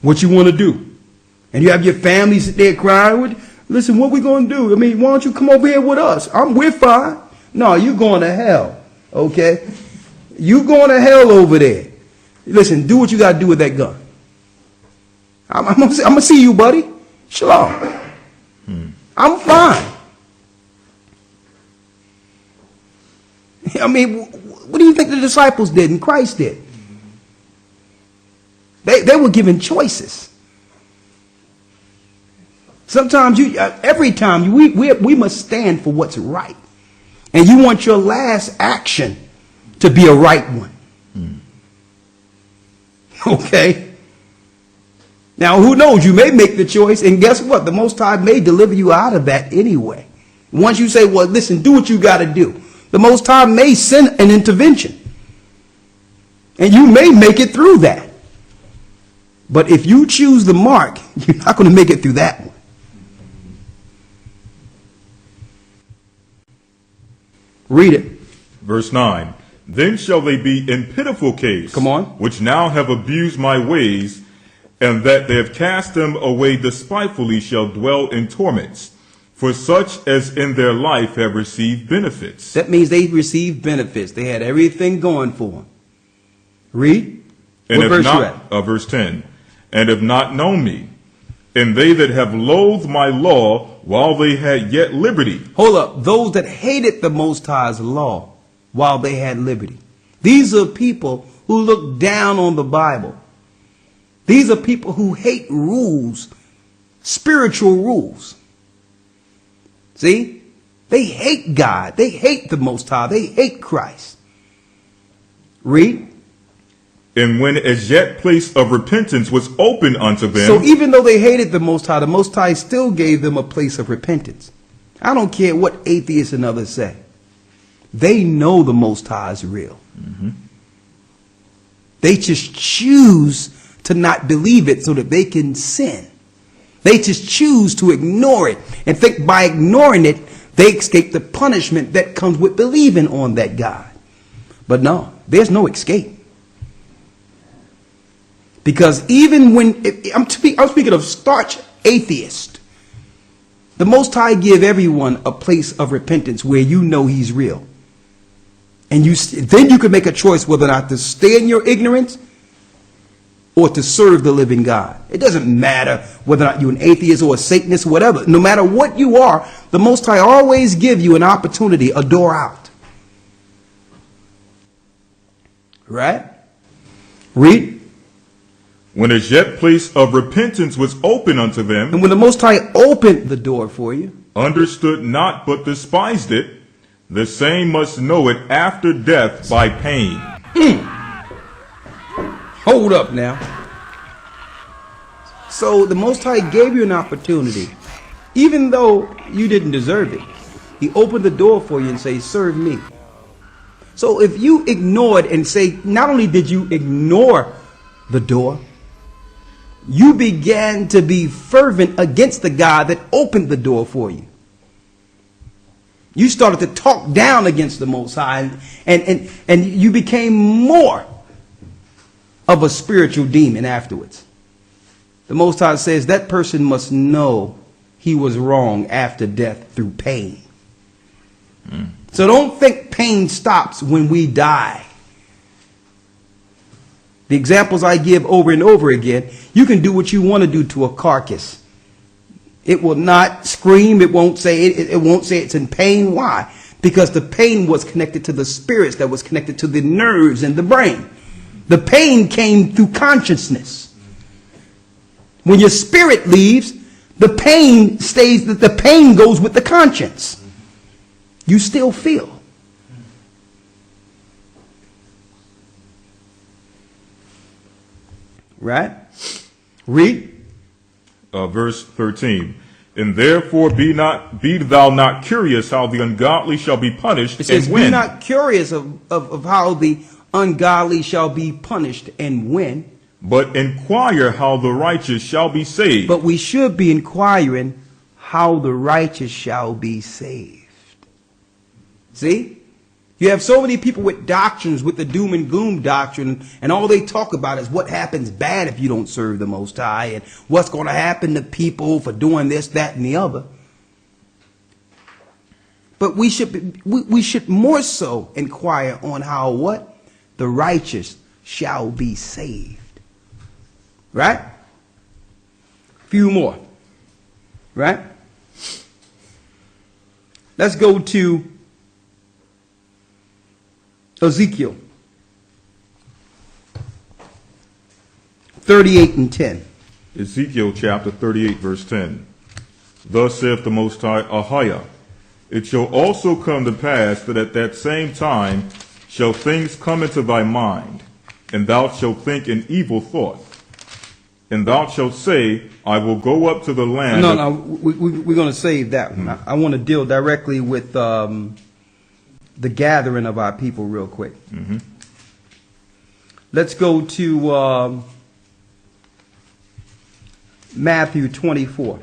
What you want to do. And you have your family sit there crying. Listen, what we going to do? I mean, why don't you come over here with us? We're fine. No, you're going to hell. Okay? You going to hell over there. Listen, do what you got to do with that gun. I'm going to see you, buddy. Shalom. I'm fine. I mean, what do you think the disciples did and Christ did? They were given choices. Sometimes every time we must stand for what's right. And you want your last action to be a right one. Okay? Now, who knows? You may make the choice, and guess what? The Most High may deliver you out of that anyway. Once you say, well, listen, do what you got to do, the Most High may send an intervention. And you may make it through that. But if you choose the mark, you're not going to make it through that one. Read it. Verse 9. Then shall they be in pitiful case, come on, which now have abused my ways, and that they have cast them away despitefully shall dwell in torments, for such as in their life have received benefits. That means they received benefits. They had everything going for them. Read. And what if verse not, you at? Verse 10. And have not known me, and they that have loathed my law while they had yet liberty. Hold up. Those that hated the Most High's law while they had liberty. These are people who look down on the Bible. These are people who hate rules, spiritual rules. See? They hate God. They hate the Most High. They hate Christ. Read. And when as yet place of repentance was open unto them. So even though they hated the Most High still gave them a place of repentance. I don't care what atheists and others say. They know the Most High is real. They just choose to not believe it so that they can sin. They just choose to ignore it and think by ignoring it, they escape the punishment that comes with believing on that God. But no, there's no escape. Because even when, I'm speaking of starch atheist, the Most High give everyone a place of repentance where you know he's real. And then you can make a choice whether or not to stay in your ignorance or to serve the living God. It doesn't matter whether or not you're an atheist or a Satanist or whatever. No matter what you are, the Most High always give you an opportunity, a door out. Right? Read. When as yet place of repentance was open unto them. And when the Most High opened the door for you. Understood not but despised it. The same must know it after death by pain. Hold up now. So the Most High gave you an opportunity. Even though you didn't deserve it. He opened the door for you and say, serve me. So if you ignored and say, not only did you ignore the door, you began to be fervent against the God that opened the door for you. You started to talk down against the Most High, and you became more of a spiritual demon afterwards. The Most High says that person must know he was wrong after death through pain. So don't think pain stops when we die. The examples I give over and over again, you can do what you want to do to a carcass. It will not scream. It won't say it's in pain. Why? Because the pain was connected to the spirits that was connected to the nerves and the brain. The pain came through consciousness. When your spirit leaves, the pain stays, that the pain goes with the conscience. You still feel. Right? Read. Verse 13. And therefore be thou not curious how the ungodly shall be punished. It says, and when. be not curious of how the ungodly shall be punished and when. But inquire how the righteous shall be saved. But we should be inquiring how the righteous shall be saved. See? You have so many people with doctrines, with the doom and gloom doctrine, and all they talk about is what happens bad if you don't serve the Most High, and what's going to happen to people for doing this, that, and the other. But we should more so inquire on how what? The righteous shall be saved. Right? Few more. Right? Let's go to Ezekiel 38 and 10. Ezekiel chapter 38 verse 10. Thus saith the Most High, Ahiah. It shall also come to pass that at that same time shall things come into thy mind, and thou shalt think an evil thought. And thou shalt say, I will go up to the land. We're going to save that one. I want to deal directly with the gathering of our people real quick. Let's go to Matthew 24.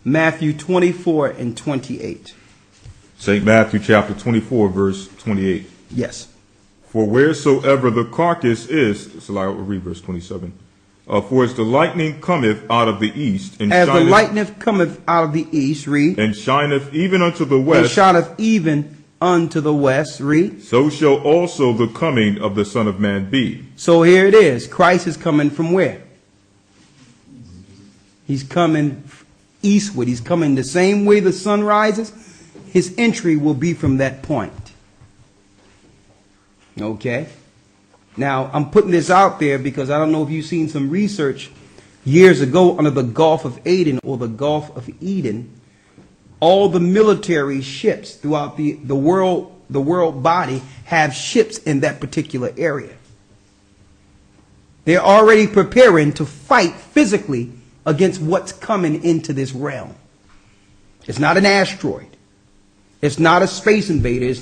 Matthew 24 and 28. St. Matthew chapter 24, verse 28. Yes. For wheresoever the carcass is, so I will read verse 27. For as the lightning cometh out of the east, and as the lightning cometh out of the east, read. And shineth even unto the west. And shineth even unto the west, read. So shall also the coming of the Son of Man be. So here it is. Christ is coming from where? He's coming eastward. He's coming the same way the sun rises. His entry will be from that point. Okay. Now, I'm putting this out there because I don't know if you've seen some research years ago under the Gulf of Aden or the Gulf of Eden. All the military ships throughout the world body have ships in that particular area. They're already preparing to fight physically against what's coming into this realm. It's not an asteroid. It's not a space invader. It's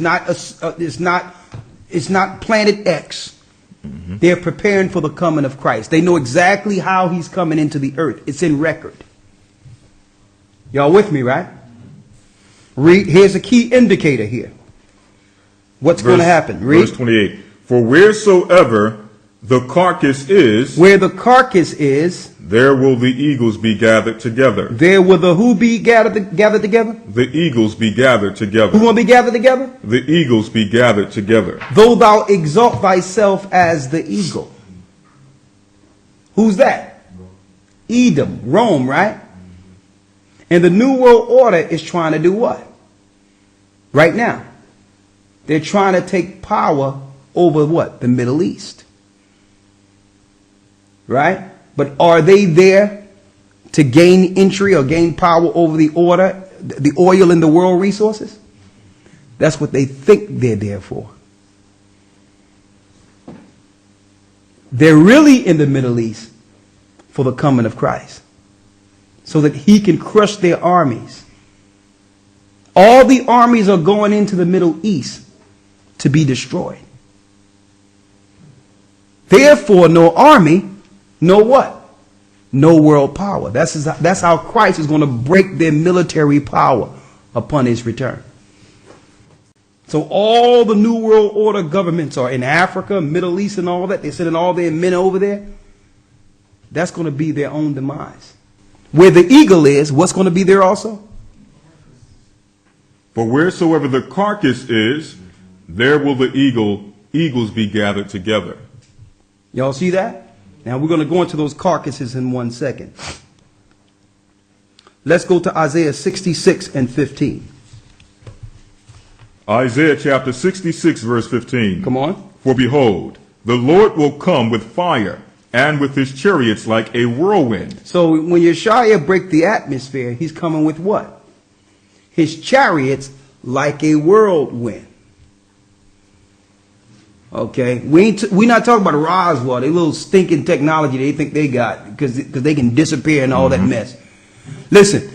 not Planet X. They're preparing for the coming of Christ. They know exactly how he's coming into the earth. It's in record. Y'all with me, right? Read. Here's a key indicator here. What's going to happen? Read. Verse 28. For wheresoever the carcass is, where the carcass is, there will the eagles be gathered together. There will the who be gathered together? The eagles be gathered together. Who will be gathered together? The eagles be gathered together. Though thou exalt thyself as the eagle. Who's that? Edom, Rome, right? And the New World Order is trying to do what? Right now. They're trying to take power over what? The Middle East. Right? But are they there to gain entry or gain power over the order, the oil and the world resources? That's what they think they're there for. They're really in the Middle East for the coming of Christ, so that he can crush their armies. All the armies are going into the Middle East to be destroyed. Therefore, no army, no what? No world power. That's how Christ is going to break their military power upon his return. So all the New World Order governments are in Africa, Middle East and all that. They're sending all their men over there. That's going to be their own demise. Where the eagle is, what's going to be there also? For wheresoever the carcass is, there will the eagles be gathered together. Y'all see that? Now we're going to go into those carcasses in 1 second. Let's go to Isaiah 66 and 15. Isaiah chapter 66 verse 15. Come on. For behold, the Lord will come with fire, and with his chariots like a whirlwind. So when Yeshua break the atmosphere, he's coming with what? His chariots like a whirlwind. Okay, we're not talking about Roswell, they little stinking technology they think they got because they can disappear and all that mess. Listen,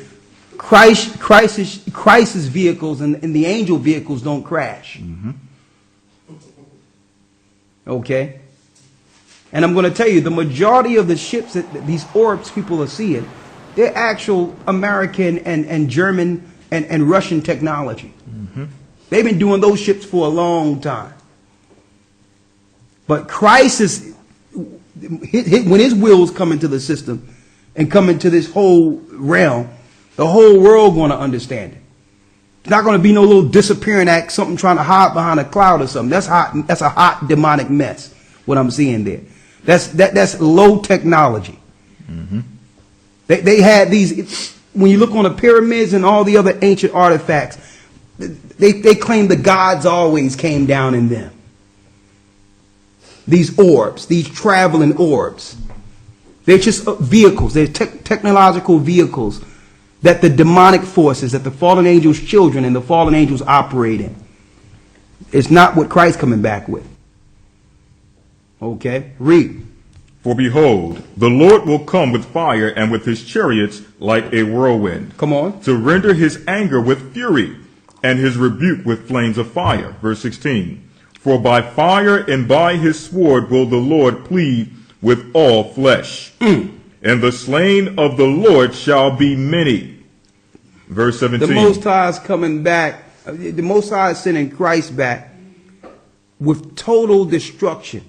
Christ's vehicles and the angel vehicles don't crash. Okay, and I'm going to tell you, the majority of the ships that these orbs people are seeing, they're actual American and German and Russian technology. They've been doing those ships for a long time. But Christ is, when his wheels come into the system and come into this whole realm, the whole world going to understand it. It's not going to be no little disappearing act, something trying to hide behind a cloud or something. That's a hot demonic mess, what I'm seeing there. That's low technology. They had these, when you look on the pyramids and all the other ancient artifacts, They claim the gods always came down in them. These orbs, these traveling orbs. They're just vehicles. They're technological vehicles that the demonic forces, that the fallen angels' children and the fallen angels operate in. It's not what Christ's coming back with. Okay, read. For behold, the Lord will come with fire and with his chariots like a whirlwind. Come on. To render his anger with fury and his rebuke with flames of fire. Verse 16. For by fire and by his sword will the Lord plead with all flesh. And the slain of the Lord shall be many. Verse 17. The Most High is coming back. The Most High is sending Christ back with total destruction.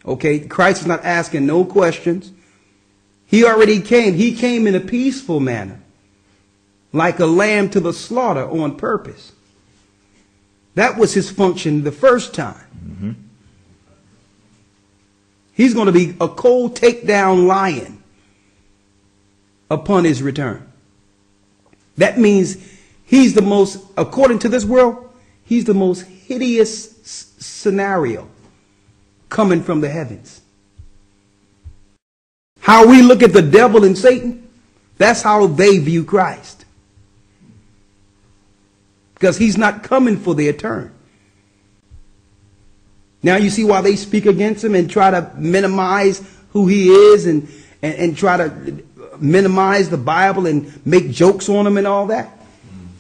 Okay, Christ is not asking no questions. He already came. He came in a peaceful manner, like a lamb to the slaughter on purpose. That was his function the first time. He's going to be a cold takedown lion upon his return. That means he's the most, according to this world, he's the most hideous scenario coming from the heavens. How we look at the devil and Satan, that's how they view Christ. Because he's not coming for their turn. Now you see why they speak against him and try to minimize who he is and try to minimize the Bible and make jokes on him and all that.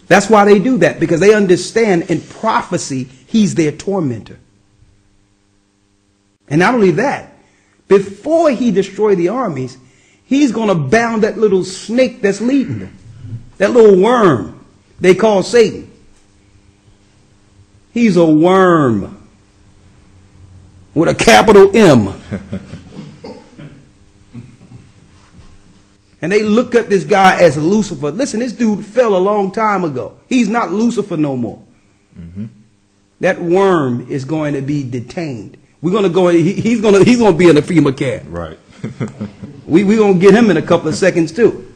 That's why they do that, because they understand in prophecy he's their tormentor. And not only that, before he destroys the armies, he's going to bound that little snake that's leading them. That little worm they call Satan. He's a worm with a capital M. And they look at this guy as Lucifer. Listen, this dude fell a long time ago. He's not Lucifer no more. That worm is going to be detained. We're going to go in, he's going to be in a FEMA camp. Right. We're going to get him in a couple of seconds too.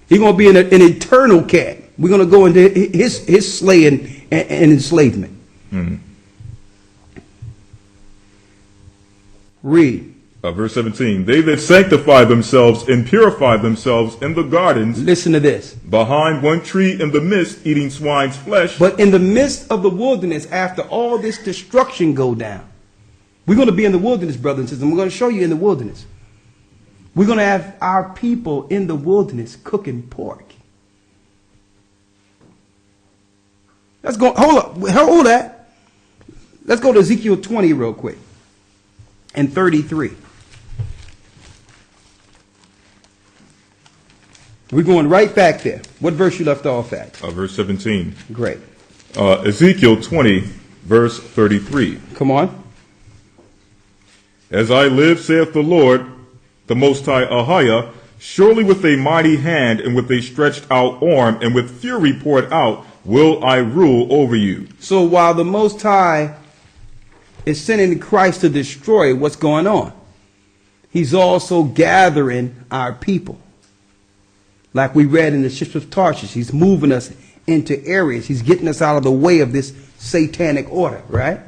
He's going to be in an eternal camp. We're going to go into his slaying and enslavement. Read. Verse 17. They that sanctify themselves and purify themselves in the gardens. Listen to this. Behind one tree in the midst, eating swine's flesh. But in the midst of the wilderness, after all this destruction go down, we're going to be in the wilderness, brothers and sisters. We're going to show you in the wilderness. We're going to have our people in the wilderness cooking pork. Let's go. Hold that. Let's go to Ezekiel 20 real quick. And 33. We're going right back there. What verse you left off at? Verse 17. Great. Ezekiel 20, verse 33. Come on. As I live, saith the Lord, the Most High Ahiah, surely with a mighty hand and with a stretched out arm and with fury poured out will I rule over you. So while the Most High is sending Christ to destroy, what's going on? He's also gathering our people. Like we read in the ships of Tarshish, he's moving us into areas. He's getting us out of the way of this satanic order, right?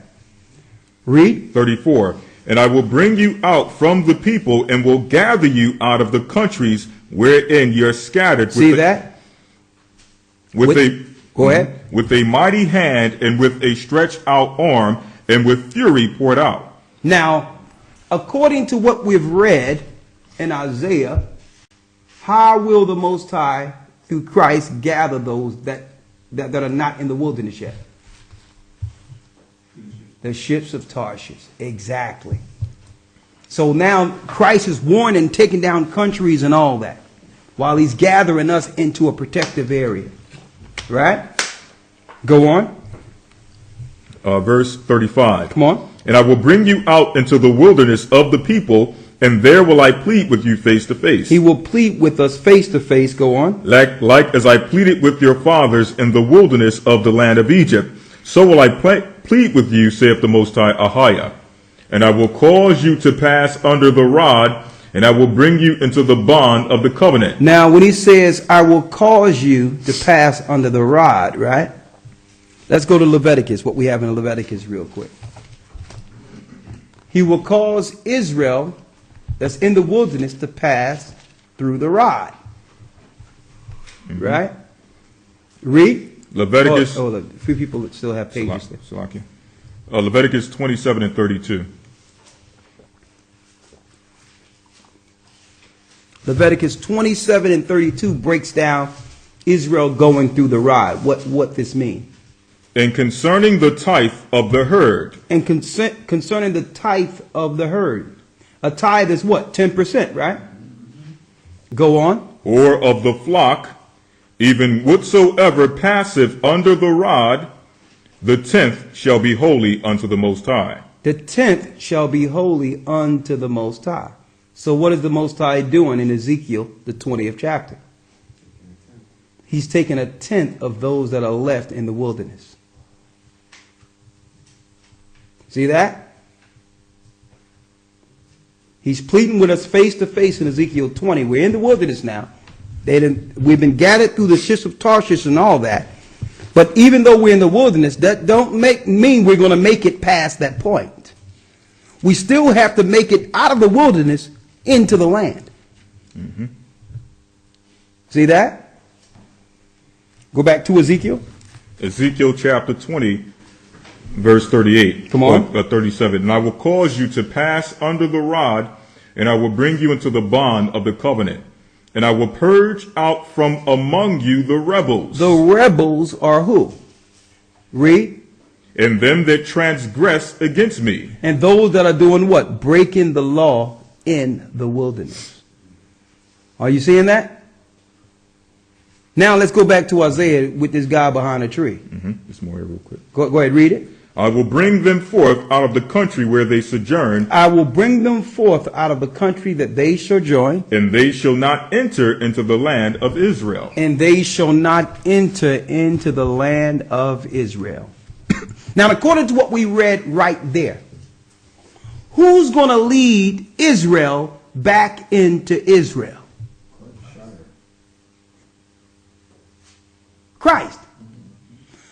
Read. 34. And I will bring you out from the people and will gather you out of the countries wherein you're scattered. See that? Go ahead. With a mighty hand and with a stretched out arm and with fury poured out. Now, according to what we've read in Isaiah, how will the Most High, through Christ, gather those that are not in the wilderness yet? The ships of Tarshish. Exactly. So now Christ is warning, taking down countries and all that, while he's gathering us into a protective area. Right? Go on. Verse 35. Come on. And I will bring you out into the wilderness of the people, and there will I plead with you face to face. He will plead with us face to face. Go on. Like as I pleaded with your fathers in the wilderness of the land of Egypt, so will I plead with you, saith the Most High Ahiah. And I will cause you to pass under the rod, and I will bring you into the bond of the covenant. Now, when he says, I will cause you to pass under the rod, right? Let's go to Leviticus, what we have in Leviticus real quick. He will cause Israel that's in the wilderness to pass through the rod. Right? Read. Leviticus. A few people that still have pages there. Salakia. Leviticus 27 and 32. Leviticus 27 and 32 breaks down Israel going through the rod. What this means. And concerning the tithe of the herd. And concerning the tithe of the herd. A tithe is what? 10%, right? Go on. Or of the flock, even whatsoever passeth under the rod, the 10th shall be holy unto the Most High. The 10th shall be holy unto the Most High. So what is the Most High doing in Ezekiel, the 20th chapter? He's taking a tenth of those that are left in the wilderness. See that? He's pleading with us face to face in Ezekiel 20. We're in the wilderness now. We've been gathered through the ships of Tarshish and all that. But even though we're in the wilderness, that don't mean we're going to make it past that point. We still have to make it out of the wilderness into the land. Mm-hmm. See that? Go back to Ezekiel. Ezekiel chapter 20, verse 38. Come on. 37. And I will cause you to pass under the rod, and I will bring you into the bond of the covenant. And I will purge out from among you the rebels. The rebels are who? Read. And them that transgress against me. And those that are doing what? Breaking the law in the wilderness. Are you seeing that? Now let's go back to Isaiah with this guy behind a tree. Mm-hmm. Just more here real quick. Go ahead, read it. I will bring them forth out of the country where they sojourn. I will bring them forth out of the country that they sojourn. And they shall not enter into the land of Israel. And they shall not enter into the land of Israel. Now, according to what we read right there, who's going to lead Israel back into Israel? Christ.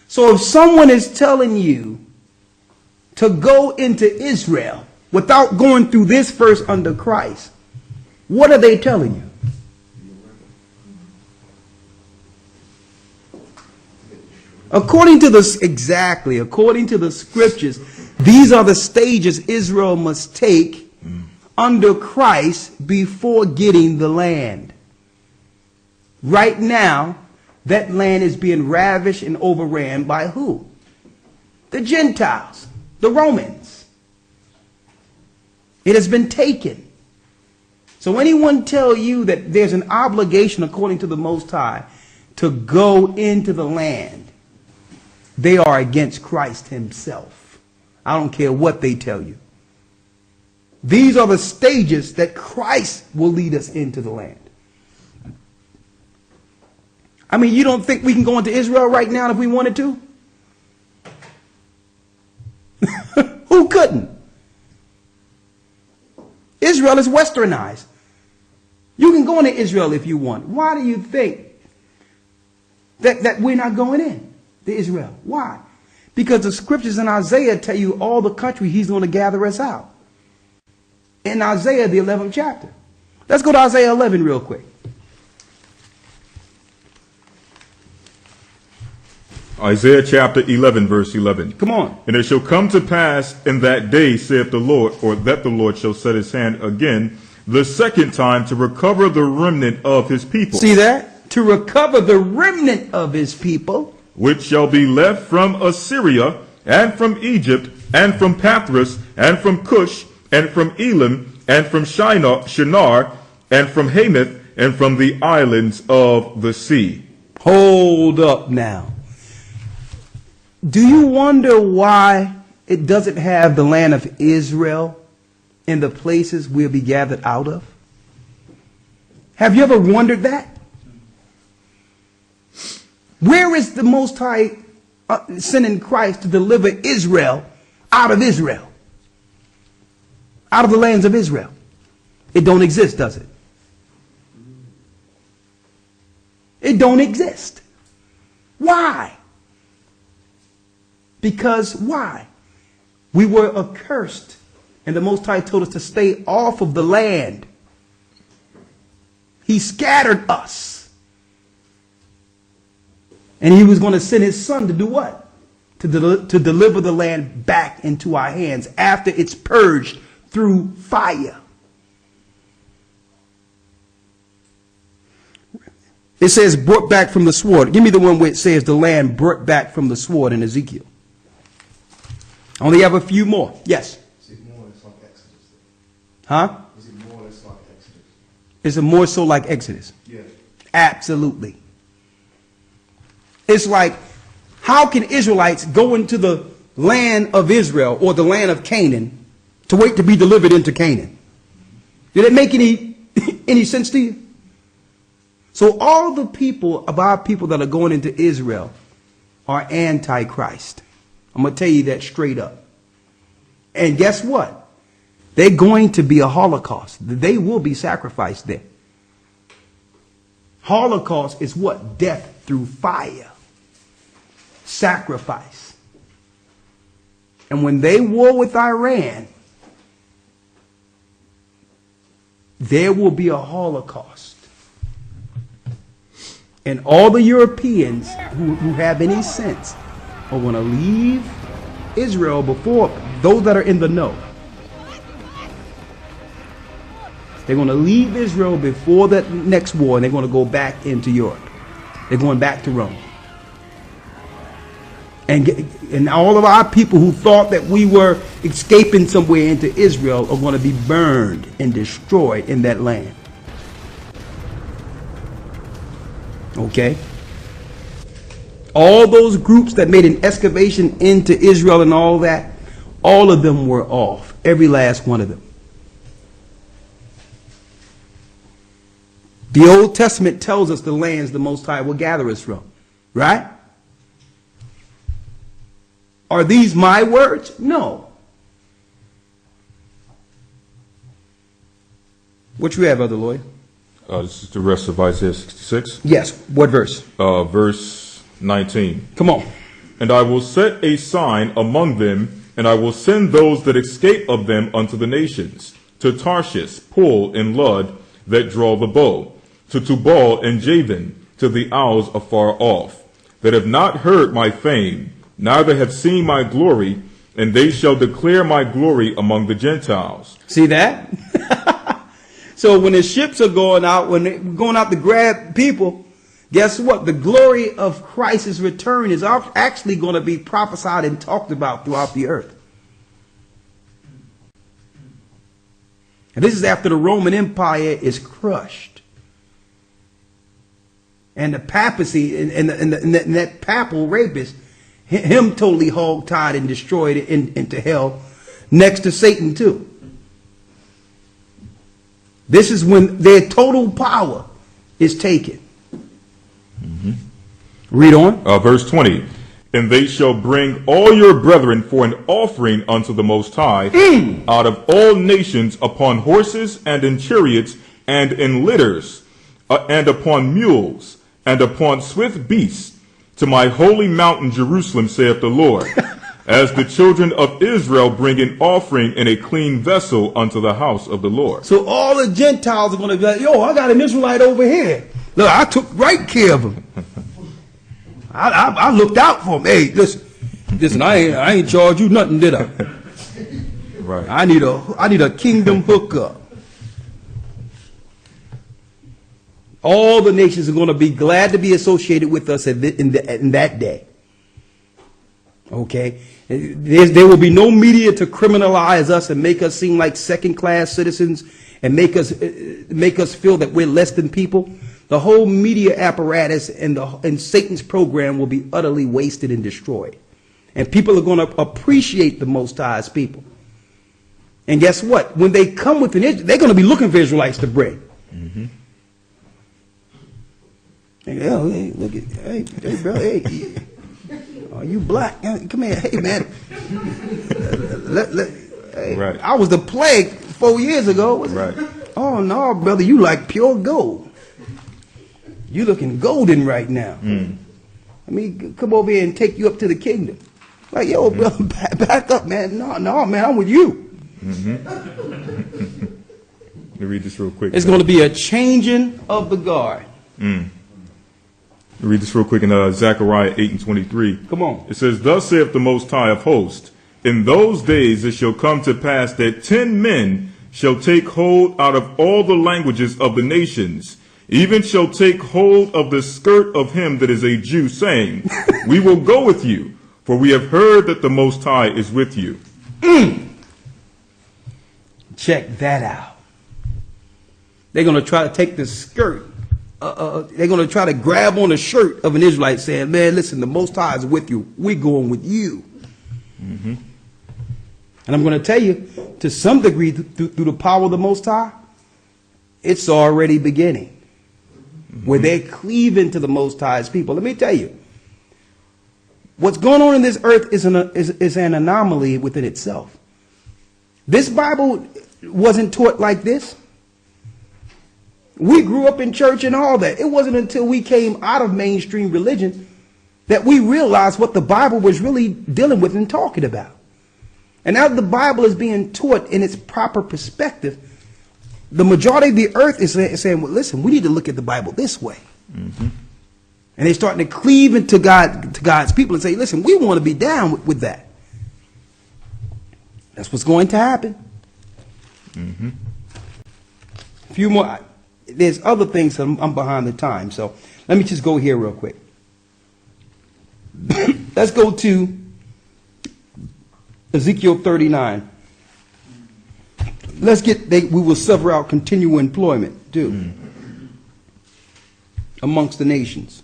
So if someone is telling you to go into Israel without going through this first under Christ, what are they telling you? According to the scriptures, these are the stages Israel must take under Christ before getting the land. Right now, that land is being ravished and overran by who? The Gentiles, the Romans. It has been taken. So anyone tell you that there's an obligation according to the Most High to go into the land, they are against Christ himself. I don't care what they tell you. These are the stages that Christ will lead us into the land. I mean, you don't think we can go into Israel right now if we wanted to? Who couldn't? Israel is westernized. You can go into Israel if you want. Why do you think that we're not going in to Israel? Why? Because the scriptures in Isaiah tell you all the country he's going to gather us out. In Isaiah, the 11th chapter. Let's go to Isaiah 11 real quick. Isaiah chapter 11, verse 11. Come on. And it shall come to pass in that day, saith the Lord, or that the Lord shall set his hand again, the second time, to recover the remnant of his people. See that? To recover the remnant of his people. Which shall be left from Assyria, and from Egypt, and from Pathros, and from Cush, and from Elam, and from Shinar, and from Hamath, and from the islands of the sea. Hold up now. Do you wonder why it doesn't have the land of Israel in the places we'll be gathered out of? Have you ever wondered that? Where is the Most High sending Christ to deliver Israel out of Israel? Out of the lands of Israel. It don't exist, does it? It don't exist. Why? Because why? We were accursed, and the Most High told us to stay off of the land. He scattered us. And he was going to send his son to do what? To deliver the land back into our hands after it's purged through fire. It says brought back from the sword. Give me the one where it says the land brought back from the sword in Ezekiel. I only have a few more. Yes? Is it more or less like Exodus? Huh? Is it more or less like Exodus? Is it more so like Exodus? Yeah. Absolutely. It's like, how can Israelites go into the land of Israel or the land of Canaan to wait to be delivered into Canaan? Did it make any sense to you? So all the people of our people that are going into Israel are antichrist. I'm going to tell you that straight up. And guess what? They're going to be a Holocaust. They will be sacrificed there. Holocaust is what? Death through fire. Sacrifice. And when they war with Iran, there will be a Holocaust. And all the Europeans who have any sense are going to leave Israel before, those that are in the know, they're going to leave Israel before that next war, and they're going to go back into Europe. They're going back to Rome. And all of our people who thought that we were escaping somewhere into Israel are going to be burned and destroyed in that land. Okay? All those groups that made an excavation into Israel and all that, all of them were off. Every last one of them. The Old Testament tells us the lands the Most High will gather us from. Right? Are these my words? No. What you have, Brother Lloyd? This is the rest of Isaiah 66. Yes. What verse? Verse 19. Come on. And I will set a sign among them, and I will send those that escape of them unto the nations, to Tarshish, Pul, and Lud, that draw the bow, to Tubal and Javan, to the isles afar off, that have not heard my fame, neither have seen my glory, and they shall declare my glory among the Gentiles. See that? So when the ships are going out, when they're going out to grab people, guess what? The glory of Christ's return is actually going to be prophesied and talked about throughout the earth. And this is after the Roman Empire is crushed. And the papacy and that papal rapist, him totally hog-tied and destroyed into hell next to Satan too. This is when their total power is taken. Mm-hmm. Read on. Verse 20. And they shall bring all your brethren for an offering unto the Most High out of all nations upon horses and in chariots and in litters and upon mules and upon swift beasts to my holy mountain Jerusalem, saith the Lord, as the children of Israel bring an offering in a clean vessel unto the house of the Lord. So all the Gentiles are going to be like, yo, I got an Israelite over here. Look, I took right care of him. I looked out for him. Hey, listen, I ain't charge you nothing, did I? Right. I need a kingdom hookup. All the nations are going to be glad to be associated with us in that day. Okay? There will be no media to criminalize us and make us seem like second-class citizens and make us feel that we're less than people. The whole media apparatus and Satan's program will be utterly wasted and destroyed. And people are going to appreciate the Most High's people. And guess what? When they come with they're going to be looking for Israelites to bring. Mm-hmm. Hey, look at, hey, bro, hey. Are you black? Come here. Hey, man. Hey, Right. I was the plague 4 years ago. Right. Oh no, brother, you like pure gold. You looking golden right now. Let me come over here and take you up to the kingdom. Like, yo, brother, back up, man. No, man, I'm with you. Let me read this real quick. It's going to be a changing of the guard. Let me read this real quick in Zechariah 8:23. Come on. It says, "Thus saith the Most High of hosts, in those days it shall come to pass that 10 men shall take hold out of all the languages of the nations, even shall take hold of the skirt of him that is a Jew, saying, We will go with you, for we have heard that the Most High is with you." Check that out. They're going to try to take the skirt. They're going to try to grab on the shirt of an Israelite saying, man, listen, the Most High is with you. We're going with you. And I'm going to tell you, to some degree, through the power of the Most High, it's already beginning. Where they're cleaving to the Most High's people. Let me tell you, what's going on in this earth is an anomaly within itself. This Bible wasn't taught like this. We grew up in church and all that. It wasn't until we came out of mainstream religion that we realized what the Bible was really dealing with and talking about. And now the Bible is being taught in its proper perspective. The majority of the earth is saying, well, listen, we need to look at the Bible this way. And they're starting to cleave into God's people and say, listen, we want to be down with that. That's what's going to happen. A few more. There's other things that I'm behind the time. So let me just go here real quick. Let's go to Ezekiel 39. Let's get, we will suffer out continual employment too amongst the nations.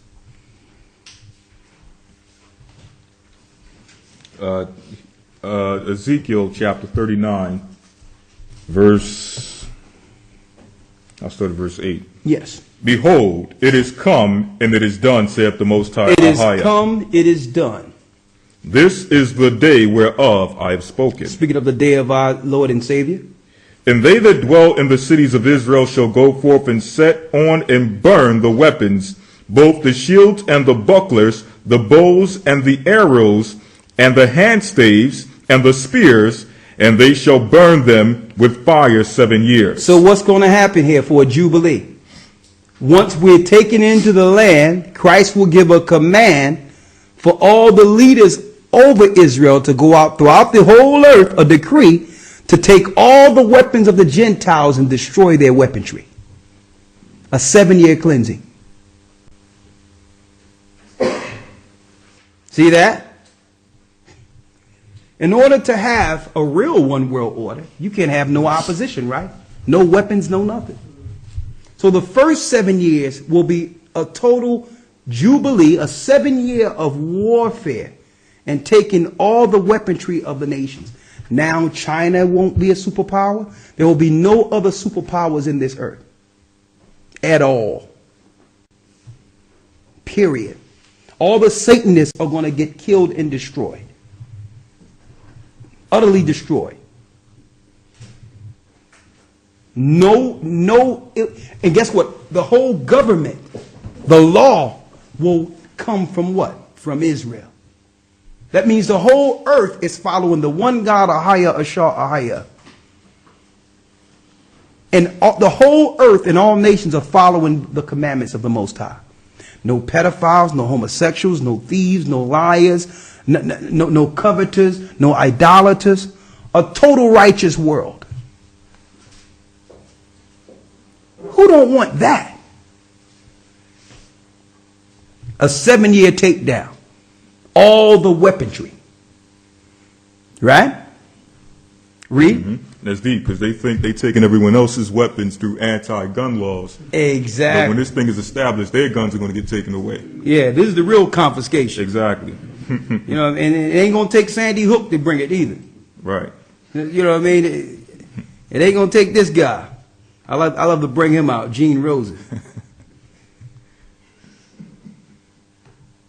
Ezekiel chapter 39, I'll start at verse 8. Yes. "Behold, it is come, and it is done, saith the Most High." It is come, it is done. "This is the day whereof I have spoken." Speaking of the day of our Lord and Savior. "And they that dwell in the cities of Israel shall go forth and set on and burn the weapons, both the shields and the bucklers, the bows and the arrows, and the handstaves and the spears, and they shall burn them with fire 7 years." So what's going to happen here for a Jubilee? Once we're taken into the land, Christ will give a command for all the leaders over Israel to go out throughout the whole earth, a decree to take all the weapons of the Gentiles and destroy their weaponry. A 7-year cleansing. See that? In order to have a real one world order, you can't have no opposition, right? No weapons, no nothing. So the first 7 years will be a total jubilee, a 7-year of warfare and taking all the weaponry of the nations. Now China won't be a superpower. There will be no other superpowers in this earth at all. Period. All the Satanists are going to get killed and destroyed. Utterly destroyed. And guess what? The whole government, the law will come from what? From Israel. That means the whole earth is following the one God, Ahaya, Ashar, Ahaya. And the whole earth and all nations are following the commandments of the Most High. No pedophiles, no homosexuals, no thieves, no liars, no coveters, no idolaters. A total righteous world. Who don't want that? A 7-year takedown. All the weaponry. Right? Read. That's deep, because they think they're taking everyone else's weapons through anti-gun laws. Exactly. But when this thing is established, their guns are going to get taken away. Yeah, this is the real confiscation. Exactly. You know, and it ain't going to take Sandy Hook to bring it either. Right. You know what I mean? It ain't going to take this guy. I love to bring him out, Gene Rosen.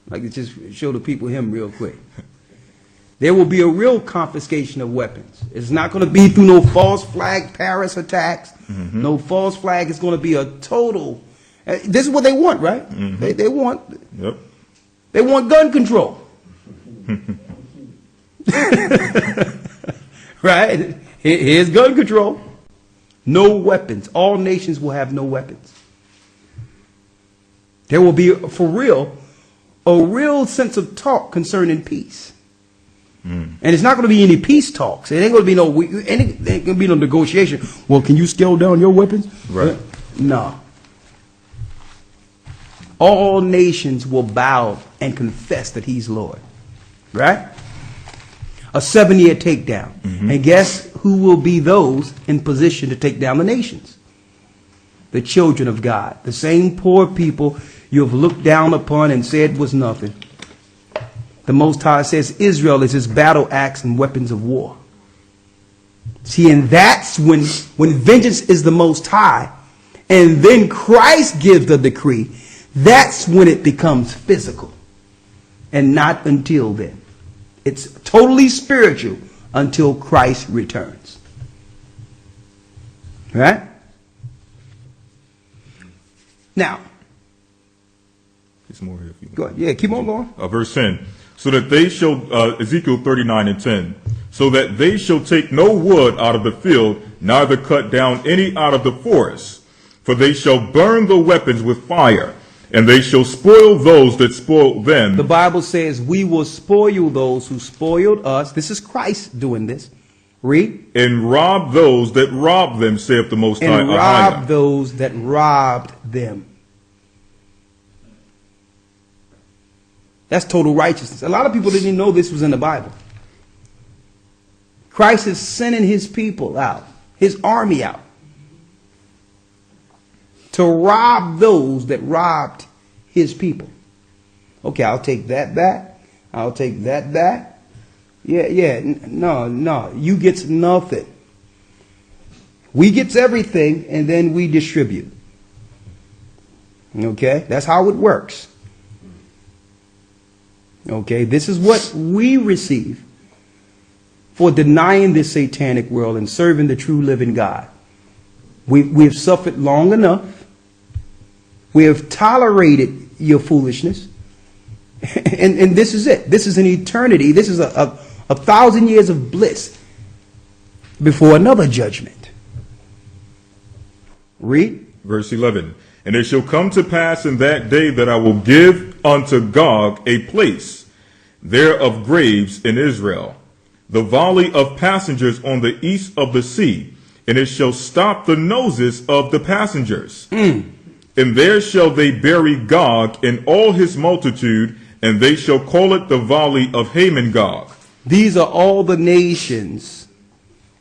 Like to just show the people him real quick. There will be a real confiscation of weapons. It's not going to be through no false flag Paris attacks. No false flag. It's going to be a total. This is what they want, right? They want. Yep. They want gun control. Right? Here's gun control. No weapons. All nations will have no weapons. There will be, for real, a real sense of talk concerning peace. And it's not going to be any peace talks. It ain't going to be ain't going to be no negotiation. Well, can you scale down your weapons? Right. No. All nations will bow and confess that he's Lord. Right? A 7-year takedown. And guess who will be those in position to take down the nations? The children of God. The same poor people you have looked down upon and said was nothing. The Most High says Israel is his battle axe and weapons of war. See, and that's when vengeance is the Most High, and then Christ gives the decree, that's when it becomes physical. And not until then. It's totally spiritual until Christ returns. Right? Now. There's more here. If you go ahead. Yeah, keep on going. Verse 10. So that they shall, Ezekiel 39:10, so that they shall take no wood out of the field, neither cut down any out of the forest. For they shall burn the weapons with fire, and they shall spoil those that spoil them. The Bible says we will spoil those who spoiled us. This is Christ doing this. Read. And rob those that rob them, saith the Most High. And rob those that robbed them. That's total righteousness. A lot of people didn't even know this was in the Bible. Christ is sending his people out, his army out, to rob those that robbed his people. Okay, I'll take that back. I'll take that back. Yeah. No. You gets nothing. We gets everything, and then we distribute. Okay? That's how it works. Okay, this is what we receive for denying this satanic world and serving the true living God. We've suffered long enough. We have tolerated your foolishness. And this is it. This is an eternity. This is a 1,000 years of bliss before another judgment. Read. Verse 11. And it shall come to pass in that day that I will give unto Gog a place there of graves in Israel, the valley of passengers on the east of the sea, and it shall stop the noses of the passengers. And there shall they bury Gog and all his multitude, and they shall call it the valley of Hamon-Gog. These are all the nations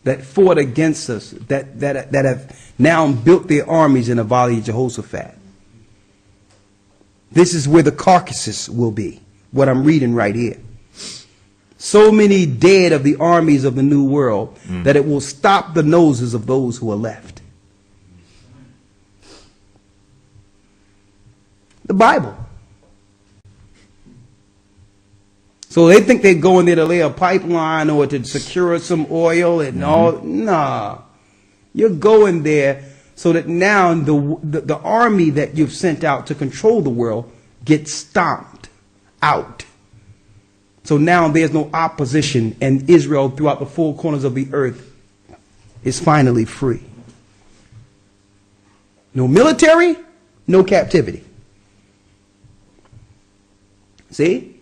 that fought against us, that have now built their armies in the valley of Jehoshaphat. This is where the carcasses will be, what I'm reading right here. So many dead of the armies of the New World that it will stop the noses of those who are left. The Bible. So they think they're going there to lay a pipeline or to secure some oil and all. Nah. You're going there so that now the army that you've sent out to control the world gets stomped out. So now there's no opposition, and Israel throughout the four corners of the earth is finally free. No military, no captivity. See?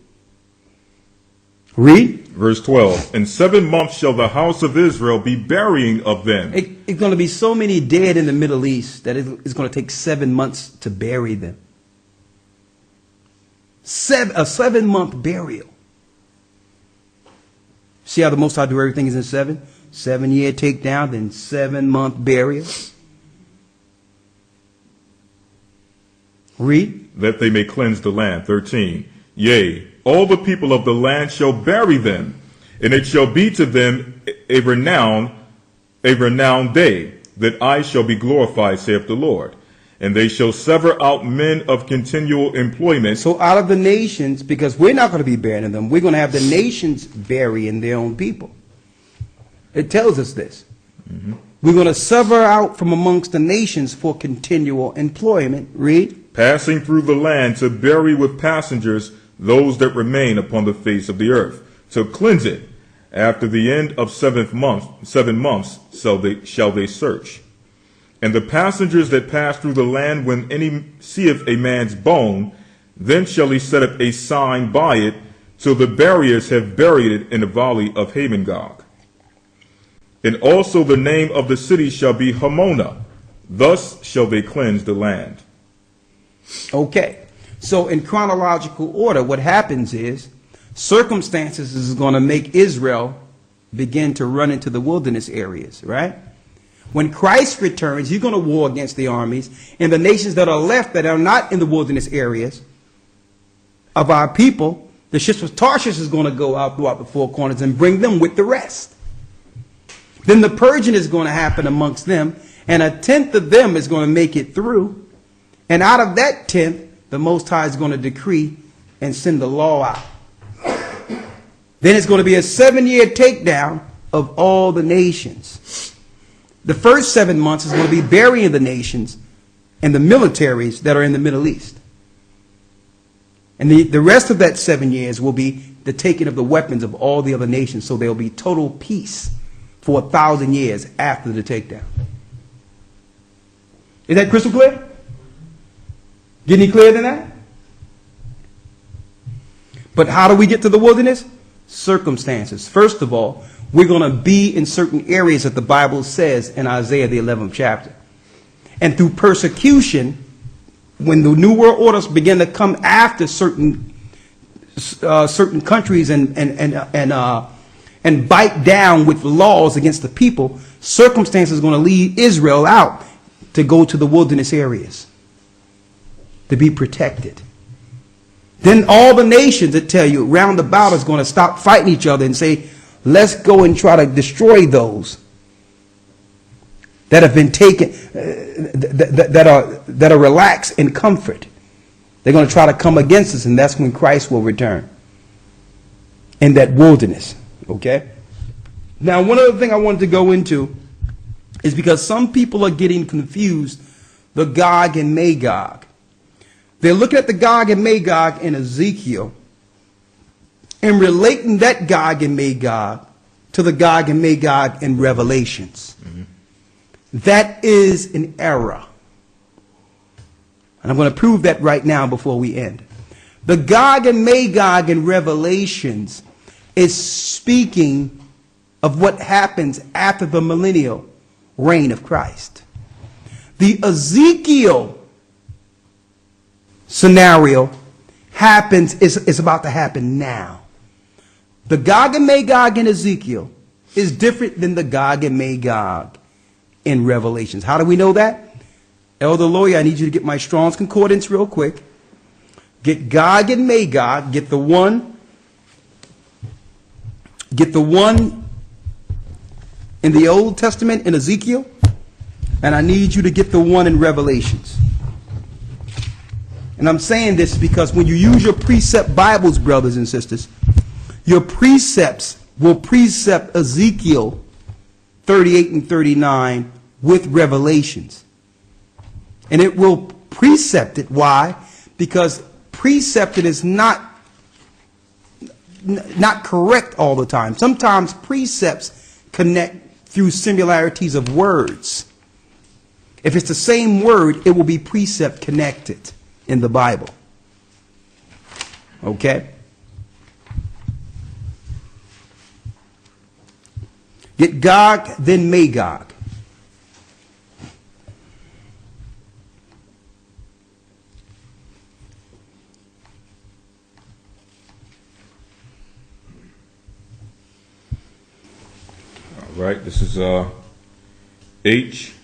Read. Verse 12. In 7 months shall the house of Israel be burying of them. It's going to be so many dead in the Middle East that it's going to take 7 months to bury them. A 7-month burial. See how the Most High do everything is in 7? 7-year takedown, then 7-month burial. Read. That they may cleanse the land. 13. Yea, all the people of the land shall bury them, and it shall be to them a renowned day, that I shall be glorified, saith the Lord. And they shall sever out men of continual employment. So out of the nations, because we're not going to be burying them, we're going to have the nations burying their own people. It tells us this. We're going to sever out from amongst the nations for continual employment. Read. Passing through the land to bury with passengers those that remain upon the face of the earth, to cleanse it. After the end of 7 months shall they search. And the passengers that pass through the land, when any seeth a man's bone, then shall he set up a sign by it, till the buriers have buried it in the valley of Hamongog. And also the name of the city shall be Hamona. Thus shall they cleanse the land. Okay. So in chronological order, what happens is circumstances is going to make Israel begin to run into the wilderness areas, right? When Christ returns, he's going to war against the armies, and the nations that are left that are not in the wilderness areas of our people, the ships of Tarshish is going to go out throughout the four corners and bring them with the rest. Then the purging is going to happen amongst them, and 1/10 of them is going to make it through. And out of that 1/10, the Most High is going to decree and send the law out. Then it's going to be a 7-year takedown of all the nations. The first 7 months is going to be burying the nations and the militaries that are in the Middle East. And the rest of that 7 years will be the taking of the weapons of all the other nations. So there will be total peace for 1,000 years after the takedown. Is that crystal clear? Get any clearer than that? But how do we get to the wilderness? Circumstances. First of all, we're going to be in certain areas that the Bible says in Isaiah the 11th chapter. And through persecution, when the New World Orders begin to come after certain countries and bite down with laws against the people, circumstances are going to lead Israel out to go to the wilderness areas to be protected. Then all the nations that tell you round about is going to stop fighting each other and say, let's go and try to destroy those that have been taken, that are relaxed in comfort. They're going to try to come against us, and that's when Christ will return in that wilderness. Okay? Now, one other thing I wanted to go into is because some people are getting confused, the Gog and Magog. They're looking at the Gog and Magog in Ezekiel and relating that Gog and Magog to the Gog and Magog in Revelations. That is an error. And I'm going to prove that right now before we end. The Gog and Magog in Revelations is speaking of what happens after the millennial reign of Christ. The Ezekiel scenario is about to happen now. The Gog and Magog in Ezekiel is different than the Gog and Magog in Revelations. How do we know that? Elder Lawyer, I need you to get my Strong's Concordance real quick. Get Gog and Magog, get the one in the Old Testament in Ezekiel, and I need you to get the one in Revelations. And I'm saying this because when you use your precept Bibles, brothers and sisters, your precepts will precept Ezekiel 38 and 39 with Revelations. And it will precept it. Why? Because precepted is not correct all the time. Sometimes precepts connect through similarities of words. If it's the same word, it will be precept connected in the Bible. Okay? Get Gog, then Magog. All right, this is H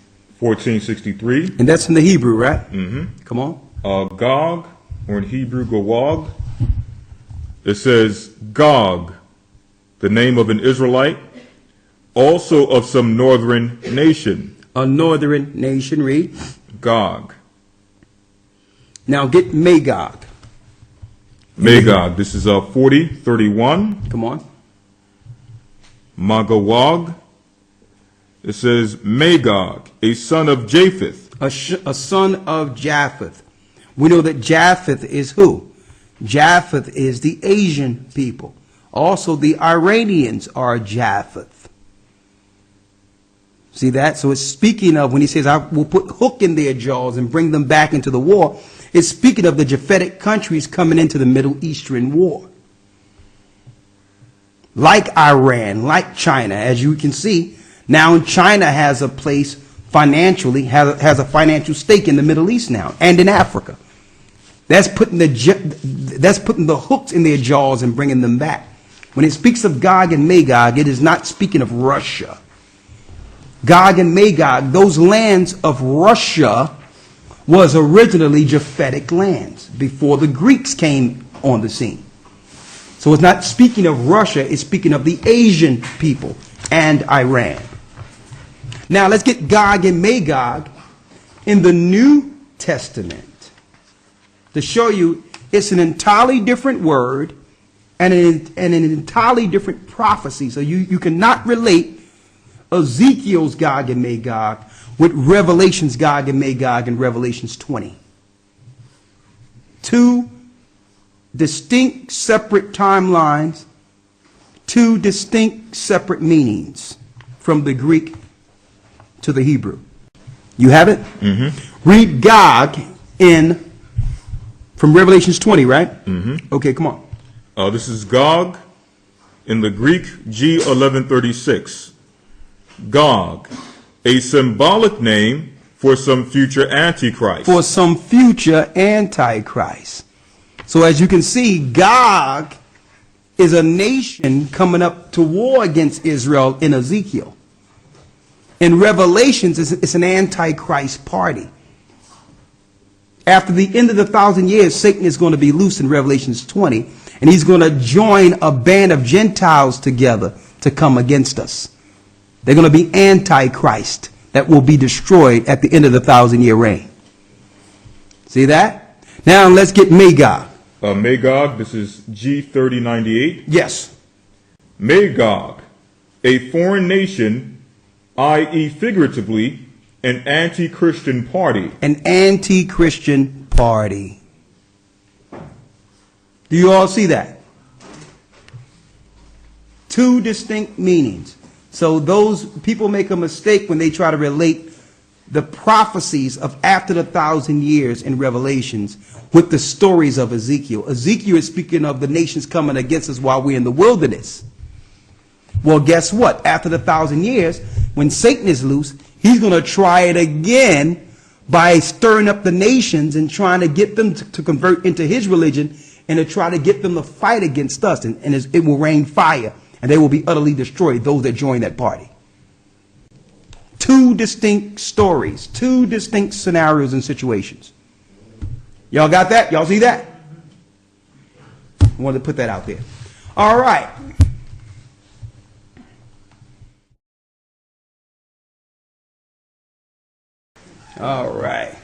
1463. And that's in the Hebrew, right? Mm-hmm. Come on. Gog, or in Hebrew, Gog. It says Gog, the name of an Israelite, also of some northern nation. A northern nation, read. Gog. Now get Magog. Magog. This is 40:31. Come on. Magog. It says Magog, a son of Japheth. A son of Japheth. We know that Japheth is who? Japheth is the Asian people. Also, the Iranians are Japheth. See that? So it's speaking of, when he says, I will put hook in their jaws and bring them back into the war, it's speaking of the Japhetic countries coming into the Middle Eastern war. Like Iran, like China, as you can see, now China has a place financially, has a financial stake in the Middle East now, and in Africa. That's putting the hooks in their jaws and bringing them back. When it speaks of Gog and Magog, it is not speaking of Russia. Gog and Magog, those lands of Russia, was originally Japhetic lands before the Greeks came on the scene. So it's not speaking of Russia, it's speaking of the Asian people and Iran. Now let's get Gog and Magog in the New Testament to show you it's an entirely different word and an entirely different prophecy. So you cannot relate Ezekiel's Gog and Magog with Revelation's Gog and Magog in Revelations 20. Two distinct separate timelines, two distinct separate meanings from the Greek to the Hebrew. You have it? Mm-hmm. Read Gog from Revelations 20, right? Mm-hmm. Okay, come on. This is Gog in the Greek, G1136. Gog, a symbolic name for some future Antichrist. For some future Antichrist. So as you can see, Gog is a nation coming up to war against Israel in Ezekiel. In Revelations, it's an Antichrist party. After the end of the 1,000 years, Satan is going to be loose in Revelations 20, and he's going to join a band of Gentiles together to come against us. They're going to be Antichrist that will be destroyed at the end of the 1,000-year reign. See that? Now let's get Magog. Magog, this is G3098. Yes. Magog, a foreign nation, i.e. figuratively, an anti-Christian party. An anti-Christian party. Do you all see that? Two distinct meanings. So those people make a mistake when they try to relate the prophecies of after the 1,000 years in Revelations with the stories of Ezekiel. Ezekiel is speaking of the nations coming against us while we're in the wilderness. Well, guess what? After the 1,000 years, when Satan is loose, he's going to try it again by stirring up the nations and trying to get them to convert into his religion and to try to get them to fight against us. And it will rain fire, and they will be utterly destroyed, those that join that party. Two distinct stories, two distinct scenarios and situations. Y'all got that? Y'all see that? I wanted to put that out there. All right. All right.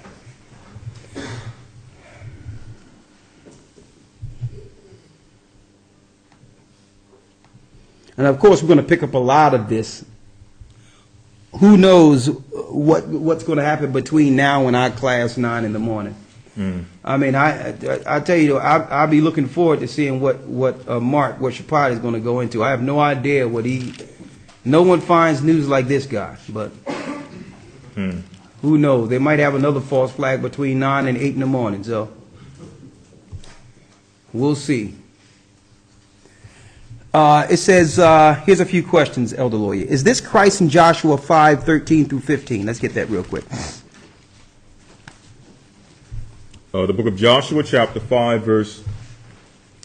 And of course, we're going to pick up a lot of this. Who knows what's going to happen between now and our class 9 in the morning? I mean, I tell you, I'll be looking forward to seeing what Shapard is going to go into. I have no idea no one finds news like this guy, but who knows? They might have another false flag between 9 and 8 in the morning, so we'll see. It says, here's a few questions, Elder Lawyer. Is this Christ in Joshua 5:13 through 15? Let's get that real quick. The book of Joshua, chapter 5, verse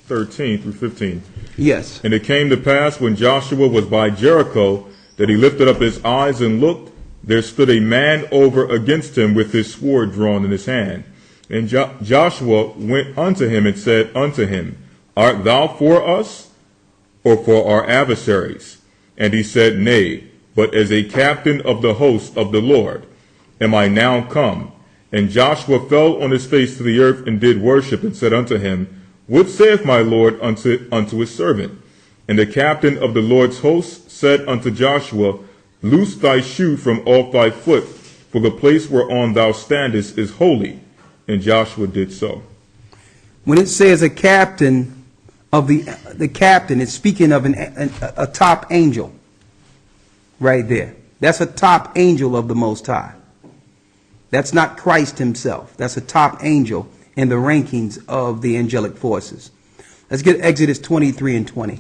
13 through 15. Yes. And it came to pass when Joshua was by Jericho that he lifted up his eyes and looked. There stood a man over against him with his sword drawn in his hand. And Joshua went unto him and said unto him, Art thou for us, or for our adversaries? And he said, Nay, but as a captain of the host of the Lord am I now come. And Joshua fell on his face to the earth and did worship, and said unto him, What saith my Lord unto his servant? And the captain of the Lord's host said unto Joshua, Loose thy shoe from off thy foot, for the place whereon thou standest is holy. And Joshua did so. When it says a captain of the captain, it's speaking of a top angel right there. That's a top angel of the Most High. That's not Christ himself. That's a top angel in the rankings of the angelic forces. Let's get Exodus 23 and 20.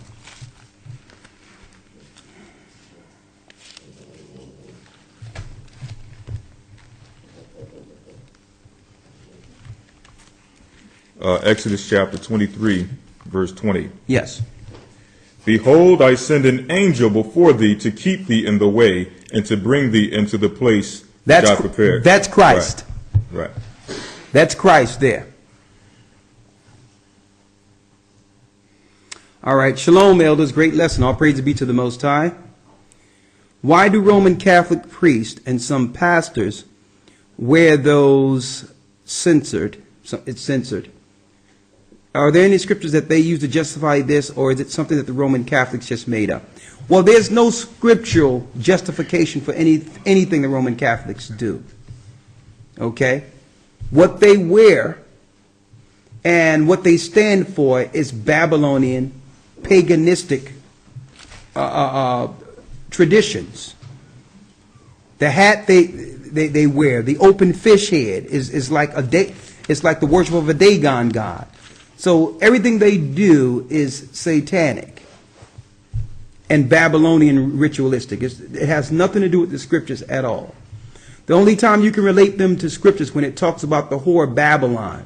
Exodus chapter 23, verse 20. Yes. Behold, I send an angel before thee to keep thee in the way and to bring thee into the place that I prepared. That's Christ. Right. That's Christ there. All right. Shalom, elders. Great lesson. All praise be to the Most High. Why do Roman Catholic priests and some pastors wear those censored? It's censored. Are there any scriptures that they use to justify this, or is it something that the Roman Catholics just made up? Well, there's no scriptural justification for anything the Roman Catholics do. Okay? What they wear and what they stand for is Babylonian, paganistic traditions. The hat they wear, the open fish head, is like it's like the worship of a Dagon god. So everything they do is satanic and Babylonian ritualistic. It has nothing to do with the scriptures at all. The only time you can relate them to scriptures when it talks about the whore Babylon,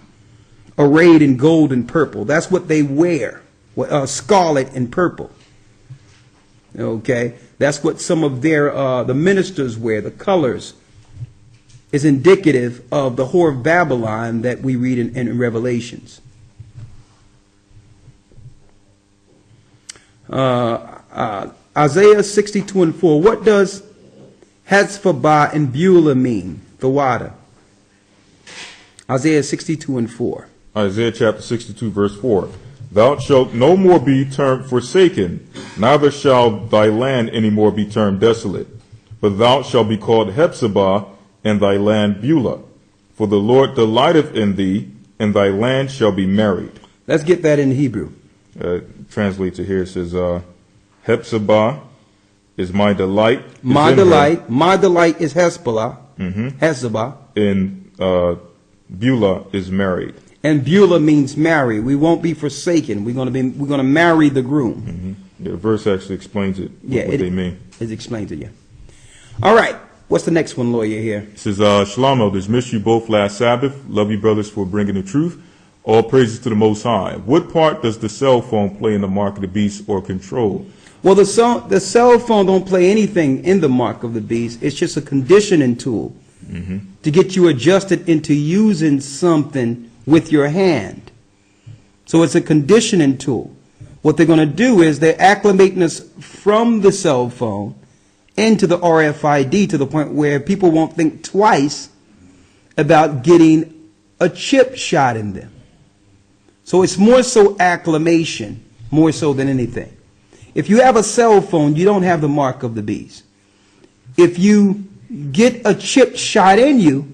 arrayed in gold and purple. That's what they wear, scarlet and purple. Okay, that's what some of their the ministers wear. The colors is indicative of the whore of Babylon that we read in Revelations. Isaiah 62 and 4. What does Hetzbah and Beulah mean? The water. Isaiah 62 and 4. Isaiah chapter 62 verse 4. Thou shalt no more be termed forsaken, neither shall thy land any more be termed desolate. But thou shalt be called Hephzibah, and thy land Beulah. For the Lord delighteth in thee, and thy land shall be married. Let's get that in Hebrew. Translates it here. It says, Hephzibah is my delight. My delight. My delight is Hezbollah. Hezbollah. And Beulah is married. And Beulah means marry. We won't be forsaken. We're going to marry the groom. The verse actually explains it. What they mean. It explains it. Yeah. All right. What's the next one, lawyer? Here. It says, Shalom, elders. Missed you both last Sabbath. Love you, brothers, for bringing the truth. All praises to the Most High. What part does the cell phone play in the mark of the beast or control? Well, the cell phone don't play anything in the mark of the beast. It's just a conditioning tool to get you adjusted into using something with your hand. So it's a conditioning tool. What they're going to do is they're acclimating us from the cell phone into the RFID to the point where people won't think twice about getting a chip shot in them. So it's more so acclimation, more so than anything. If you have a cell phone, you don't have the mark of the beast. If you get a chip shot in you,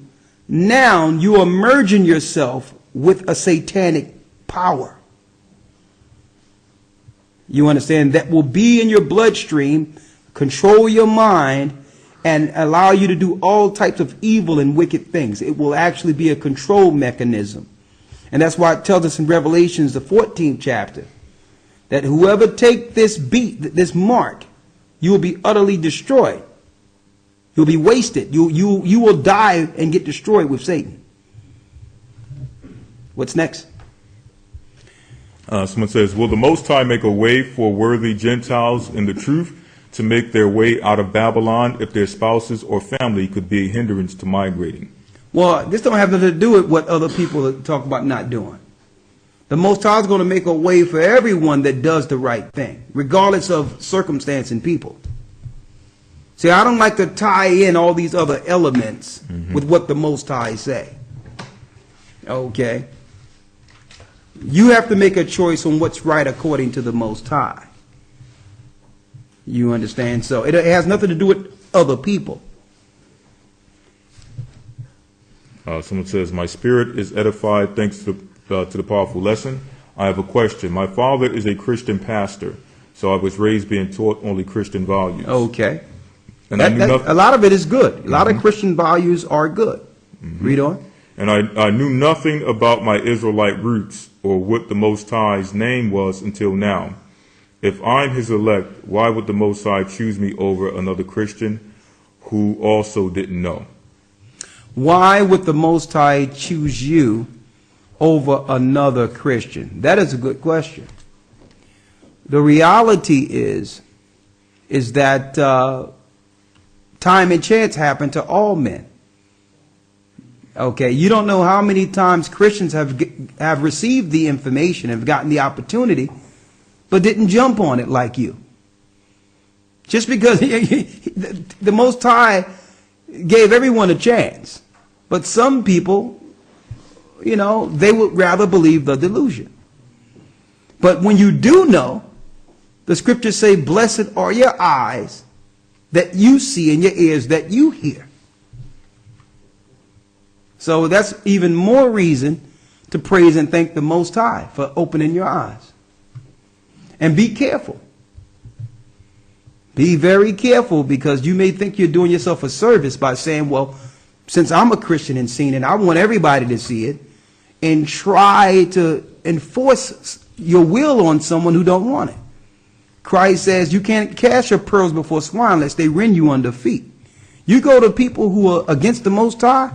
now you are merging yourself with a satanic power. You understand? That will be in your bloodstream, control your mind, and allow you to do all types of evil and wicked things. It will actually be a control mechanism. And that's why it tells us in Revelations, the 14th chapter, that whoever take this mark, you will be utterly destroyed. You'll be wasted. You will die and get destroyed with Satan. What's next? Someone says, will the Most High make a way for worthy Gentiles in the truth to make their way out of Babylon if their spouses or family could be a hindrance to migrating? Well, this don't have nothing to do with what other people talk about not doing. The Most High is going to make a way for everyone that does the right thing, regardless of circumstance and people. See, I don't like to tie in all these other elements with what the Most High say. Okay? You have to make a choice on what's right according to the Most High. You understand? So it has nothing to do with other people. Someone says, my spirit is edified thanks to the powerful lesson. I have a question. My father is a Christian pastor, so I was raised being taught only Christian values. Okay. And I knew nothing. A lot of it is good. A lot of Christian values are good. Read on. And I knew nothing about my Israelite roots or what the Most High's name was until now. If I'm his elect, why would the Most High choose me over another Christian who also didn't know? Why would the Most High choose you over another Christian? That is a good question. The reality is that time and chance happen to all men. Okay, you don't know how many times Christians have received the information, have gotten the opportunity, but didn't jump on it like you. Just because the Most High gave everyone a chance. But some people, you know, they would rather believe the delusion. But when you do know, the scriptures say, blessed are your eyes that you see and your ears that you hear. So that's even more reason to praise and thank the Most High for opening your eyes. And be careful. Be very careful, because you may think you're doing yourself a service by saying, well, since I'm a Christian and seen it, I want everybody to see it, and try to enforce your will on someone who don't want it. Christ says you can't cast your pearls before swine lest they rend you under feet. You go to people who are against the Most High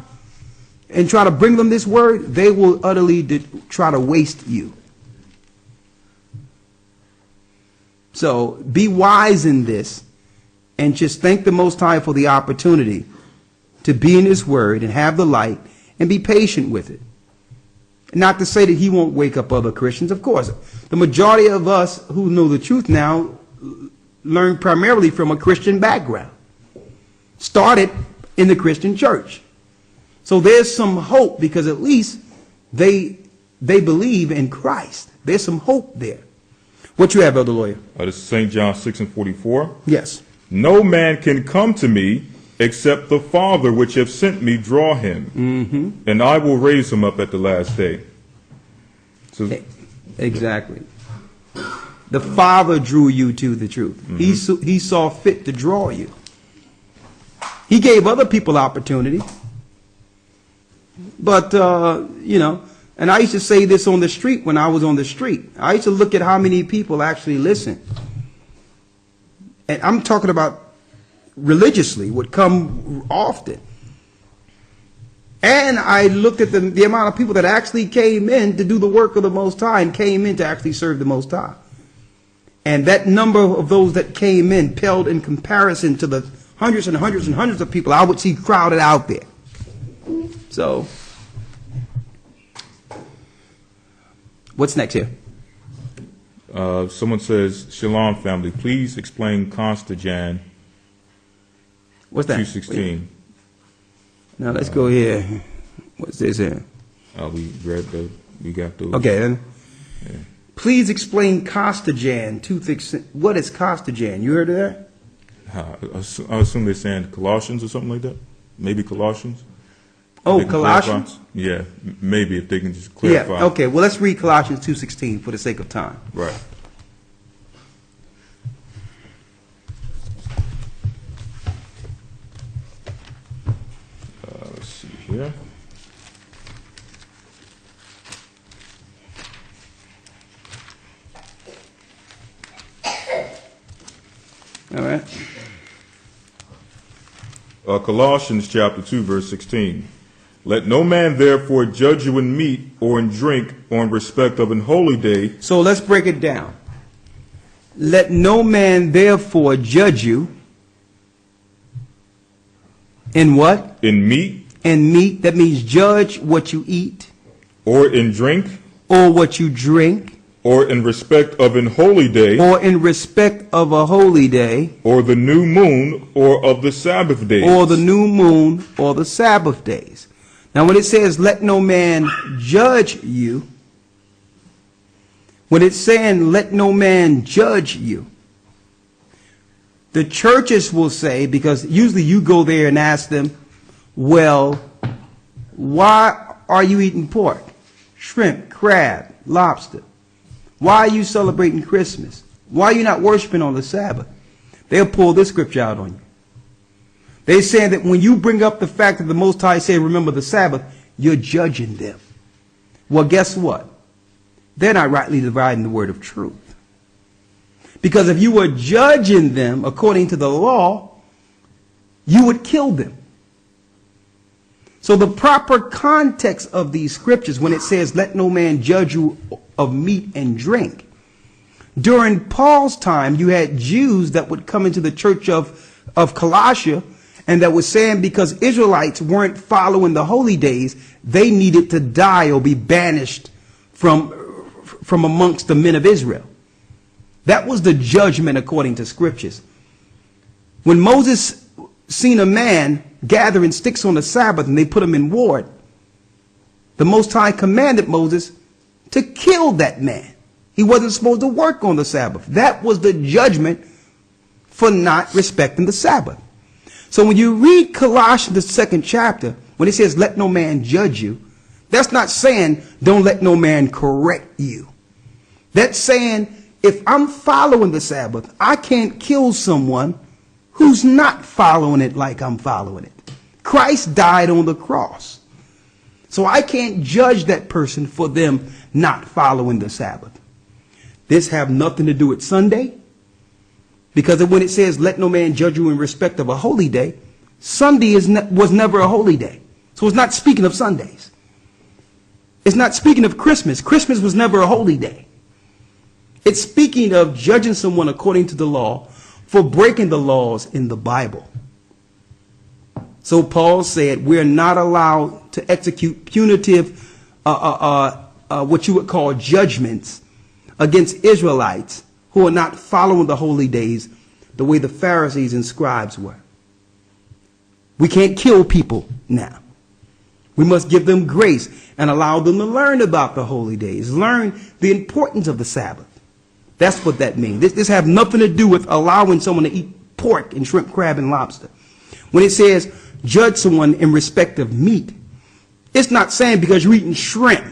and try to bring them this word, they will utterly try to waste you. So be wise in this, and just thank the Most High for the opportunity to be in his word and have the light, and be patient with it. Not to say that he won't wake up other Christians. Of course, the majority of us who know the truth now learn primarily from a Christian background. Started in the Christian church. So there's some hope, because at least they believe in Christ. There's some hope there. What you have, Elder Lawyer? This is St. John 6:44. Yes. No man can come to me except the Father which hath sent me draw him, and I will raise him up at the last day. So, exactly. The Father drew you to the truth. He saw fit to draw you. He gave other people opportunity. But, you know, and I used to say this on the street when I was on the street. I used to look at how many people actually listen. And I'm talking about religiously, would come often. And I looked at the amount of people that actually came in to do the work of the Most High, and came in to actually serve the Most High. And that number of those that came in paled in comparison to the hundreds and hundreds and hundreds of people I would see crowded out there. So, what's next here? Someone says, Shalom family, please explain Constajan. What's that? 2:16. Now let's go here. What's this here? We got those. Okay then. Yeah. Please explain Constajan 2:16. What is Constajan? You heard of that? I assume they're saying Colossians or something like that. Maybe Colossians. Oh, Colossians? Yeah, maybe if they can just clarify. Yeah, okay. Well, let's read Colossians 2:16 for the sake of time. Right. Let's see here. All right. Colossians chapter 2, verse 16. Let no man therefore judge you in meat or in drink or in respect of an holy day. So let's break it down. Let no man therefore judge you in what? In meat. In meat. That means judge what you eat. Or in drink. Or what you drink. Or in respect of an holy day. Or in respect of a holy day. Or the new moon or of the Sabbath days. Or the new moon or the Sabbath days. Now, when it says, let no man judge you, when it's saying, let no man judge you, the churches will say, because usually you go there and ask them, well, why are you eating pork, shrimp, crab, lobster? Why are you celebrating Christmas? Why are you not worshiping on the Sabbath? They'll pull this scripture out on you. They're saying that when you bring up the fact that the Most High said, remember the Sabbath, you're judging them. Well, guess what? They're not rightly dividing the word of truth. Because if you were judging them according to the law, you would kill them. So the proper context of these scriptures, when it says, let no man judge you of meat and drink, during Paul's time, you had Jews that would come into the church of Colossia, and that was saying because Israelites weren't following the holy days, they needed to die or be banished from amongst the men of Israel. That was the judgment according to scriptures. When Moses seen a man gathering sticks on the Sabbath and they put him in ward, the Most High commanded Moses to kill that man. He wasn't supposed to work on the Sabbath. That was the judgment for not respecting the Sabbath. So when you read Colossians, the 2nd chapter, when it says, let no man judge you, that's not saying don't let no man correct you. That's saying if I'm following the Sabbath, I can't kill someone who's not following it like I'm following it. Christ died on the cross. So I can't judge that person for them not following the Sabbath. This have nothing to do with Sunday. Because when it says, let no man judge you in respect of a holy day, Sunday was never a holy day. So it's not speaking of Sundays. It's not speaking of Christmas. Christmas was never a holy day. It's speaking of judging someone according to the law for breaking the laws in the Bible. So Paul said we're not allowed to execute punitive, what you would call judgments against Israelites who are not following the holy days the way the Pharisees and scribes were. We can't kill people now. We must give them grace and allow them to learn about the holy days, learn the importance of the Sabbath. That's what that means. This have nothing to do with allowing someone to eat pork and shrimp, crab, and lobster. When it says judge someone in respect of meat, it's not saying because you're eating shrimp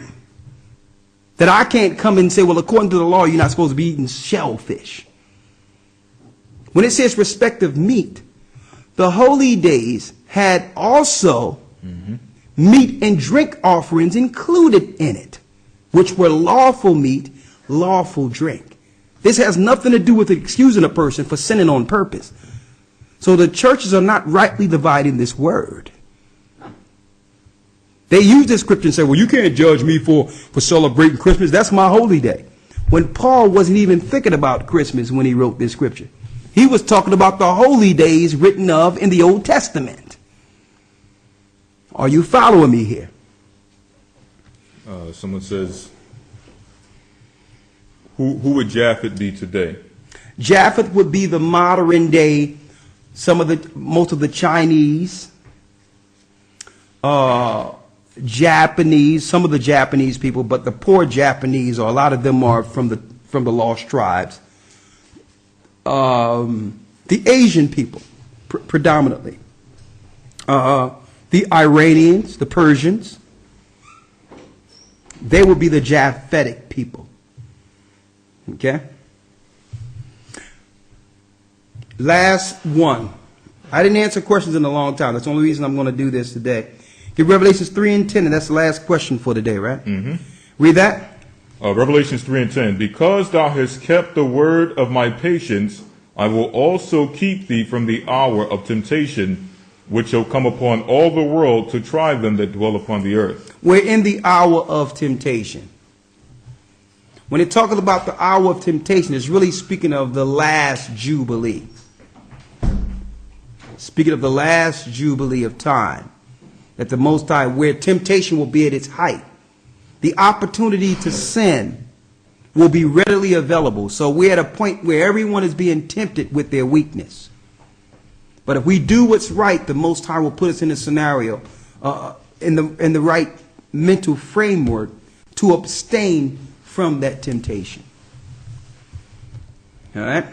that I can't come and say, well, according to the law, you're not supposed to be eating shellfish. When it says respect of meat, the holy days had also meat and drink offerings included in it, which were lawful meat, lawful drink. This has nothing to do with excusing a person for sinning on purpose. So the churches are not rightly dividing this word. They use this scripture and say, well, you can't judge me for celebrating Christmas. That's my holy day. When Paul wasn't even thinking about Christmas when he wrote this scripture. He was talking about the holy days written of in the Old Testament. Are you following me here? Someone says, who would Japhet be today? Japhet would be the modern day, most of the Chinese, Japanese, some of the Japanese people, but the poor Japanese, or a lot of them are from the lost tribes. The Asian people, predominantly. The Iranians, the Persians, they will be the Japhetic people. Okay? Last one. I didn't answer questions in a long time. That's the only reason I'm going to do this today. Get Revelations 3 and 10, and that's the last question for today, right? Mm-hmm. Read that. Revelations 3 and 10. Because thou hast kept the word of my patience, I will also keep thee from the hour of temptation, which shall come upon all the world to try them that dwell upon the earth. We're in the hour of temptation. When it's talking about the hour of temptation, it's really speaking of the last Jubilee. Speaking of the last Jubilee of time. That the Most High, where temptation will be at its height. The opportunity to sin will be readily available. So we're at a point where everyone is being tempted with their weakness. But if we do what's right, the Most High will put us in a scenario, in the right mental framework to abstain from that temptation. All right?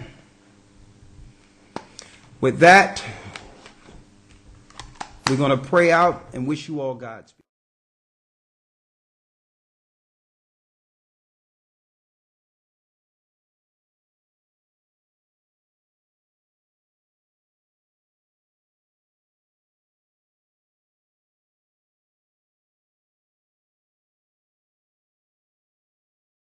With that, we're going to pray out and wish you all Godspeed.